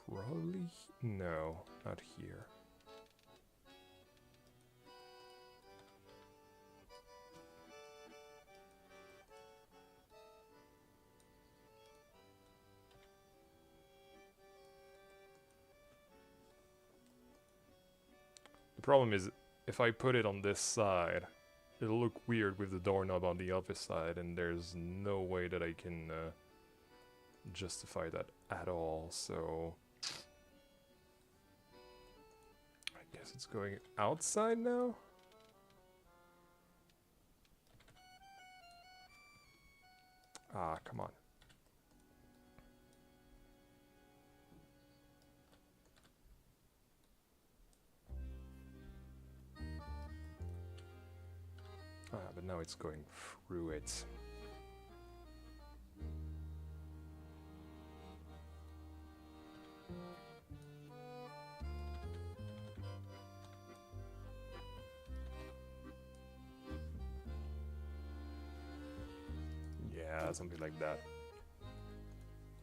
Probably... no, not here. The problem is, if I put it on this side, it'll look weird with the doorknob on the other side, and there's no way that I can justify that at all, so... I guess it's going outside now? Ah, come on. Ah, but now it's going through it. Yeah, Yeah, something like that.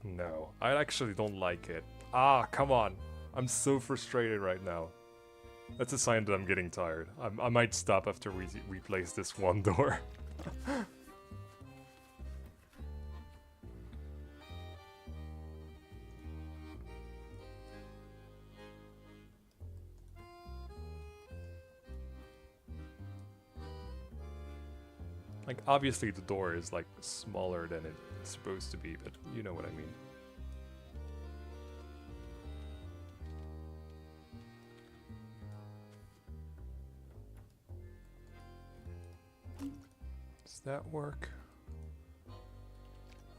No, I actually don't like it. Ah, come on. I'm so frustrated right now. That's a sign that I'm getting tired. I might stop after we replace this one door. Like, obviously the door is, like, smaller than it's supposed to be, but you know what I mean. Does that work?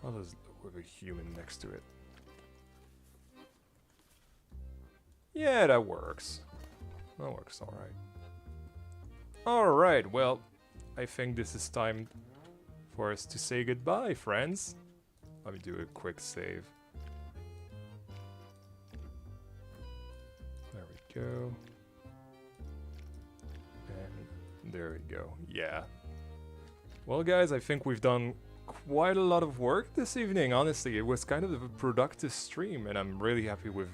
How does it look with a human next to it? Yeah, that works. That works alright. Alright, well, I think this is time for us to say goodbye, friends. Let me do a quick save. There we go. And there we go. Yeah. Well, guys, I think we've done quite a lot of work this evening. Honestly, it was kind of a productive stream, and I'm really happy with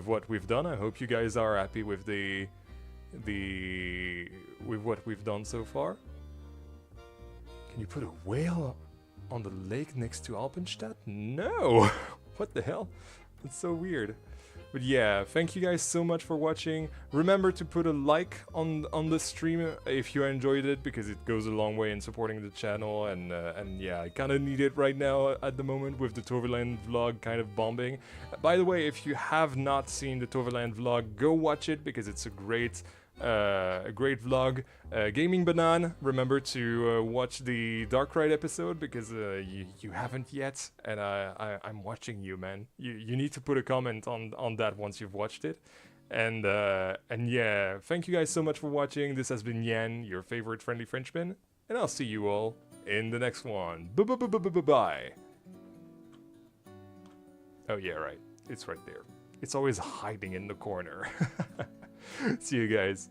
what we've done. I hope you guys are happy with with what we've done so far. Can you put a whale on the lake next to Alpenstadt? No! What the hell? That's so weird. But yeah, thank you guys so much for watching. Remember to put a like on the stream if you enjoyed it, because it goes a long way in supporting the channel, and yeah, I kind of need it right now at the moment with the Toverland vlog kind of bombing. By the way, if you have not seen the Toverland vlog, go watch it, because it's a great vlog. Gaming Banan, remember to watch the Dark Ride episode, because you haven't yet, and I'm watching you, man. You need to put a comment on that once you've watched it. And yeah, thank you guys so much for watching. This has been Yan, your favorite friendly Frenchman, and I'll see you all in the next one. Bye. Oh yeah, right. It's right there. It's always hiding in the corner. See you guys.